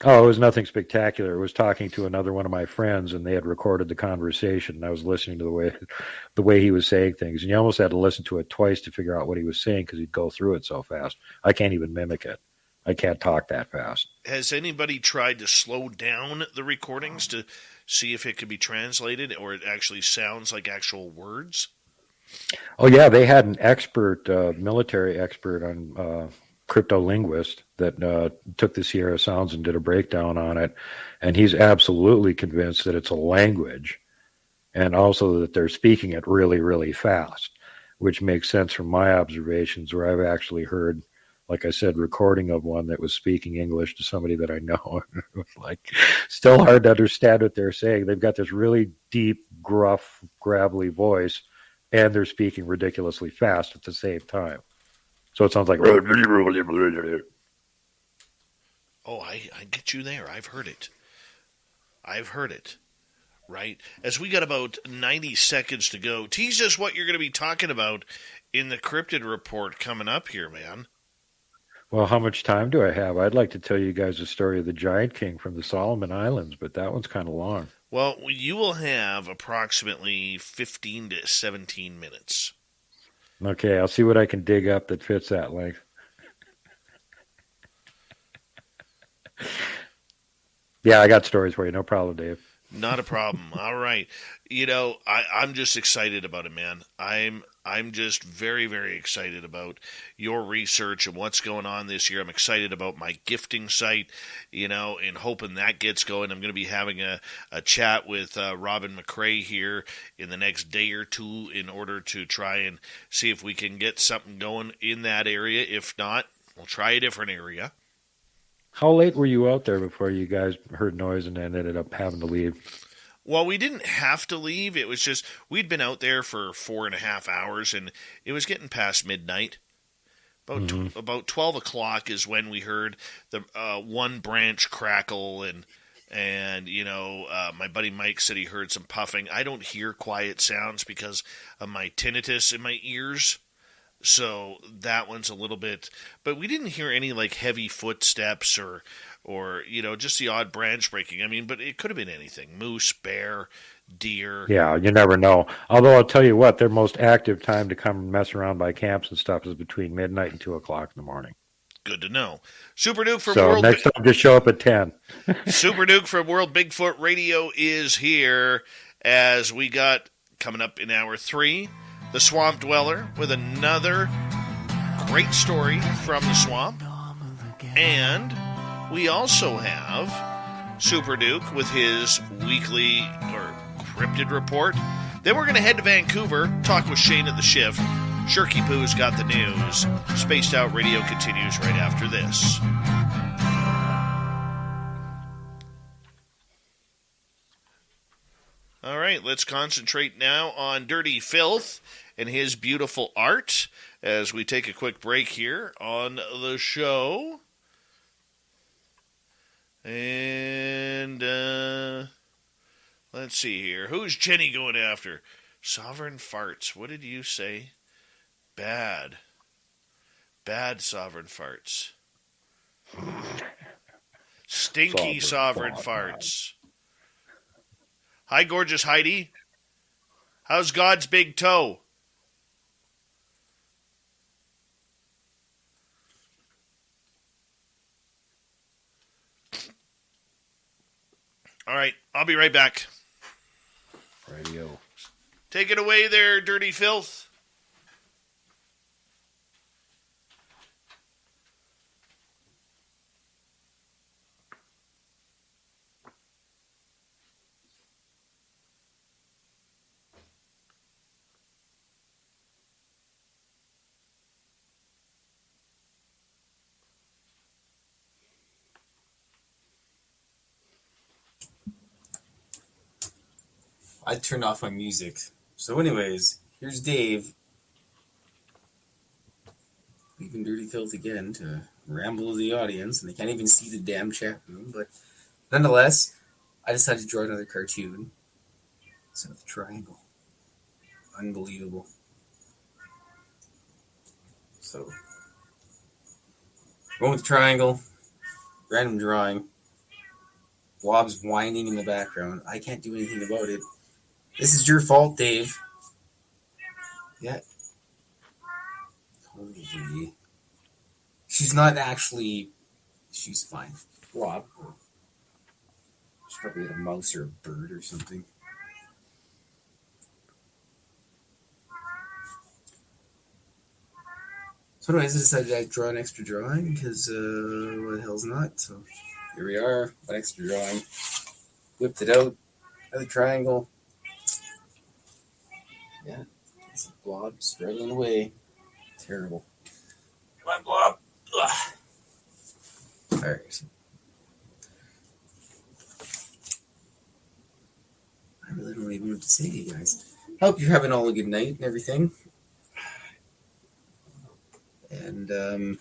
Oh, it was nothing spectacular. It was talking to another one of my friends, and they had recorded the conversation, and I was listening to the way he was saying things. And you almost had to listen to it twice to figure out what he was saying, because he'd go through it so fast. I can't even mimic it. I can't talk that fast. Has anybody tried to slow down the recordings to see if it could be translated, or it actually sounds like actual words? Oh, yeah. They had an expert, military expert on cryptolinguist that took the Sierra Sounds and did a breakdown on it, and he's absolutely convinced that it's a language, and also that they're speaking it really, really fast, which makes sense from my observations, where I've actually heard, like I said, recording of one that was speaking English to somebody that I know. It was like still hard to understand what they're saying. They've got this really deep, gruff, gravelly voice, and they're speaking ridiculously fast at the same time. So it sounds like... Oh, I get you there. I've heard it. Right? As we got about 90 seconds to go, tease us what you're going to be talking about in the cryptid report coming up here, man. Well, how much time do I have? I'd like to tell you guys the story of the Giant King from the Solomon Islands, but that one's kind of long. Well, you will have approximately 15 to 17 minutes. Okay, I'll see what I can dig up that fits that length. Yeah, I got stories for you. No problem, Dave. Not a problem. All right. I'm just excited about it, man. I'm just very, very excited about your research and what's going on this year. I'm excited about my gifting site, and hoping that gets going. I'm going to be having a chat with Robin McCrae here in the next day or two in order to try and see if we can get something going in that area. If not, we'll try a different area. How late were you out there before you guys heard noise and then ended up having to leave? Well, we didn't have to leave. It was just, we'd been out there for 4.5 hours, and it was getting past midnight. About 12 o'clock is when we heard the one branch crackle, and my buddy Mike said he heard some puffing. I don't hear quiet sounds because of my tinnitus in my ears. So that one's a little bit, but we didn't hear any like heavy footsteps or just the odd branch breaking. I mean, but it could have been anything: moose, bear, deer. Yeah, you never know. Although I'll tell you what, their most active time to come and mess around by camps and stuff is between midnight and 2 o'clock in the morning. Good to know. Super Duke from World. So next time, just show up at 10. Super Duke from World Bigfoot Radio is here, as we got coming up in hour 3. The Swamp Dweller with another great story from the swamp. And we also have Super Duke with his weekly or cryptid report. Then we're going to head to Vancouver, talk with Shane at the Shift. Shirky Poo's got the news. Spaced Out Radio continues right after this. All right, let's concentrate now on Dirty Filth and his beautiful art as we take a quick break here on the show. And let's see here. Who's Jenny going after? Sovereign Farts. What did you say? Bad. Bad Sovereign Farts. Stinky Sovereign Farts. Hi, gorgeous Heidi. How's God's big toe? All right, I'll be right back. Radio. Take it away there, Dirty Filth. I turned off my music. So anyways, here's Dave. Leaving Dirty Filth again to ramble to the audience, and they can't even see the damn chat room. But nonetheless, I decided to draw another cartoon. So the triangle. Unbelievable. So, going with the triangle. Random drawing. Blob's whining in the background. I can't do anything about it. This is your fault, Dave. Yeah. Holy. She's not actually... She's fine. Blob. She's probably a mouse or a bird or something. So anyways, I decided I'd draw an extra drawing because what the hell's not? So here we are, an extra drawing. Whipped it out. Another triangle. Yeah, it's a blob struggling away. Terrible. Come on, blob. Ugh. All right. I really don't even know what to say to you guys. Hope you're having all a good night and everything. And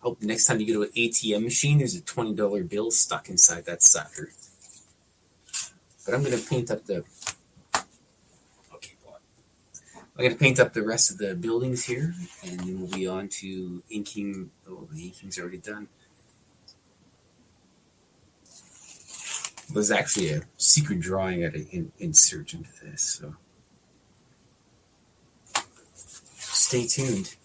hope next time you go to an ATM machine, there's a $20 bill stuck inside that sucker. But I'm going to paint up the... I'm going to paint up the rest of the buildings here, and then we'll be on to inking. Oh, the inking's already done. There's actually a secret drawing I had to insert into this, so stay tuned.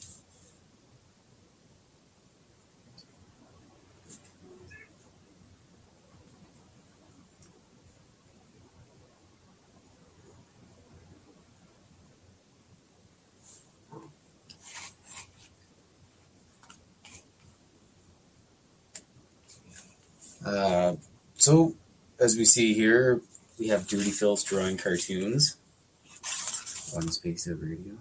So, as we see here, we have Dirty Filth drawing cartoons on Spaced Out Radio.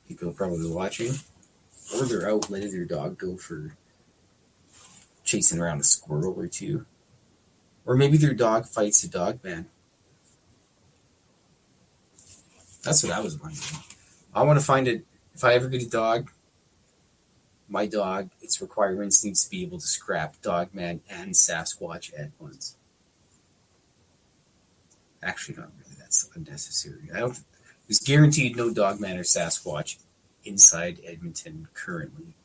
People are probably watching, or they're out letting their dog go for chasing around a squirrel or two. Or maybe their dog fights a dog man. That's what I was wondering. I want to find it. If I ever get a dog, my dog, its requirements needs to be able to scrap Dogman and Sasquatch at once. Actually, not really. That's unnecessary. There's guaranteed no Dogman or Sasquatch inside Edmonton currently.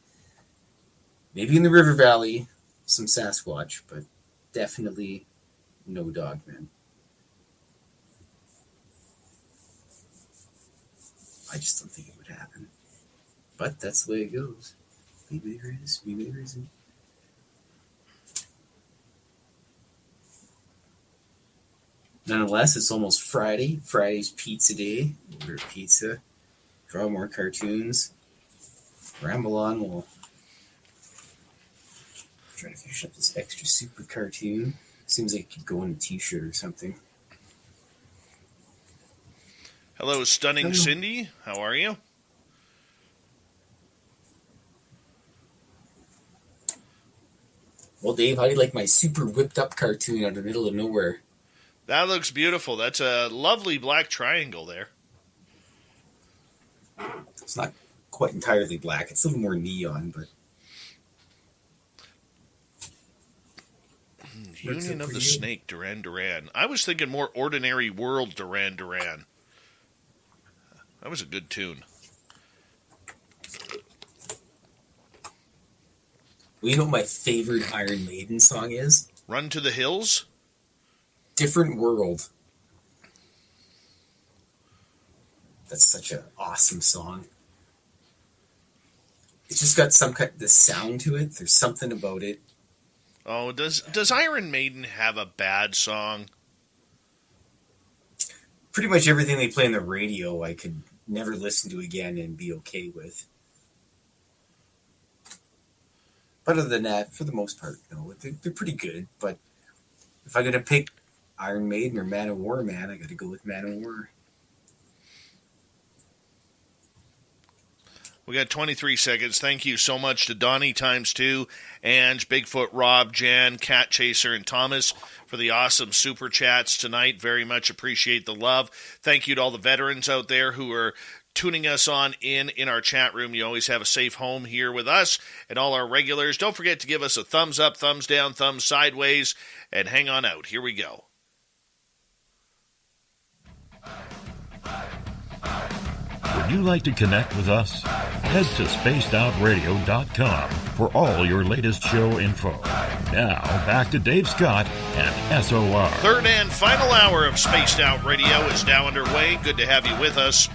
Maybe in the River Valley, some Sasquatch, but definitely no Dogman. I just don't think it would happen. But that's the way it goes. Maybe there is, maybe there isn't. Nonetheless, it's almost Friday. Friday's pizza day. Order pizza. Draw more cartoons. Ramble on. We'll try to finish up this extra super cartoon. Seems like it could go on a t-shirt or something. Hello, Stunning Cindy. How are you? Well, Dave, how do you like my super whipped up cartoon out of the middle of nowhere? That looks beautiful. That's a lovely black triangle there. It's not quite entirely black. It's a little more neon, but... Union of the Snake, Duran Duran. I was thinking more Ordinary World, Duran Duran. That was a good tune. Well, you know what my favorite Iron Maiden song is? Run to the Hills? Different World. That's such an awesome song. It's just got some kind of the sound to it. There's something about it. Oh, does Iron Maiden have a bad song? Pretty much everything they play on the radio I could never listen to again and be okay with. But other than that, for the most part, no, they're pretty good. But if I got to pick Iron Maiden or Man of War, man, I got to go with Man of War. We got 23 seconds. Thank you so much to Donnie ×2, Ange, Bigfoot, Rob, Jan, Cat Chaser, and Thomas for the awesome super chats tonight. Very much appreciate the love. Thank you to all the veterans out there who are tuning us on in our chat room. You always have a safe home here with us and all our regulars. Don't forget to give us a thumbs up, thumbs down, thumbs sideways, and hang on out. Here we go. Would you like to connect with us? Head to spacedoutradio.com for all your latest show info. Now, back to Dave Scott and SOR. Third and final hour of Spaced Out Radio is now underway. Good to have you with us.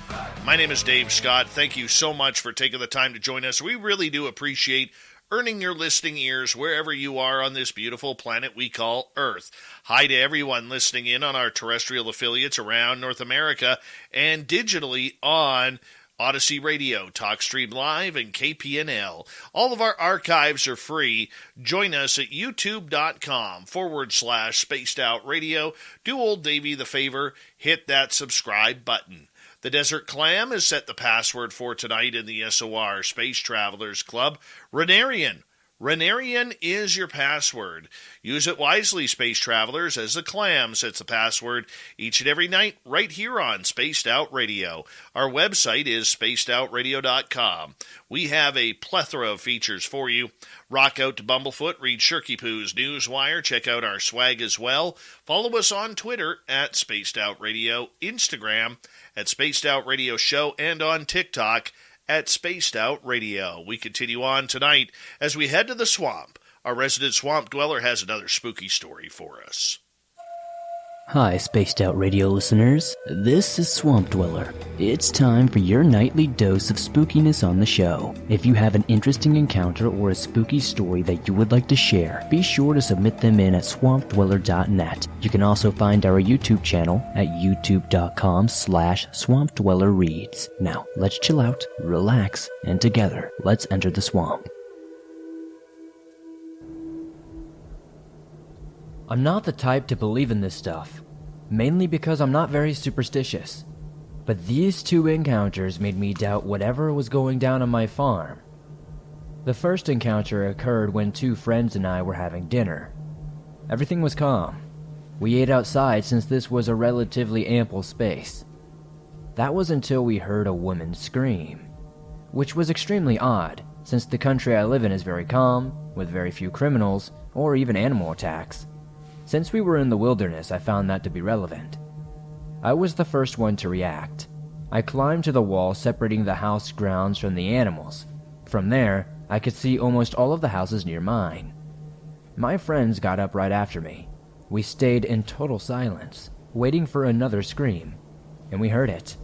My name is Dave Scott. Thank you so much for taking the time to join us. We really do appreciate earning your listening ears wherever you are on this beautiful planet we call Earth. Hi to everyone listening in on our terrestrial affiliates around North America and digitally on Odyssey Radio, TalkStream Live, and KPNL. All of our archives are free. Join us at youtube.com/Spaced Out Radio. Do old Davey the favor, hit that subscribe button. The Desert Clam has set the password for tonight in the SOR Space Travelers Club. Renarian. Renarian is your password. Use it wisely, Space Travelers, as the Clam sets the password each and every night right here on Spaced Out Radio. Our website is spacedoutradio.com. We have a plethora of features for you. Rock out to Bumblefoot, read Shirky Poo's Newswire, check out our swag as well. Follow us on Twitter at Spaced Out Radio, Instagram at Spaced Out Radio Show, and on TikTok at Spaced Out Radio. We continue on tonight as we head to the swamp. Our resident swamp dweller has another spooky story for us. Hi, Spaced Out Radio listeners. This is Swamp Dweller. It's time for your nightly dose of spookiness on the show. If you have an interesting encounter or a spooky story that you would like to share, be sure to submit them in at swampdweller.net. You can also find our YouTube channel at youtube.com/swampdwellerreads. Now, let's chill out, relax, and together, let's enter the swamp. I'm not the type to believe in this stuff, mainly because I'm not very superstitious. But these two encounters made me doubt whatever was going down on my farm. The first encounter occurred when two friends and I were having dinner. Everything was calm. We ate outside since this was a relatively ample space. That was until we heard a woman scream, which was extremely odd since the country I live in is very calm, with very few criminals or even animal attacks. Since we were in the wilderness, I found that to be relevant. I was the first one to react. I climbed to the wall separating the house grounds from the animals. From there, I could see almost all of the houses near mine. My friends got up right after me. We stayed in total silence, waiting for another scream, and we heard it.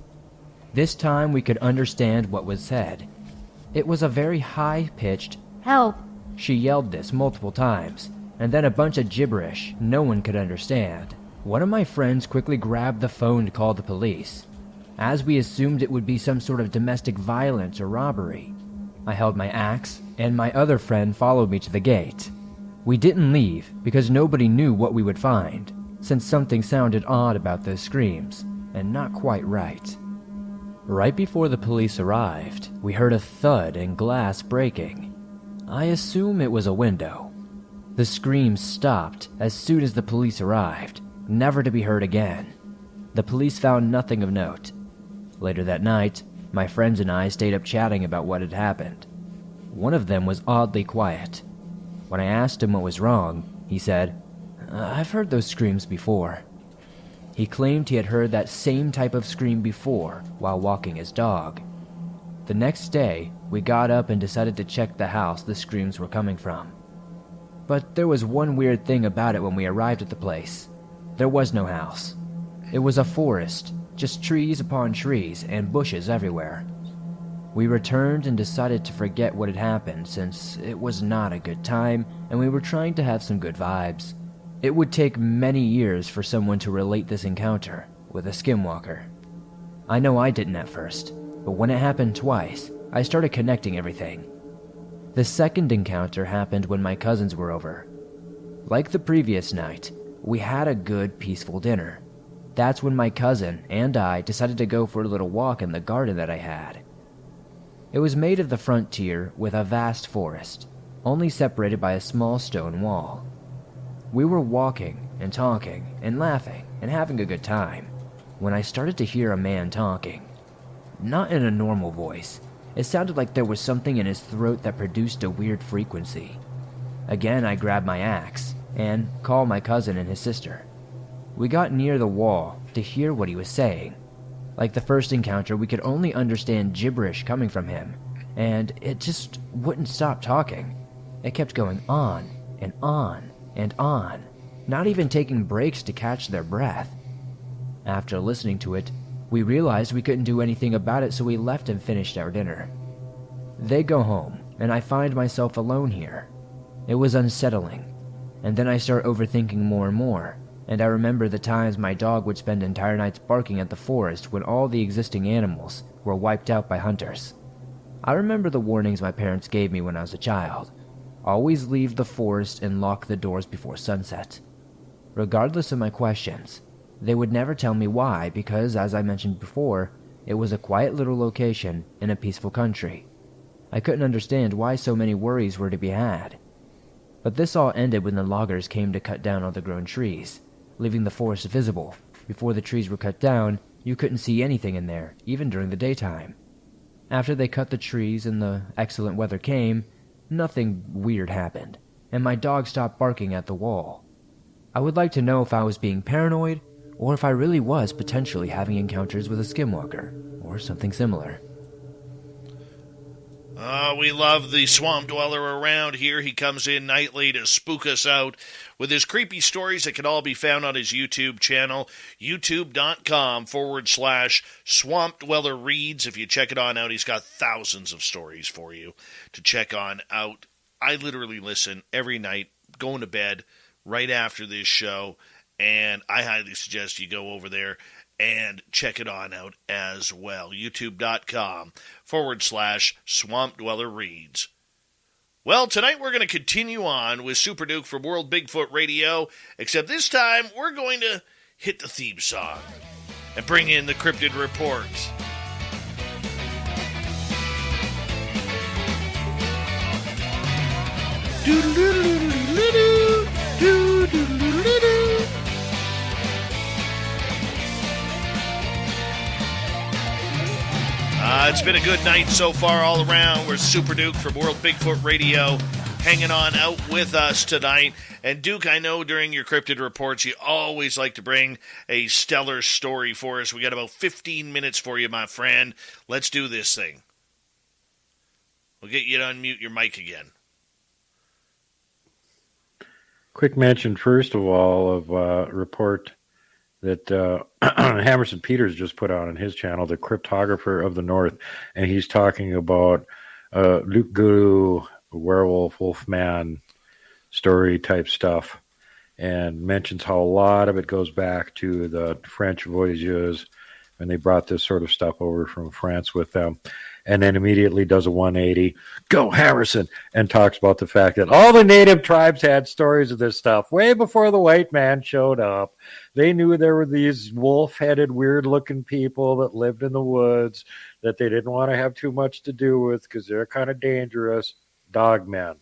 This time we could understand what was said. It was a very high-pitched, "Help!" She yelled this multiple times, and then a bunch of gibberish no one could understand. One of my friends quickly grabbed the phone to call the police, as we assumed it would be some sort of domestic violence or robbery. I held my axe, and my other friend followed me to the gate. We didn't leave because nobody knew what we would find, since something sounded odd about those screams, and not quite right. Right before the police arrived, we heard a thud and glass breaking. I assume it was a window. The screams stopped as soon as the police arrived, never to be heard again. The police found nothing of note. Later that night, my friends and I stayed up chatting about what had happened. One of them was oddly quiet. When I asked him what was wrong, he said, "I've heard those screams before." He claimed he had heard that same type of scream before while walking his dog. The next day, we got up and decided to check the house the screams were coming from. But there was one weird thing about it when we arrived at the place. There was no house. It was a forest, just trees upon trees and bushes everywhere. We returned and decided to forget what had happened since it was not a good time and we were trying to have some good vibes. It would take many years for someone to relate this encounter with a skinwalker. I know I didn't at first, but when it happened twice, I started connecting everything. The second encounter happened when my cousins were over. Like the previous night, we had a good, peaceful dinner. That's when my cousin and I decided to go for a little walk in the garden that I had. It was made of the frontier with a vast forest, only separated by a small stone wall. We were walking and talking and laughing and having a good time when I started to hear a man talking. Not in a normal voice. It sounded like there was something in his throat that produced a weird frequency. Again, I grabbed my axe and called my cousin and his sister. We got near the wall to hear what he was saying. Like the first encounter, we could only understand gibberish coming from him, and it just wouldn't stop talking. It kept going on and on and on, not even taking breaks to catch their breath. After listening to it, we realized we couldn't do anything about it, so we left and finished our dinner. They go home, and I find myself alone here. It was unsettling, and then I start overthinking more and more, and I remember the times my dog would spend entire nights barking at the forest when all the existing animals were wiped out by hunters. I remember the warnings my parents gave me when I was a child. Always leave the forest and lock the doors before sunset. Regardless of my questions, they would never tell me why because, as I mentioned before, it was a quiet little location in a peaceful country. I couldn't understand why so many worries were to be had. But this all ended when the loggers came to cut down all the grown trees, leaving the forest visible. Before the trees were cut down, you couldn't see anything in there, even during the daytime. After they cut the trees and the excellent weather came, nothing weird happened, and my dog stopped barking at the wall. I would like to know if I was being paranoid, or if I really was potentially having encounters with a skinwalker, or something similar. We love the swamp dweller around here. He comes in nightly to spook us out with his creepy stories that can all be found on his YouTube channel, youtube.com/Swamp Dweller Reads. If you check it on out, he's got thousands of stories for you to check on out. I literally listen every night, going to bed right after this show, and I highly suggest you go over there and check it on out as well. youtube.com/Swamp Dweller Reads. Well, tonight we're going to continue on with Super Duke from World Bigfoot Radio, except this time we're going to hit the theme song and bring in the Cryptid Report. It's been a good night so far all around. We're Super Duke from World Bigfoot Radio hanging on out with us tonight. And Duke, I know during your cryptid reports you always like to bring a stellar story for us. We got about 15 minutes for you, my friend. Let's do this thing. We'll get you to unmute your mic again. Quick mention, first of all, of a report that Hammerson Peters just put out on his channel, The Cryptographer of the North, and he's talking about Luke Guru, werewolf, wolfman story type stuff, and mentions how a lot of it goes back to the French voyages And they brought this sort of stuff over from France with them. And then immediately does a 180, go Harrison, and talks about the fact that all the native tribes had stories of this stuff way before the white man showed up. They knew there were these wolf-headed, weird-looking people that lived in the woods that they didn't want to have too much to do with because they're kind of dangerous. Dogmen.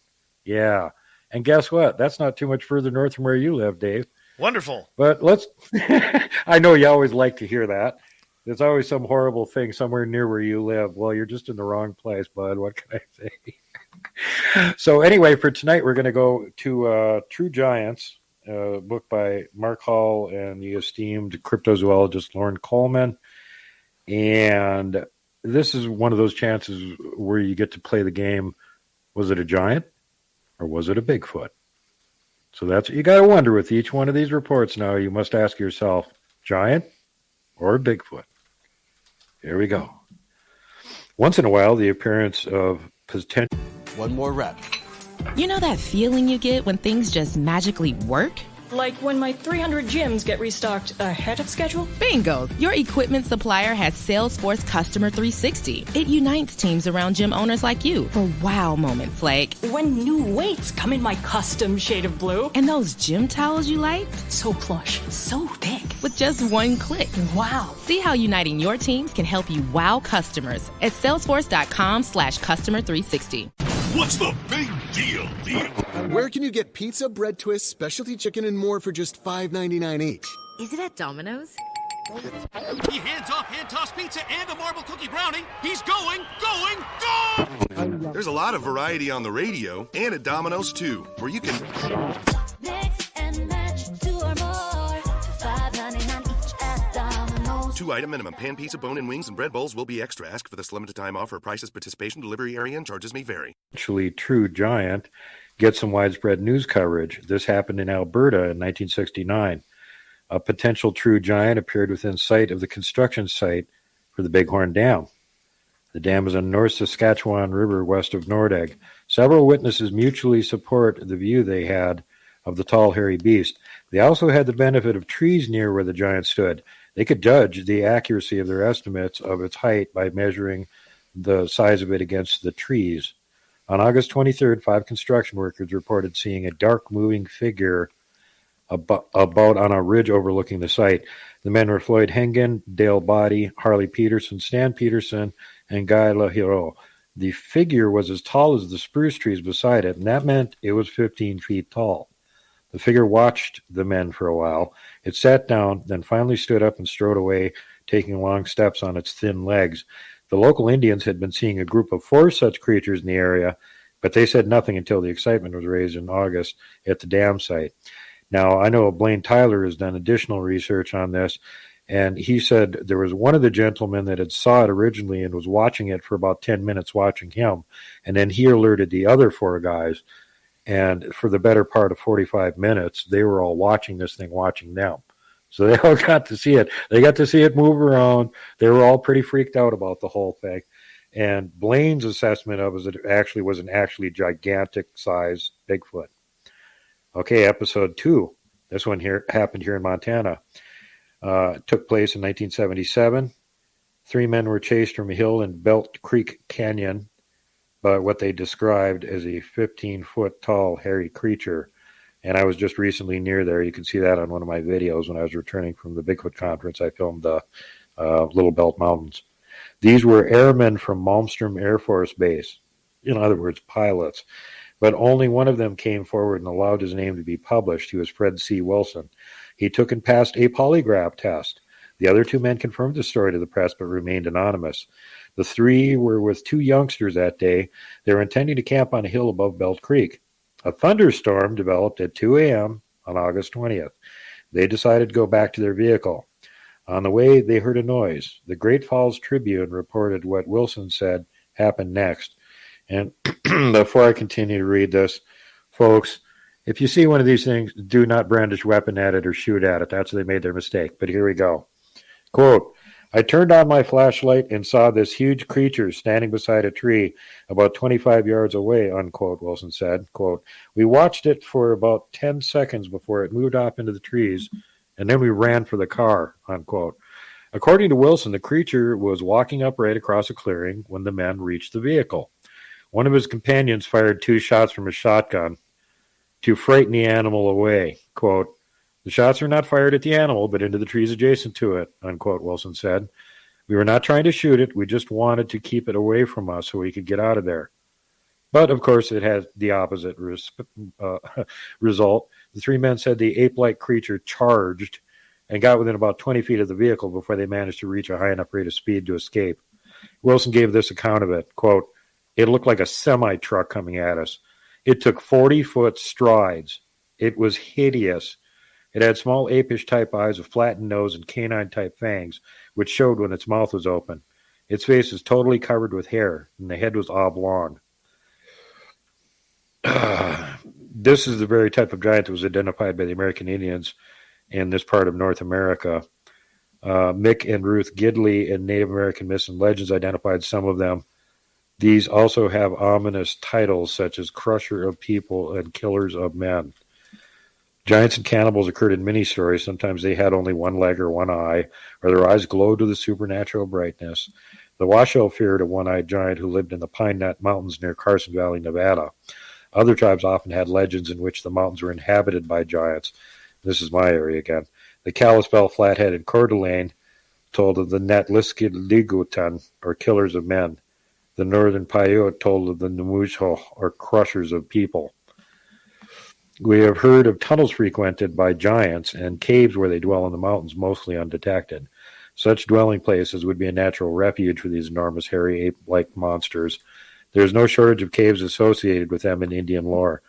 Yeah. And guess what? That's not too much further north from where you live, Dave. Wonderful. But let's I know you always like to hear that. There's always some horrible thing somewhere near where you live. Well, you're just in the wrong place, bud. What can I say? So anyway, for tonight, we're going to go to True Giants, a book by Mark Hall and the esteemed cryptozoologist Lauren Coleman. And this is one of those chances where you get to play the game. Was it a giant or was it a Bigfoot? So that's what you got to wonder with each one of these reports now. You must ask yourself, giant or Bigfoot? Here we go. Once in a while, the appearance of potential... One more rep. You know that feeling you get when things just magically work? Like when my 300 gyms get restocked ahead of schedule? Bingo! Your equipment supplier has Salesforce Customer 360. It unites teams around gym owners like you for wow moments like when new weights come in my custom shade of blue. And those gym towels you like? So plush, so thick. With just one click. Wow. See how uniting your teams can help you wow customers at salesforce.com/customer 360. What's the big deal? Where can you get pizza, bread twists, specialty chicken, and more for just $5.99 each? Is it at Domino's? He hands off hand-tossed pizza and a marble cookie brownie. He's going! There's a lot of variety on the radio and at Domino's too, where you can Mix and match 2 or more. $5.99 each at Domino's. 2-item minimum. Pan pizza, bone-in wings, and bread bowls will be extra. Ask for this limited time offer. Prices, participation, delivery area, and charges may vary. Actually, True Giant gets some widespread news coverage. This happened in Alberta in 1969. A potential true giant appeared within sight of the construction site for the Bighorn Dam. The dam is on North Saskatchewan River west of Nordegg. Several witnesses mutually support the view they had of the tall, hairy beast. They also had the benefit of trees near where the giant stood. They could judge the accuracy of their estimates of its height by measuring the size of it against the trees. On August 23rd, 5 construction workers reported seeing a dark moving figure about on a ridge overlooking the site. The men were Floyd Hengen, Dale Boddy, Harley Peterson, Stan Peterson, and Guy Lahiro. The figure was as tall as the spruce trees beside it, and that meant it was 15 feet tall. The figure watched the men for a while. It sat down, then finally stood up and strode away, taking long steps on its thin legs. The local Indians had been seeing a group of 4 such creatures in the area, but they said nothing until the excitement was raised in August at the dam site. Now, I know Blaine Tyler has done additional research on this, and he said there was one of the gentlemen that had saw it originally and was watching it for about 10 minutes watching him, and then he alerted the other 4 guys, and for the better part of 45 minutes, they were all watching this thing, watching them. So they all got to see it. They got to see it move around. They were all pretty freaked out about the whole thing. And Blaine's assessment of it was an actually gigantic size Bigfoot. Okay, episode 2. This one here happened here in Montana. It took place in 1977. 3 men were chased from a hill in Belt Creek Canyon by what they described as a 15-foot tall hairy creature. And I was just recently near there. You can see that on one of my videos when I was returning from the Bigfoot conference. I filmed the Little Belt Mountains. These were airmen from Malmstrom Air Force Base. In other words, pilots. But only one of them came forward and allowed his name to be published. He was Fred C. Wilson. He took and passed a polygraph test. The other 2 men confirmed the story to the press but remained anonymous. The 3 were with 2 youngsters that day. They were intending to camp on a hill above Belt Creek. A thunderstorm developed at 2 a.m. on August 20th. They decided to go back to their vehicle. On the way, they heard a noise. The Great Falls Tribune reported what Wilson said happened next. And before I continue to read this, folks, if you see one of these things, do not brandish a weapon at it or shoot at it. That's where they made their mistake. But here we go. Quote, I turned on my flashlight and saw this huge creature standing beside a tree about 25 yards away, unquote, Wilson said. Quote, we watched it for about 10 seconds before it moved off into the trees, and then we ran for the car, unquote. According to Wilson, the creature was walking upright across a clearing when the men reached the vehicle. One of his companions fired 2 shots from a shotgun to frighten the animal away. Quote, "The shots were not fired at the animal, but into the trees adjacent to it," unquote, Wilson said. "We were not trying to shoot it. We just wanted to keep it away from us so we could get out of there." But, of course, it had the opposite result. The 3 men said the ape-like creature charged and got within about 20 feet of the vehicle before they managed to reach a high enough rate of speed to escape. Wilson gave this account of it, quote, "It looked like a semi-truck coming at us. It took 40-foot strides. It was hideous. It had small apish-type eyes, a flattened nose, and canine-type fangs, which showed when its mouth was open. Its face was totally covered with hair, and the head was oblong." This is the very type of giant that was identified by the American Indians in this part of North America. Mick and Ruth Gidley in Native American myths and legends identified some of them. These also have ominous titles such as Crusher of People and Killers of Men. Giants and cannibals occurred in many stories. Sometimes they had only one leg or one eye, or their eyes glowed with a supernatural brightness. The Washoe feared a one-eyed giant who lived in the Pine Knot Mountains near Carson Valley, Nevada. Other tribes often had legends in which the mountains were inhabited by giants. This is my area again. The Kalispel, Flathead, and Coeur d'Alene told of the Netleskiligutan, or Killers of Men. The Northern Paiute told of the Namusho, or Crushers of People. We have heard of tunnels frequented by giants and caves where they dwell in the mountains, mostly undetected. Such dwelling places would be a natural refuge for these enormous, hairy, ape-like monsters. There is no shortage of caves associated with them in Indian lore.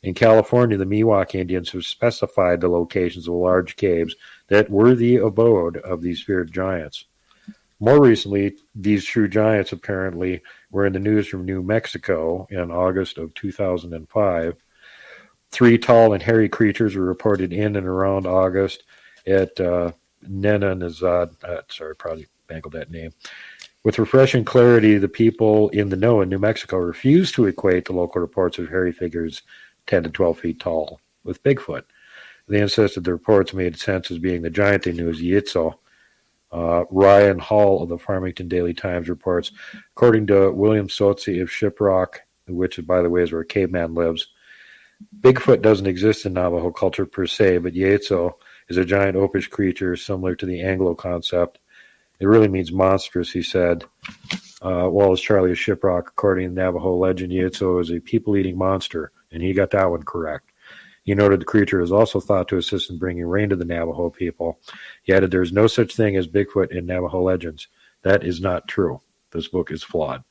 In California, the Miwok Indians have specified the locations of large caves that were the abode of these feared giants. More recently, these true giants apparently were in the news from New Mexico in August of 2005. 3 tall and hairy creatures were reported in and around August at Nenanazad. Probably bangled that name. With refreshing clarity, the people in the know in New Mexico refused to equate the local reports of hairy figures 10 to 12 feet tall with Bigfoot. They insisted the reports made sense as being the giant they knew as Yitzo. Ryan Hall of the Farmington Daily Times reports, according to William Sotzi of Shiprock, which, by the way, is where a caveman lives, Bigfoot doesn't exist in Navajo culture per se, but Yetzo is a giant oafish creature similar to the Anglo concept. It really means monstrous, he said. Wallace Charlie of Shiprock, according to Navajo legend, Yetzo is a people-eating monster, and he got that one correct. He noted the creature is also thought to assist in bringing rain to the Navajo people. He added there is no such thing as Bigfoot in Navajo legends. That is not true. This book is flawed.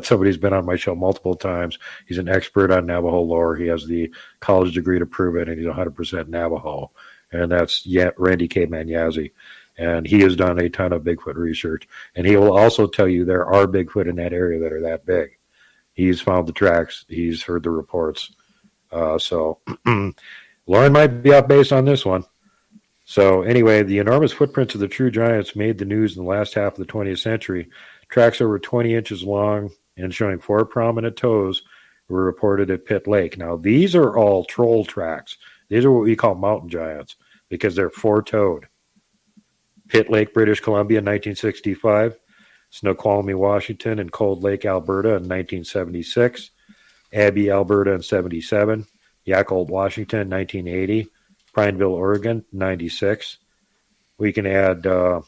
Somebody's been on my show multiple times. He's an expert on Navajo lore. He has the college degree to prove it, and he's 100% Navajo. And that's Randy Caveman Yazzie. And he has done a ton of Bigfoot research. And he will also tell you there are Bigfoot in that area that are that big. He's found the tracks. He's heard the reports. So Lauren might be up base on this one. So anyway, the enormous footprints of the true giants made the news in the last half of the 20th century. Tracks over 20 inches long and showing 4 prominent toes were reported at Pitt Lake. Now, these are all troll tracks. These are what we call mountain giants because they're 4-toed. Pitt Lake, British Columbia in 1965. Snoqualmie, Washington, and Cold Lake, Alberta in 1976. Abbey, Alberta in 77. Yacolt, Washington, 1980. Prineville, Oregon, 96. We can add the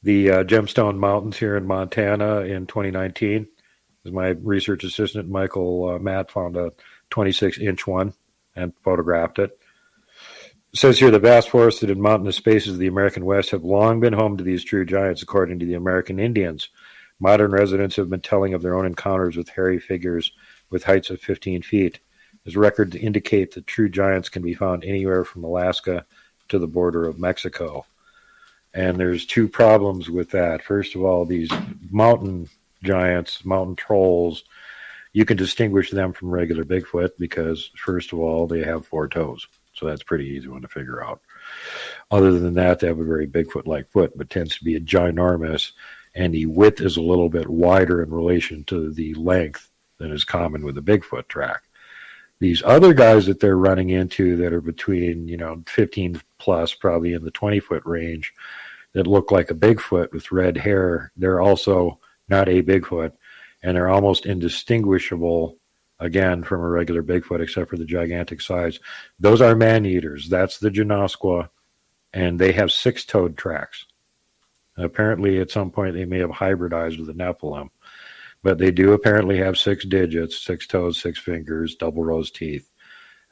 Gemstone Mountains here in Montana in 2019. As my research assistant, Michael Matt, found a 26-inch one and photographed it. It says here, the vast forested and mountainous spaces of the American West have long been home to these true giants, according to the American Indians. Modern residents have been telling of their own encounters with hairy figures with heights of 15 feet. As records indicate that true giants can be found anywhere from Alaska to the border of Mexico. And there's 2 problems with that. First of all, these mountain giants, mountain trolls, you can distinguish them from regular Bigfoot because, first of all, they have 4 toes. So that's a pretty easy one to figure out. Other than that, they have a very Bigfoot-like foot, but tends to be a ginormous, and the width is a little bit wider in relation to the length than is common with the Bigfoot track. These other guys that they're running into that are between, 15 plus, probably in the 20-foot range, that look like a Bigfoot with red hair, they're also not a Bigfoot, and they're almost indistinguishable, again, from a regular Bigfoot, except for the gigantic size. Those are man-eaters. That's the Genasqua, and they have 6-toed tracks. Apparently, at some point, they may have hybridized with the Nephilim, but they do apparently have 6 digits, 6 toes, 6 fingers, double rows teeth.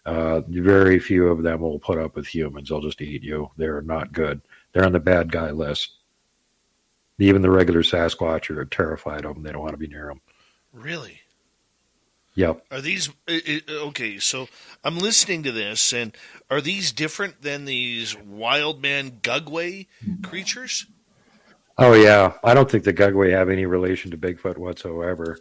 Very few of them will put up with humans. They'll just eat you. They're not good. They're on the bad guy list. Even the regular Sasquatch are terrified of them. They don't want to be near them. Really? Yep. Are these okay? So I'm listening to this, and are these different than these wild man Gugway creatures? Oh yeah, I don't think the Gugway have any relation to Bigfoot whatsoever.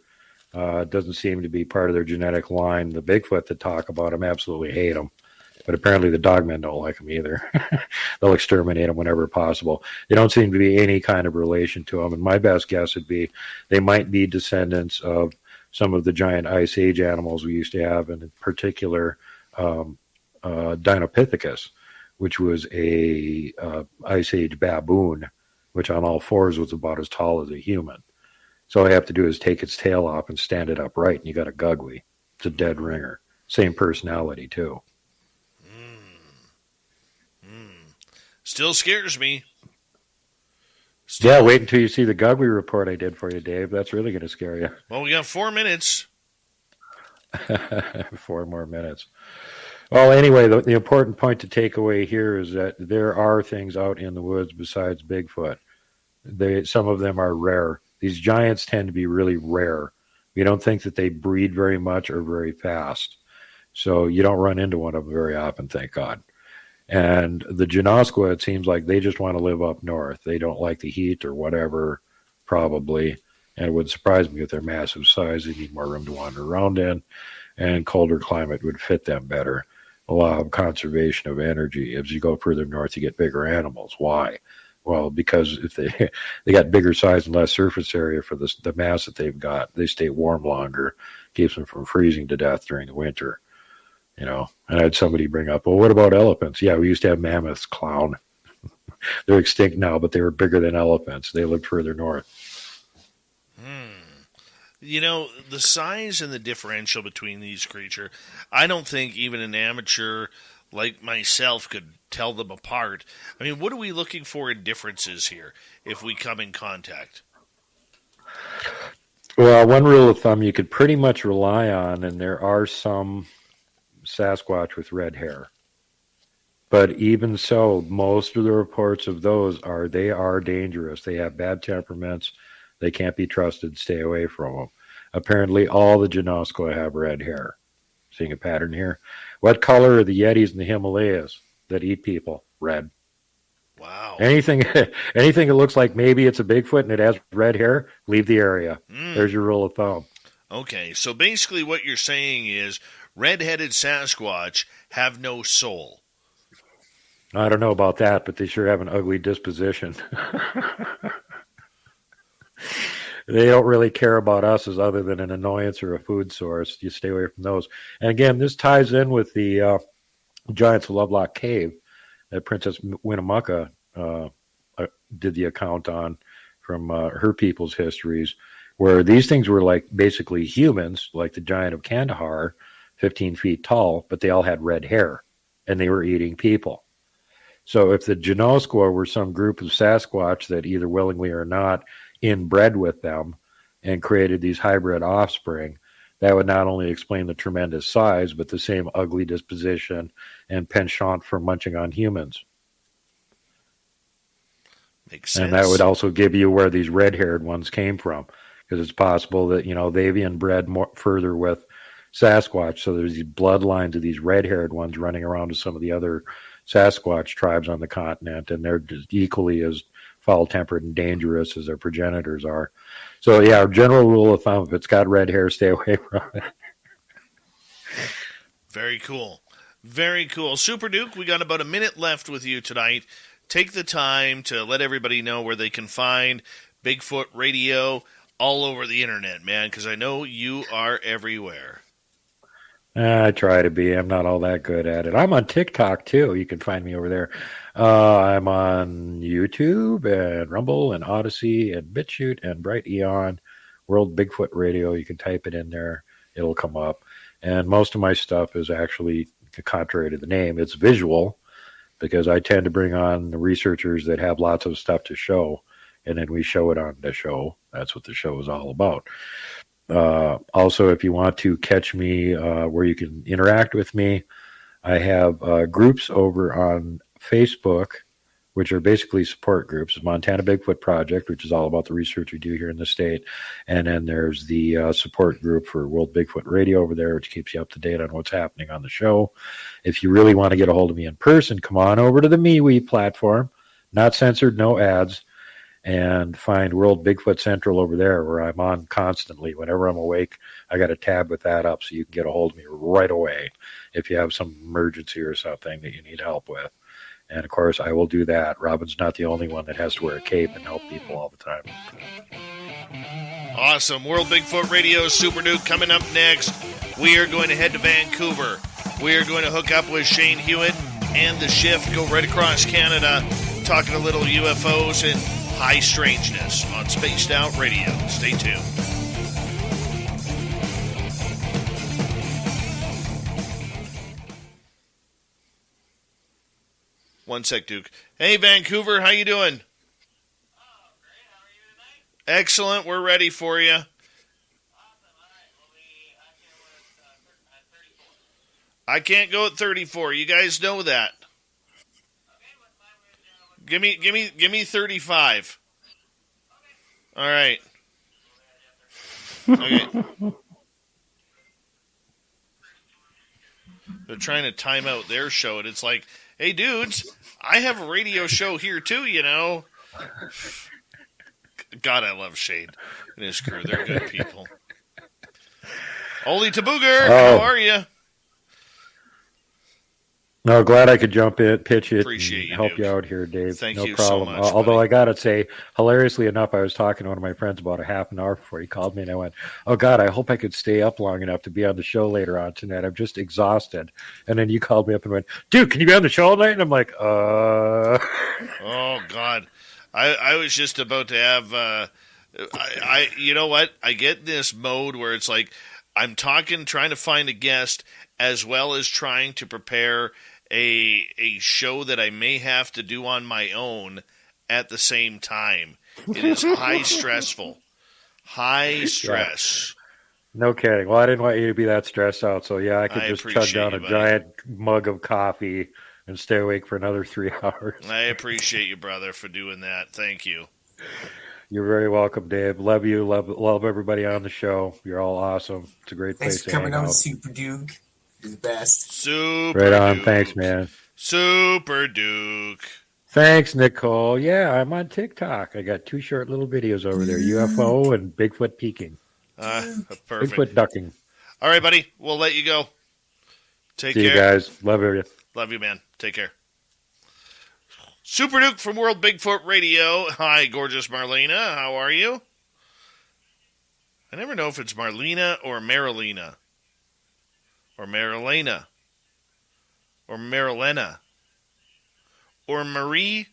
It doesn't seem to be part of their genetic line. The Bigfoot that talk about them absolutely hate them, but apparently the dogmen don't like them either. They'll exterminate them whenever possible. They don't seem to be any kind of relation to them, and my best guess would be they might be descendants of some of the giant Ice Age animals we used to have, and in particular Dinopithecus, which was a Ice Age baboon, which on all fours was about as tall as a human. So all you have to do is take its tail off and stand it upright, and you got a Gugway. It's a dead ringer. Same personality, too. Still scares me. Yeah, wait until you see the Gugway report I did for you, Dave. That's really going to scare you. Well, we got 4 minutes. 4 more minutes. Well, anyway, the important point to take away here is that there are things out in the woods besides Bigfoot. Some of them are rare. These giants tend to be really rare. We don't think that they breed very much or very fast. So you don't run into one of them very often, thank God. And the Genasqua, it seems like they just want to live up north. They don't like the heat or whatever, probably. And it would surprise me with their massive size. They need more room to wander around in, and colder climate would fit them better. A law of conservation of energy. As you go further north, you get bigger animals. Why? Well, because if they got bigger size and less surface area for the mass that they've got, they stay warm longer, keeps them from freezing to death during the winter. And I had somebody bring up, well, what about elephants? Yeah, we used to have mammoths, clown. They're extinct now, but they were bigger than elephants. They lived further north. The size and the differential between these creatures, I don't think even an amateur like myself could tell them apart. I mean, what are we looking for in differences here if we come in contact? Well, one rule of thumb you could pretty much rely on, and there are some Sasquatch with red hair. But even so, most of the reports of those they are dangerous. They have bad temperaments. They can't be trusted. Stay away from them. Apparently, all the Genasqua have red hair. Seeing a pattern here. What color are the Yetis in the Himalayas that eat people? Red. Wow. Anything that looks like maybe it's a Bigfoot and it has red hair, leave the area. There's your rule of thumb. Okay, so basically what you're saying is red-headed Sasquatch have no soul. I don't know about that, but they sure have an ugly disposition. They don't really care about us as other than an annoyance or a food source. You stay away from those. And again, this ties in with the Giants of Lovelock Cave that Princess Winnemucca did the account on from her people's histories, where these things were like basically humans, like the Giant of Kandahar, 15 feet tall, but they all had red hair, and they were eating people. So if the Genasqua were some group of Sasquatch that either willingly or not inbred with them and created these hybrid offspring, that would not only explain the tremendous size, but the same ugly disposition and penchant for munching on humans. Makes sense. And that would also give you where these red-haired ones came from, because it's possible that, they've inbred more further with Sasquatch, so there's these bloodlines of these red-haired ones running around with some of the other Sasquatch tribes on the continent, and they're just equally as foul-tempered and dangerous as their progenitors are. So, yeah, our general rule of thumb, if it's got red hair, stay away from it. Very cool. Very cool. Super Duke, we got about a minute left with you tonight. Take the time to let everybody know where they can find Bigfoot Radio all over the internet, man, because I know you are everywhere. I try to be. I'm not all that good at it. I'm on TikTok too. You can find me over there. I'm on YouTube and Rumble and Odyssey and BitChute and Bright Eon, World Bigfoot Radio. You can type it in there. It'll come up. And most of my stuff is actually, contrary to the name, it's visual because I tend to bring on the researchers that have lots of stuff to show. And then we show it on the show. That's what the show is all about. Also, if you want to catch me where you can interact with me, I have groups over on Facebook, which are basically support groups. Montana Bigfoot Project, which is all about the research we do here in the state. And then there's the support group for World Bigfoot Radio over there, which keeps you up to date on what's happening on the show. If you really want to get a hold of me in person, come on over to the MeWe platform. Not censored, no ads. And find World Bigfoot Central over there where I'm on constantly. Whenever I'm awake, I got a tab with that up so you can get a hold of me right away if you have some emergency or something that you need help with. And, of course, I will do that. Robin's not the only one that has to wear a cape and help people all the time. Awesome. World Bigfoot Radio Super Duke coming up next. We are going to head to Vancouver. We are going to hook up with Shane Hewitt and The Shift, go right across Canada, talking a little UFOs and high strangeness on Spaced Out Radio. Stay tuned. One sec, Duke. Hey, Vancouver, how you doing? Excellent. We're ready for you. I can't go at 34. You guys know that. Give me 35. All right. Okay. They're trying to time out their show, and it's like, hey, dudes, I have a radio show here too, you know. God, I love Shane and his crew. They're good people. Holy Tabooger, how are you? No, glad I could jump in, pitch it, Appreciate and you, help Duke. you out here, Dave. Thank no you problem. so much, Although buddy. I got to say, hilariously enough, I was talking to one of my friends about a half an hour before he called me, and I went, oh, God, I hope I could stay up long enough to be on the show later on tonight. I'm just exhausted. And then you called me up and went, dude, can you be on the show all night? And I'm like, Oh, God. I was just about to have, you know what? I get in this mode where it's like I'm trying to find a guest as well as trying to prepare a show that I may have to do on my own at the same time. It is high stressful. High stress. Yeah. No kidding. Well, I didn't want you to be that stressed out. So, yeah, I could just chug down a giant mug of coffee and stay awake for another 3 hours. I appreciate you, brother, for doing that. Thank you. You're very welcome, Dave. Love you. Love everybody on the show. You're all awesome. It's a great place Thanks for to coming hang on, out. Super Duke. You're the best. Super Right on. Duke. Thanks, man. Super Duke. Thanks, Nicole. Yeah, I'm on TikTok. I got 2 short little videos over there, UFO and Bigfoot peeking. Perfect. Bigfoot ducking. All right, buddy. We'll let you go. Take See care. you guys. Love you. Love you, man. Take care. Super Duke from World Bigfoot Radio. Hi, gorgeous Marlena. How are you? I never know if it's Marlena or Marilena. Or Marilena. Or Marilena. Or Marie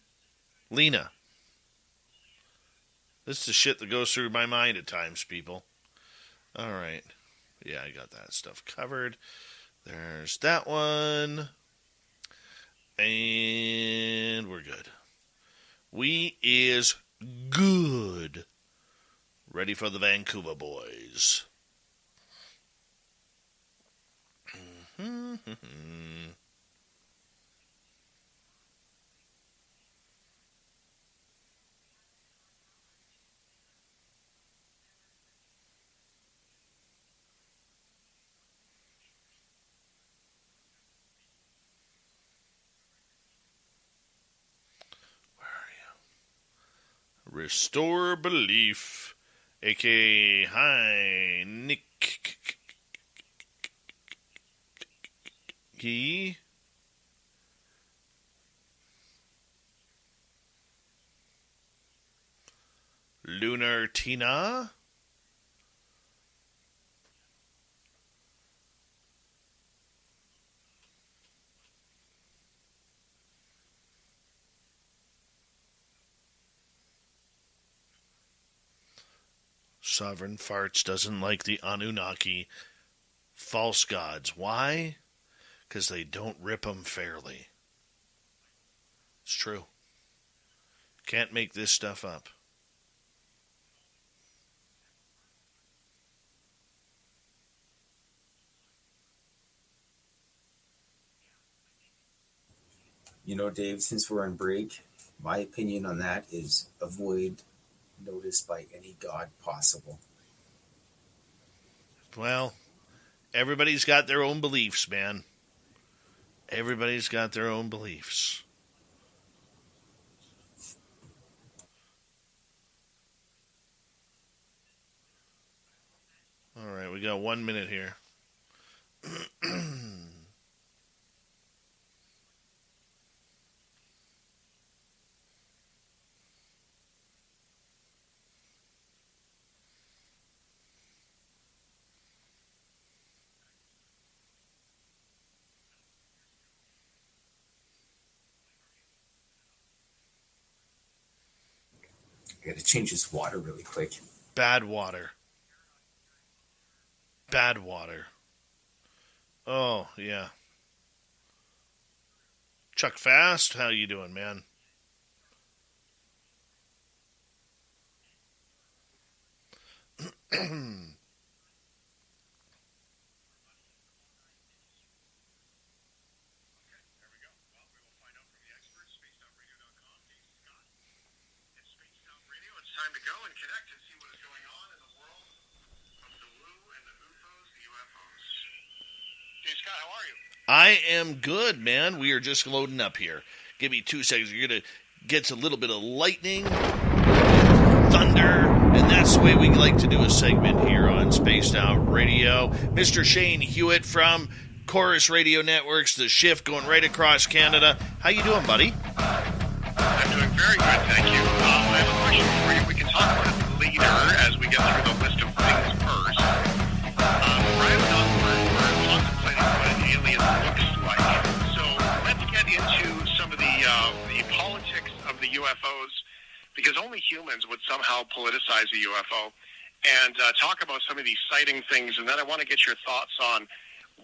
Lena. This is the shit that goes through my mind at times, people. All right. Yeah, I got that stuff covered. There's that one. And we're good. We is good. Ready for the Vancouver boys. Restore Belief, a.k.a. Hi, Nick. Lunar Tina. Sovereign Farts doesn't like the Anunnaki false gods. Why? Because they don't rip them fairly. It's true. Can't make this stuff up. You know, Dave, since we're on break, my opinion on that is avoid notice by any god possible. Well, everybody's got their own beliefs, man. Everybody's got their own beliefs. All right, we got 1 minute here. I gotta change this water really quick. Bad water. Bad water. Oh, yeah. Chuck Fast, how you doing, man? Time to go and connect and see what is going on in the world of the Woo and the UFOs, the UFOs. Hey, Scott, how are you? I am good, man. We are just loading up here. Give me 2 seconds. You're going to get a little bit of lightning, thunder, and that's the way we like to do a segment here on Spaced Out Radio. Mr. Shane Hewitt from Chorus Radio Networks, The Shift, going right across Canada. How you doing, buddy? I'm doing very good, thank you. I have a question for you. We can talk about it later as we get through the list of things first. Right now, we're contemplating what an alien looks like. So let's get into some of the politics of the UFOs, because only humans would somehow politicize a UFO, and talk about some of these sighting things, and then I want to get your thoughts on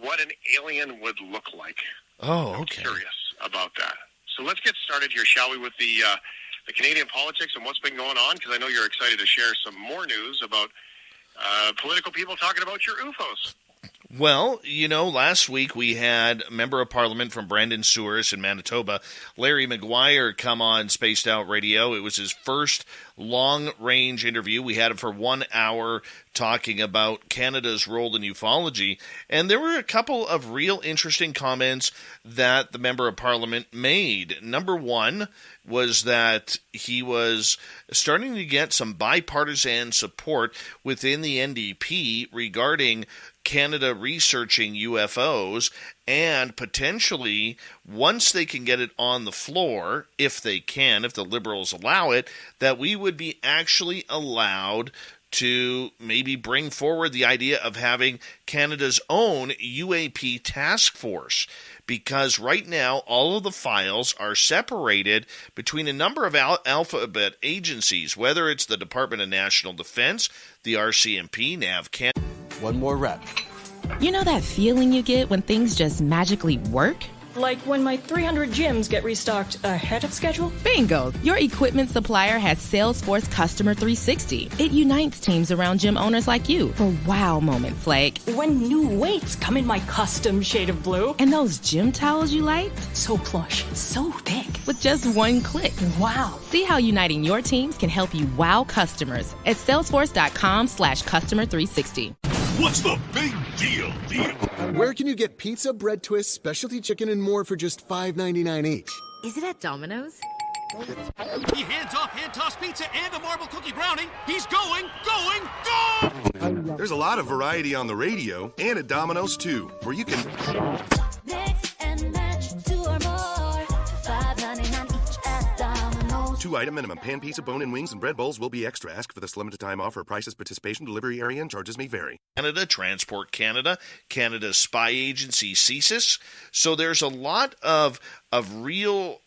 what an alien would look like. Oh, okay. I'm curious about that. So let's get started here, shall we, with the Canadian politics and what's been going on, because I know you're excited to share some more news about political people talking about your UFOs. Well, you know, last week we had a member of Parliament from Brandon Souris in Manitoba, Larry Maguire, come on Spaced Out Radio. It was his first long-range interview. We had him for 1 hour talking about Canada's role in ufology, and there were a couple of real interesting comments that the member of Parliament made. Number one was that he was starting to get some bipartisan support within the NDP regarding Canada researching UFOs, and potentially, once they can get it on the floor, if they can, if the Liberals allow it, that we would be actually allowed to maybe bring forward the idea of having Canada's own UAP task force. Because right now, all of the files are separated between a number of alphabet agencies, whether it's the Department of National Defense, the RCMP, NAVCAN. One more rep. You know that feeling you get when things just magically work? Like when my 300 gyms get restocked ahead of schedule? Bingo! Your equipment supplier has Salesforce Customer 360. It unites teams around gym owners like you for wow moments like when new weights come in my custom shade of blue. And those gym towels you liked? So plush, so thick. With just one click. Wow. See how uniting your teams can help you wow customers at salesforce.com/customer360. What's the big deal? Where can you get pizza, bread twists, specialty chicken, and more for just $5.99 each? Is it at Domino's? He hands off hand-tossed pizza and a marble cookie brownie. He's going! There's a lot of variety on the radio and at Domino's too, where you can Mix and match 2 or more. $5.99 each at Domino's. 2-item minimum. Pan pizza, bone-in wings, and bread bowls will be extra. Ask for this limited time offer. Prices, participation, delivery area, and charges may vary. Canada, Transport Canada, Canada's spy agency CSIS. So there's a lot of real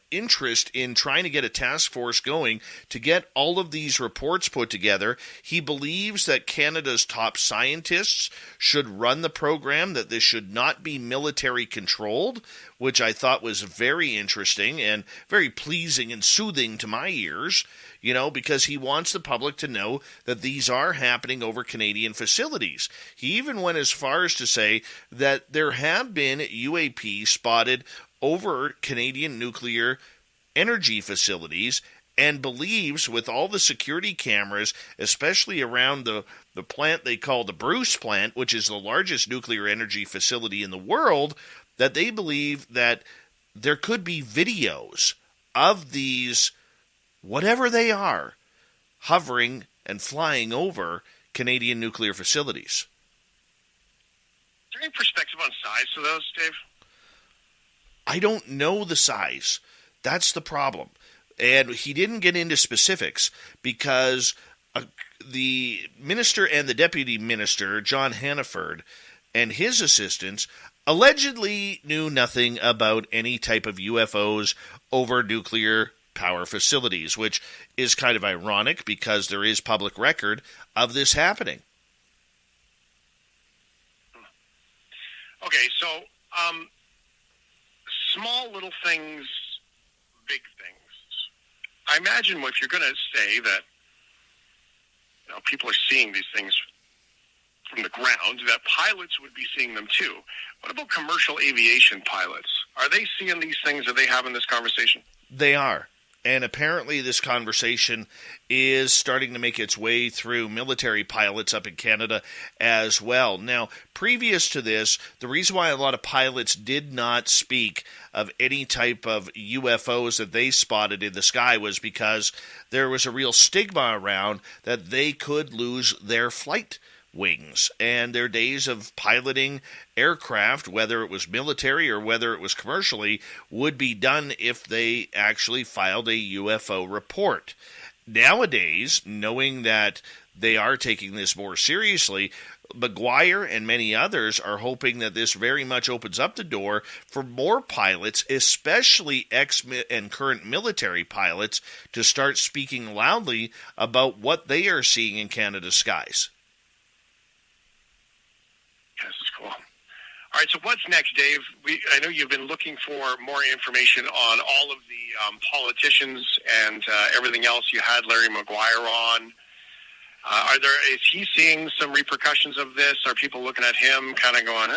interest in trying to get a task force going to get all of these reports put together. He believes that Canada's top scientists should run the program, that this should not be military controlled, which I thought was very interesting and very pleasing and soothing to my ears, because he wants the public to know that these are happening over Canadian facilities. He even went as far as to say that there have been UAP spotted over Canadian nuclear energy facilities, and believes with all the security cameras, especially around the plant they call the Bruce plant, which is the largest nuclear energy facility in the world, that they believe that there could be videos of these, whatever they are, hovering and flying over Canadian nuclear facilities. Is there any perspective on size of those, Dave? I don't know the size. That's the problem. And he didn't get into specifics because the minister and the deputy minister, John Hannaford, and his assistants allegedly knew nothing about any type of UFOs over nuclear power facilities, which is kind of ironic because there is public record of this happening. Okay, so small little things, big things. I imagine if you're going to say that people are seeing these things from the ground, that pilots would be seeing them too. What about commercial aviation pilots? Are they seeing these things? Are they having this conversation? They are. And apparently this conversation is starting to make its way through military pilots up in Canada as well. Now, previous to this, the reason why a lot of pilots did not speak of any type of UFOs that they spotted in the sky was because there was a real stigma around that they could lose their flight wings, and their days of piloting aircraft, whether it was military or whether it was commercially, would be done if they actually filed a UFO report. Nowadays, knowing that they are taking this more seriously, McGuire and many others are hoping that this very much opens up the door for more pilots, especially ex and current military pilots, to start speaking loudly about what they are seeing in Canada's skies. This is cool. All right, so what's next, Dave? I know you've been looking for more information on all of the politicians and everything else. You had Larry McGuire on. Is he seeing some repercussions of this? Are people looking at him kind of going,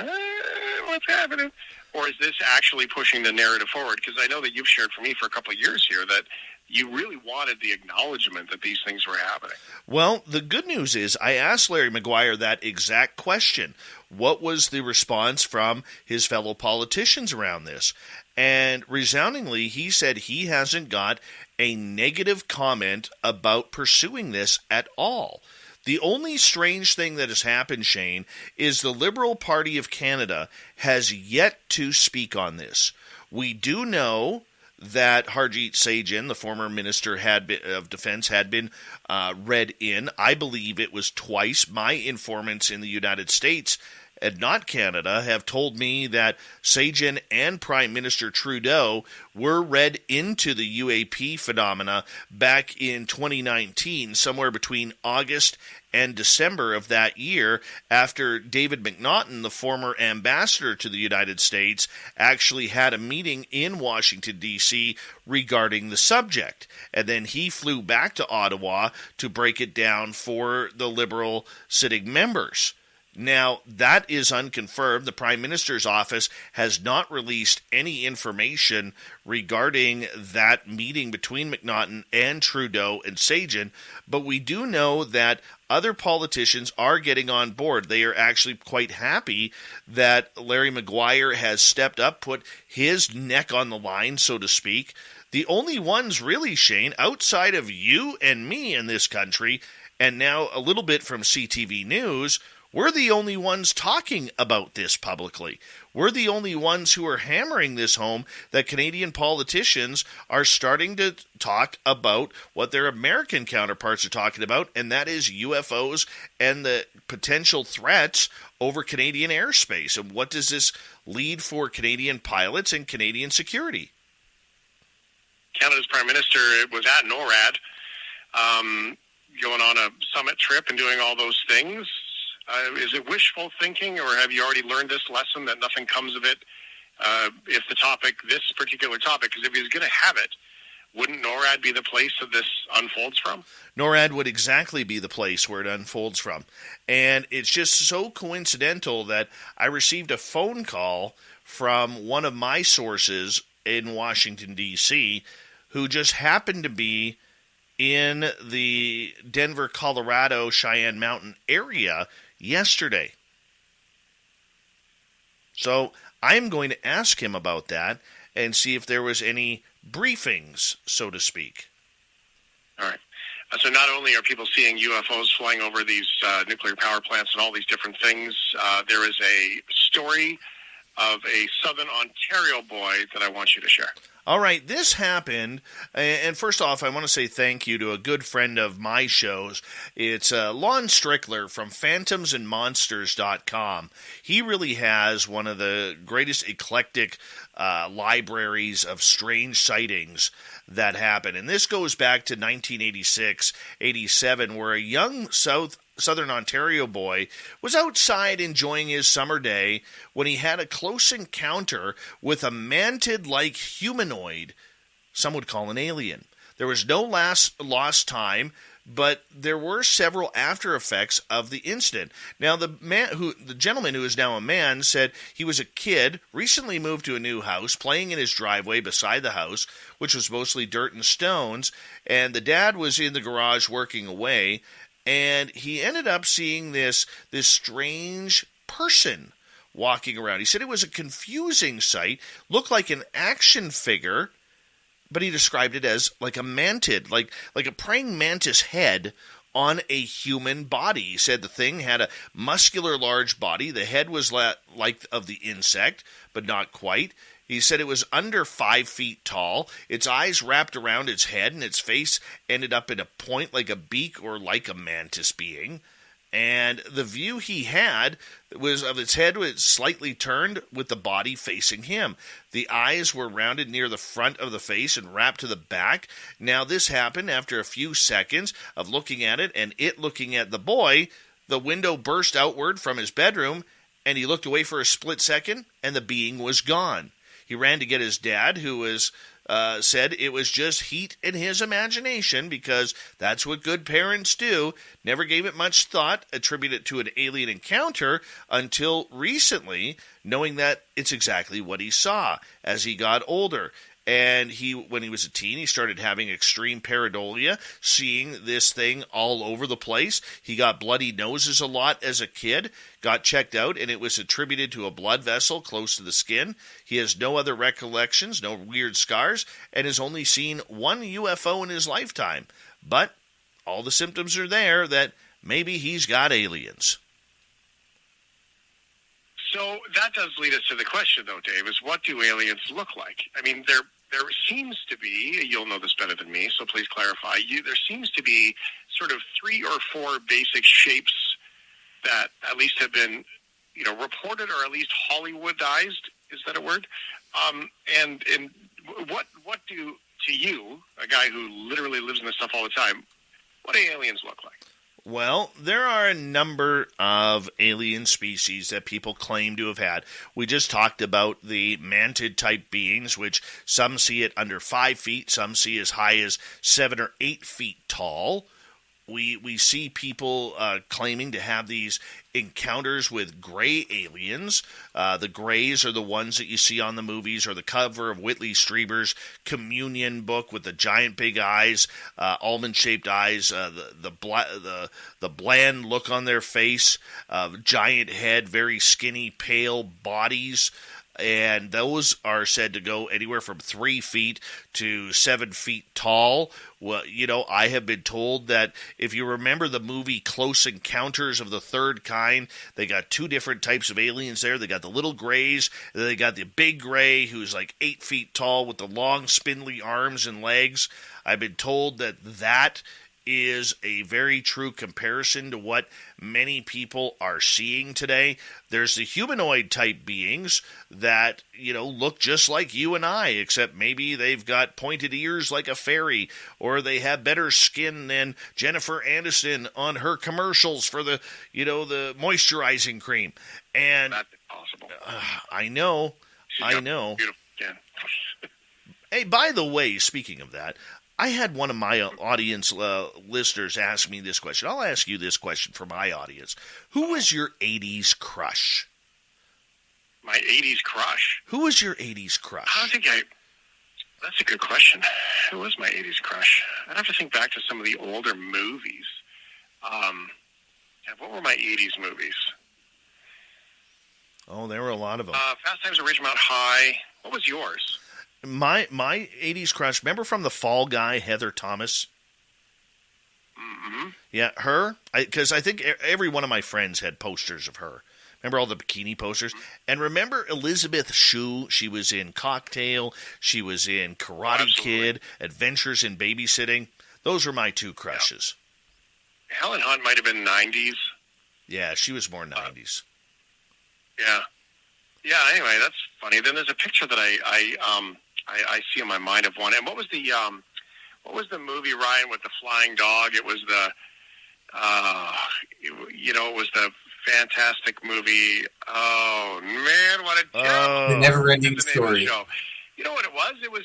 what's happening? Or is this actually pushing the narrative forward? Because I know that you've shared for me for a couple of years here that you really wanted the acknowledgement that these things were happening. Well, the good news is I asked Larry McGuire that exact question. What was the response from his fellow politicians around this? And resoundingly, he said he hasn't got a negative comment about pursuing this at all. The only strange thing that has happened, Shane, is the Liberal Party of Canada has yet to speak on this. We do know that Harjit Sajjan, the former Minister of Defense, had been read in. I believe it was twice. My informants in the United States and not Canada have told me that Sajjan and Prime Minister Trudeau were read into the UAP phenomena back in 2019, somewhere between August and December of that year, after David McNaughton, the former ambassador to the United States, actually had a meeting in Washington, D.C. regarding the subject. And then he flew back to Ottawa to break it down for the Liberal sitting members. Now, that is unconfirmed. The Prime Minister's office has not released any information regarding that meeting between McNaughton and Trudeau and Sajjan, but we do know that other politicians are getting on board. They are actually quite happy that Larry McGuire has stepped up, put his neck on the line, so to speak. The only ones really, Shane, outside of you and me in this country, and now a little bit from CTV News, we're the only ones talking about this publicly. We're the only ones who are hammering this home that Canadian politicians are starting to talk about what their American counterparts are talking about, and that is UFOs and the potential threats over Canadian airspace. And what does this lead for Canadian pilots and Canadian security? Canada's Prime Minister was at NORAD, going on a summit trip and doing all those things. Is it wishful thinking, or have you already learned this lesson that nothing comes of it? If this particular topic, because if he's going to have it, wouldn't NORAD be the place that this unfolds from? NORAD would exactly be the place where it unfolds from. And it's just so coincidental that I received a phone call from one of my sources in Washington, D.C., who just happened to be in the Denver, Colorado, Cheyenne Mountain area yesterday. So I'm going to ask him about that and see if there was any briefings, so to speak. All right. So not only are people seeing UFOs flying over these nuclear power plants and all these different things, there is a story of a Southern Ontario boy that I want you to share. All right, this happened, and first off, I want to say thank you to a good friend of my shows. It's Lon Strickler from phantomsandmonsters.com. He really has one of the greatest eclectic libraries of strange sightings that happen. And this goes back to 1986, 87, where a young Southern Ontario boy was outside enjoying his summer day when he had a close encounter with a mantid-like humanoid, some would call an alien. There was no lost time, but there were several after effects of the incident. Now, the gentleman who is now a man said he was a kid, recently moved to a new house, playing in his driveway beside the house, which was mostly dirt and stones, and the dad was in the garage working away, and he ended up seeing this strange person walking around. He said it was a confusing sight, looked like an action figure, but he described it as like a mantid, like a praying mantis head on a human body. He said the thing had a muscular large body. The head was like of the insect, but not quite. He said it was under 5 feet tall. Its eyes wrapped around its head, and its face ended up in a point like a beak or like a mantis being. And the view he had was of its head was slightly turned with the body facing him. The eyes were rounded near the front of the face and wrapped to the back. Now, this happened after a few seconds of looking at it and it looking at the boy. The window burst outward from his bedroom, and he looked away for a split second, and the being was gone. He ran to get his dad, who said it was just heat in his imagination, because that's what good parents do. Never gave it much thought, attributed it to an alien encounter until recently, knowing that it's exactly what he saw as he got older. And when he was a teen, he started having extreme pareidolia, seeing this thing all over the place. He got bloody noses a lot as a kid, got checked out, and it was attributed to a blood vessel close to the skin. He has no other recollections, no weird scars, and has only seen one UFO in his lifetime. But all the symptoms are there that maybe he's got aliens. So that does lead us to the question, though, Dave, is what do aliens look like? I mean, there seems to be, you'll know this better than me, so please clarify, there seems to be sort of 3 or 4 basic shapes that at least have been, reported, or at least Hollywoodized, is that a word? And what do, to you, a guy who literally lives in this stuff all the time, what do aliens look like? Well, there are a number of alien species that people claim to have had. We just talked about the mantid-type beings, which some see at under 5 feet, some see as high as 7 or 8 feet tall. We see people claiming to have these encounters with gray aliens. The grays are the ones that you see on the movies, or the cover of Whitley Strieber's Communion book with the giant big eyes, almond-shaped eyes, the bland look on their face, giant head, very skinny, pale bodies. And those are said to go anywhere from 3 feet to 7 feet tall. Well, I have been told that if you remember the movie Close Encounters of the Third Kind, they got 2 different types of aliens there. They got the little grays, and then they got the big gray who's like 8 feet tall with the long spindly arms and legs. I've been told that is a very true comparison to what many people are seeing today. There's the humanoid type beings that, look just like you and I, except maybe they've got pointed ears like a fairy, or they have better skin than Jennifer Aniston on her commercials for the moisturizing cream. And that's impossible. I know. Beautiful skin. Hey, by the way, speaking of that, I had one of my audience listeners ask me this question. I'll ask you this question for my audience. Who was your 80s crush? My 80s crush? Who was your 80s crush? That's a good question. Who was my 80s crush? I'd have to think back to some of the older movies. What were my 80s movies? Oh, there were a lot of them. Fast Times at Ridgemont High. What was yours? My 80s crush, remember from The Fall Guy, Heather Thomas? Mm-hmm. Yeah, her. Because I think every one of my friends had posters of her. Remember all the bikini posters? And remember Elizabeth Shue? She was in Cocktail. She was in Karate Kid, Adventures in Babysitting. Those were my two crushes. Yeah. Helen Hunt might have been 90s. Yeah, she was more 90s. Yeah. Yeah, anyway, that's funny. Then there's a picture that I see in my mind of one. And what was the movie, Ryan, with the flying dog? It was it was the fantastic movie. Oh man, what a joke! The Never-Ending Story. You know what it was? It was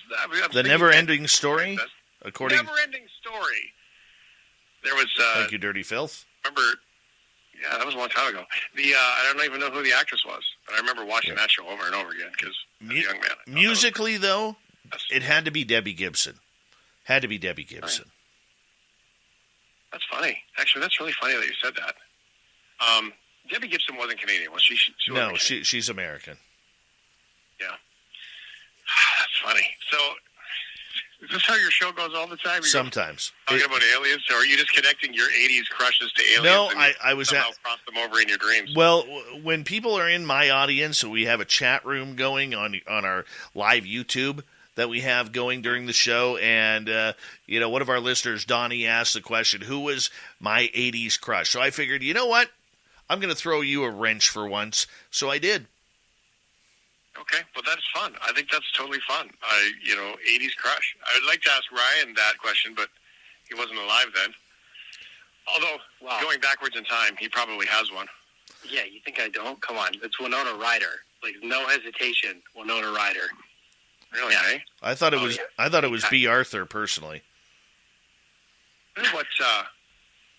The Never-Ending Story. Never-Ending Story. There was. Thank you, Dirty Filth. Remember? Yeah, that was a long time ago. I don't even know who the actress was, but I remember watching that show over and over again because as a young man. Musically, though, it had to be Debbie Gibson. Had to be Debbie Gibson. Right. That's funny. Actually, that's really funny that you said that. Debbie Gibson wasn't Canadian, was she? No, she's American. Yeah. That's funny. So, is this how your show goes all the time? Sometimes. Talking about aliens? So are you just connecting your 80s crushes to aliens? No, and I was somehow cross them over in your dreams? Well, when people are in my audience, so we have a chat room going on our live YouTube that we have going during the show, and one of our listeners, Donnie, asked the question, who was my 80s crush? So I figured, you know what? I'm going to throw you a wrench for once. So I did. Okay, well, that's fun. I think that's totally fun. 80s crush. I would like to ask Ryan that question, but he wasn't alive then. Although, going backwards in time, he probably has one. Yeah, you think I don't? Come on. It's Winona Ryder. Like, no hesitation, Winona Ryder. Really, yeah. eh? I thought it was B. Arthur, personally. I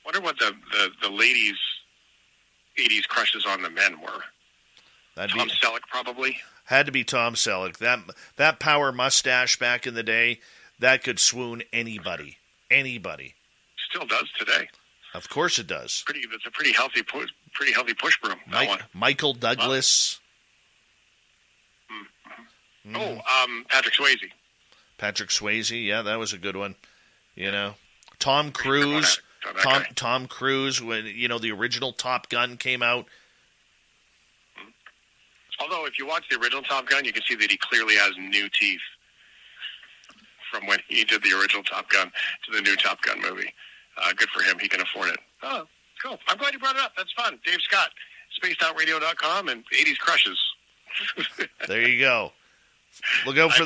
wonder what the ladies' 80s crushes on the men were. Tom Selleck, probably. Had to be Tom Selleck. That power mustache back in the day, that could swoon anybody. Anybody. Still does today. Of course it does. It's a pretty healthy push broom. Michael Douglas. Patrick Swayze. Patrick Swayze, yeah, that was a good one. Tom Cruise. Tom Cruise, when the original Top Gun came out. Although, if you watch the original Top Gun, you can see that he clearly has new teeth from when he did the original Top Gun to the new Top Gun movie. Good for him. He can afford it. Oh, cool. I'm glad you brought it up. That's fun. Dave Scott, spacedoutradio.com, and 80s crushes. There you go. Look out for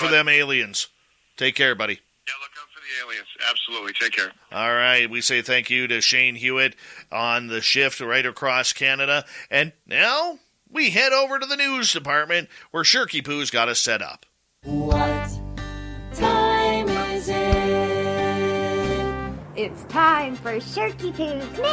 them aliens. Take care, buddy. Yeah, look out for the aliens. Absolutely. Take care. All right. We say thank you to Shane Hewitt on the shift right across Canada. And now we head over to the news department where Shirky Poo's got us set up. What time is it? It's time for Shirky Poo's News!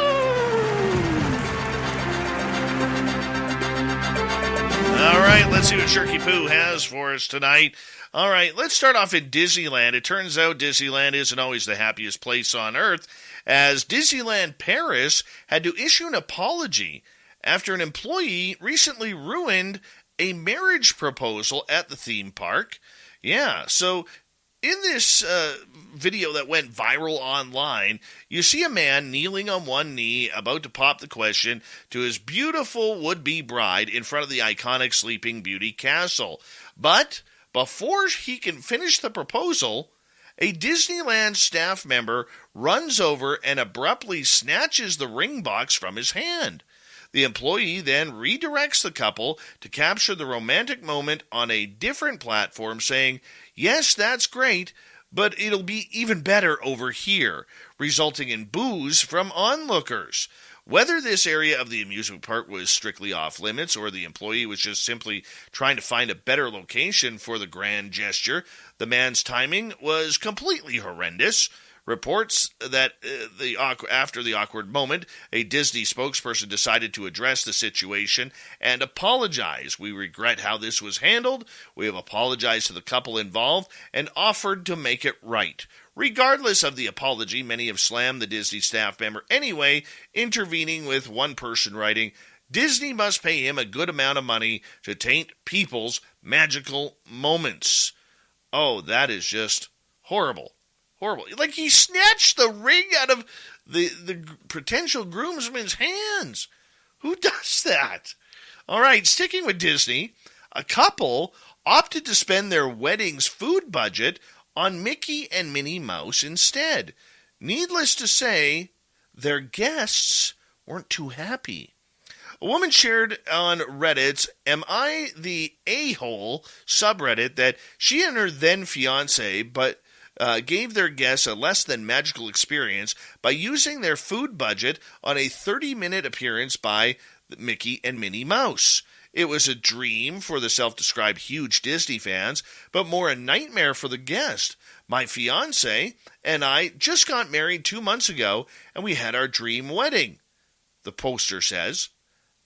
All right, let's see what Shirky Poo has for us tonight. All right, let's start off in Disneyland. It turns out Disneyland isn't always the happiest place on earth, as Disneyland Paris had to issue an apology after an employee recently ruined a marriage proposal at the theme park. Yeah, so in this video that went viral online, you see a man kneeling on one knee about to pop the question to his beautiful would-be bride in front of the iconic Sleeping Beauty castle. But before he can finish the proposal, A Disneyland staff member runs over and abruptly snatches the ring box from his hand. The employee then redirects the couple to capture the romantic moment on a different platform, saying, "Yes, that's great, but it'll be even better over here," resulting in boos from onlookers. Whether this area of the amusement park was strictly off limits or the employee was just simply trying to find a better location for the grand gesture, the man's timing was completely horrendous. Reports that after the awkward moment, a Disney spokesperson decided to address the situation and apologize. "We regret how this was handled. We have apologized to the couple involved and offered to make it right." Regardless of the apology, many have slammed the Disney staff member anyway, intervening with one person writing, "Disney must pay him a good amount of money to taint people's magical moments." Oh, that is just horrible. Horrible. Like, he snatched the ring out of the potential groomsman's hands. Who does that? All right, sticking with Disney, a couple opted to spend their wedding's food budget on Mickey and Minnie Mouse instead. Needless to say, their guests weren't too happy. A woman shared on Reddit's "Am I the A-hole" subreddit that she and her then-fiancé gave their guests a less than magical experience by using their food budget on a 30-minute appearance by Mickey and Minnie Mouse. It was a dream for the self-described huge Disney fans, but more a nightmare for the guest. "My fiancé and I just got married 2 months ago, and we had our dream wedding," the poster says.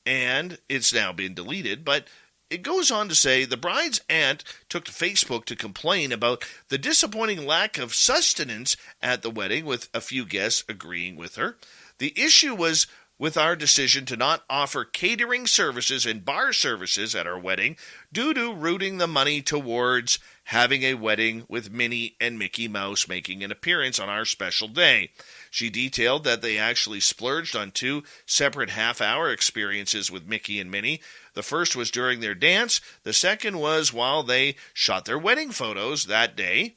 And it's now been deleted, but it goes on to say the bride's aunt took to Facebook to complain about the disappointing lack of sustenance at the wedding, with a few guests agreeing with her. "The issue was with our decision to not offer catering services and bar services at our wedding due to routing the money towards having a wedding with Minnie and Mickey Mouse making an appearance on our special day." She detailed that they actually splurged on 2 separate half-hour experiences with Mickey and Minnie. The first was during their dance. The second was while they shot their wedding photos that day.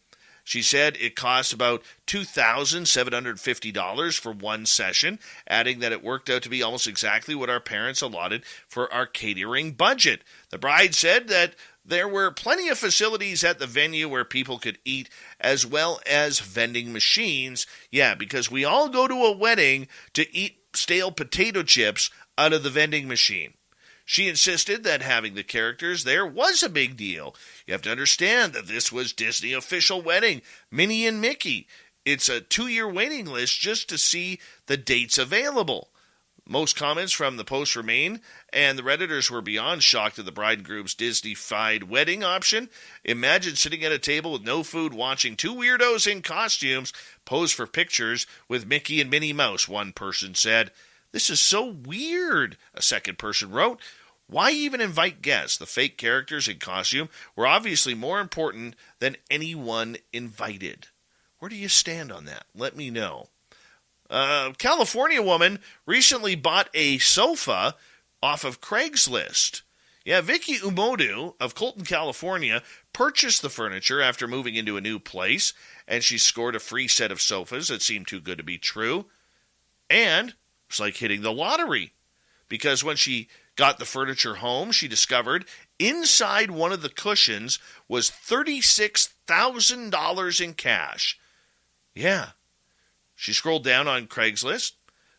She said it cost about $2,750 for one session, adding that it worked out to be almost exactly what our parents allotted for our catering budget. The bride said that there were plenty of facilities at the venue where people could eat, as well as vending machines. Yeah, because we all go to a wedding to eat stale potato chips out of the vending machine. She insisted that having the characters there was a big deal. You have to understand that this was Disney official wedding, Minnie and Mickey. It's a 2-year waiting list just to see the dates available. Most comments from the post remain, and the Redditors were beyond shocked at the bride and groom's Disney-fied wedding option. "Imagine sitting at a table with no food watching 2 weirdos in costumes pose for pictures with Mickey and Minnie Mouse," one person said. "This is so weird," a second person wrote. "Why even invite guests? The fake characters in costume were obviously more important than anyone invited." Where do you stand on that? Let me know. California woman recently bought a sofa off of Craigslist. Yeah, Vicky Umodu of Colton, California, purchased the furniture after moving into a new place, and she scored a free set of sofas that seemed too good to be true. And it's like hitting the lottery, because when she got the furniture home, she discovered inside one of the cushions was $36,000 in cash. Yeah. She scrolled down on Craigslist,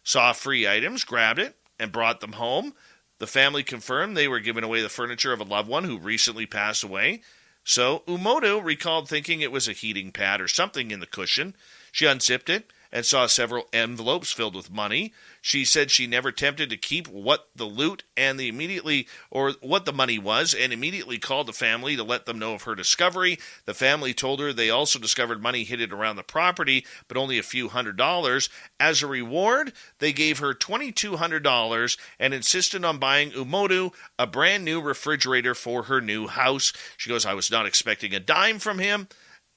saw free items, grabbed it, and brought them home. The family confirmed they were giving away the furniture of a loved one who recently passed away. So Umoto recalled thinking it was a heating pad or something in the cushion. She unzipped it and saw several envelopes filled with money. She said she never attempted to keep what the loot and what the money was, and immediately called the family to let them know of her discovery. The family told her they also discovered money hidden around the property, but only a few $100s. As a reward, they gave her $2,200 and insisted on buying Umoto a brand new refrigerator for her new house. She goes, "I was not expecting a dime from him.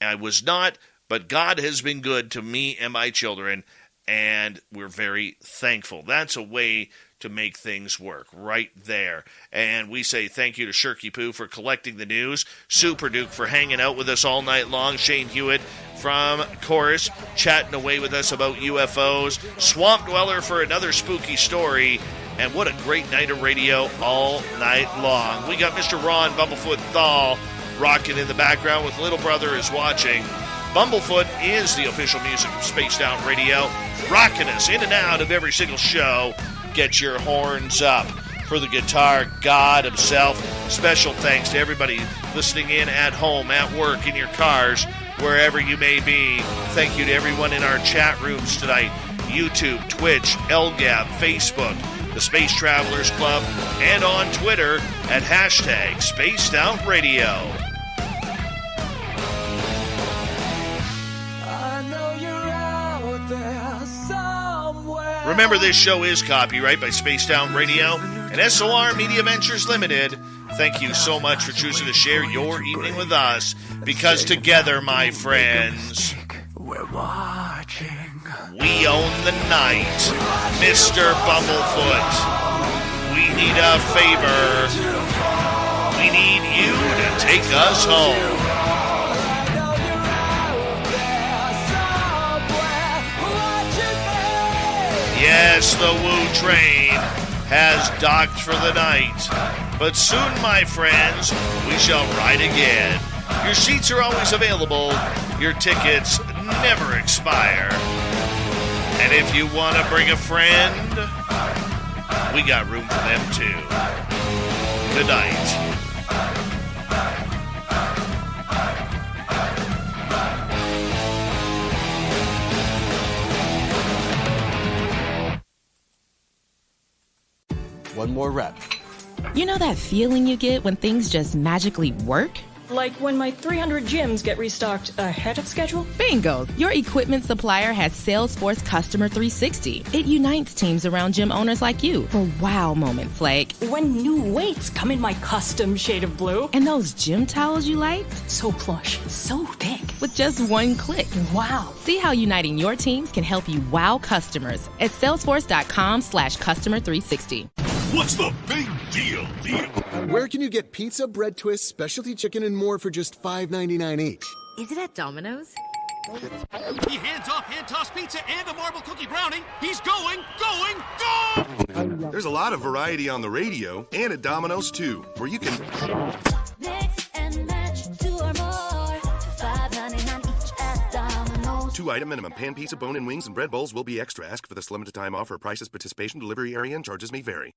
I was not. But God has been good to me and my children, and we're very thankful." That's a way to make things work right there. And we say thank you to Shirky Poo for collecting the news, Super Duke for hanging out with us all night long, Shane Hewitt from Chorus, chatting away with us about UFOs. Swamp Dweller for another spooky story. And what a great night of radio all night long. We got Mr. Ron Bumblefoot Thal rocking in the background with Little Brother is watching. Bumblefoot is the official music of Spaced Out Radio, rocking us in and out of every single show. Get your horns up for the guitar god himself. Special thanks to everybody listening in at home, at work, in your cars, wherever you may be. Thank you to everyone in our chat rooms tonight. YouTube, Twitch, LGAB, Facebook, the Space Travelers Club, and on Twitter at hashtag Spaced Out Radio. Remember, this show is copyright by Spaced Out Radio and SOR Media Ventures Limited. Thank you so much for choosing to share your evening with us, because together, my friends, we're watching. We own the night. Mr. Bumblefoot, we need a favor. We need you to take us home. Yes, the Woo train has docked for the night. But soon, my friends, we shall ride again. Your seats are always available. Your tickets never expire. And if you want to bring a friend, we got room for them too. Good night. One more rep. You know that feeling you get when things just magically work? Like when my 300 gyms get restocked ahead of schedule? Bingo! Your equipment supplier has Salesforce Customer 360. It unites teams around gym owners like you for wow moments like when new weights come in my custom shade of blue. And those gym towels you like? So plush, so thick. With just one click. Wow. See how uniting your teams can help you wow customers at salesforce.com/customer360. What's the big deal? Where can you get pizza, bread twists, specialty chicken, and more for just $5.99 each? Is it at Domino's? He hands off hand-tossed pizza and a marble cookie brownie. He's going! There's a lot of variety on the radio and at Domino's too, where you can Mix and match 2 or more. $5.99 each at Domino's. 2-item minimum. Pan pizza, bone-in wings, and bread bowls will be extra. Ask for this limited time offer. Prices, participation, delivery area, and charges may vary.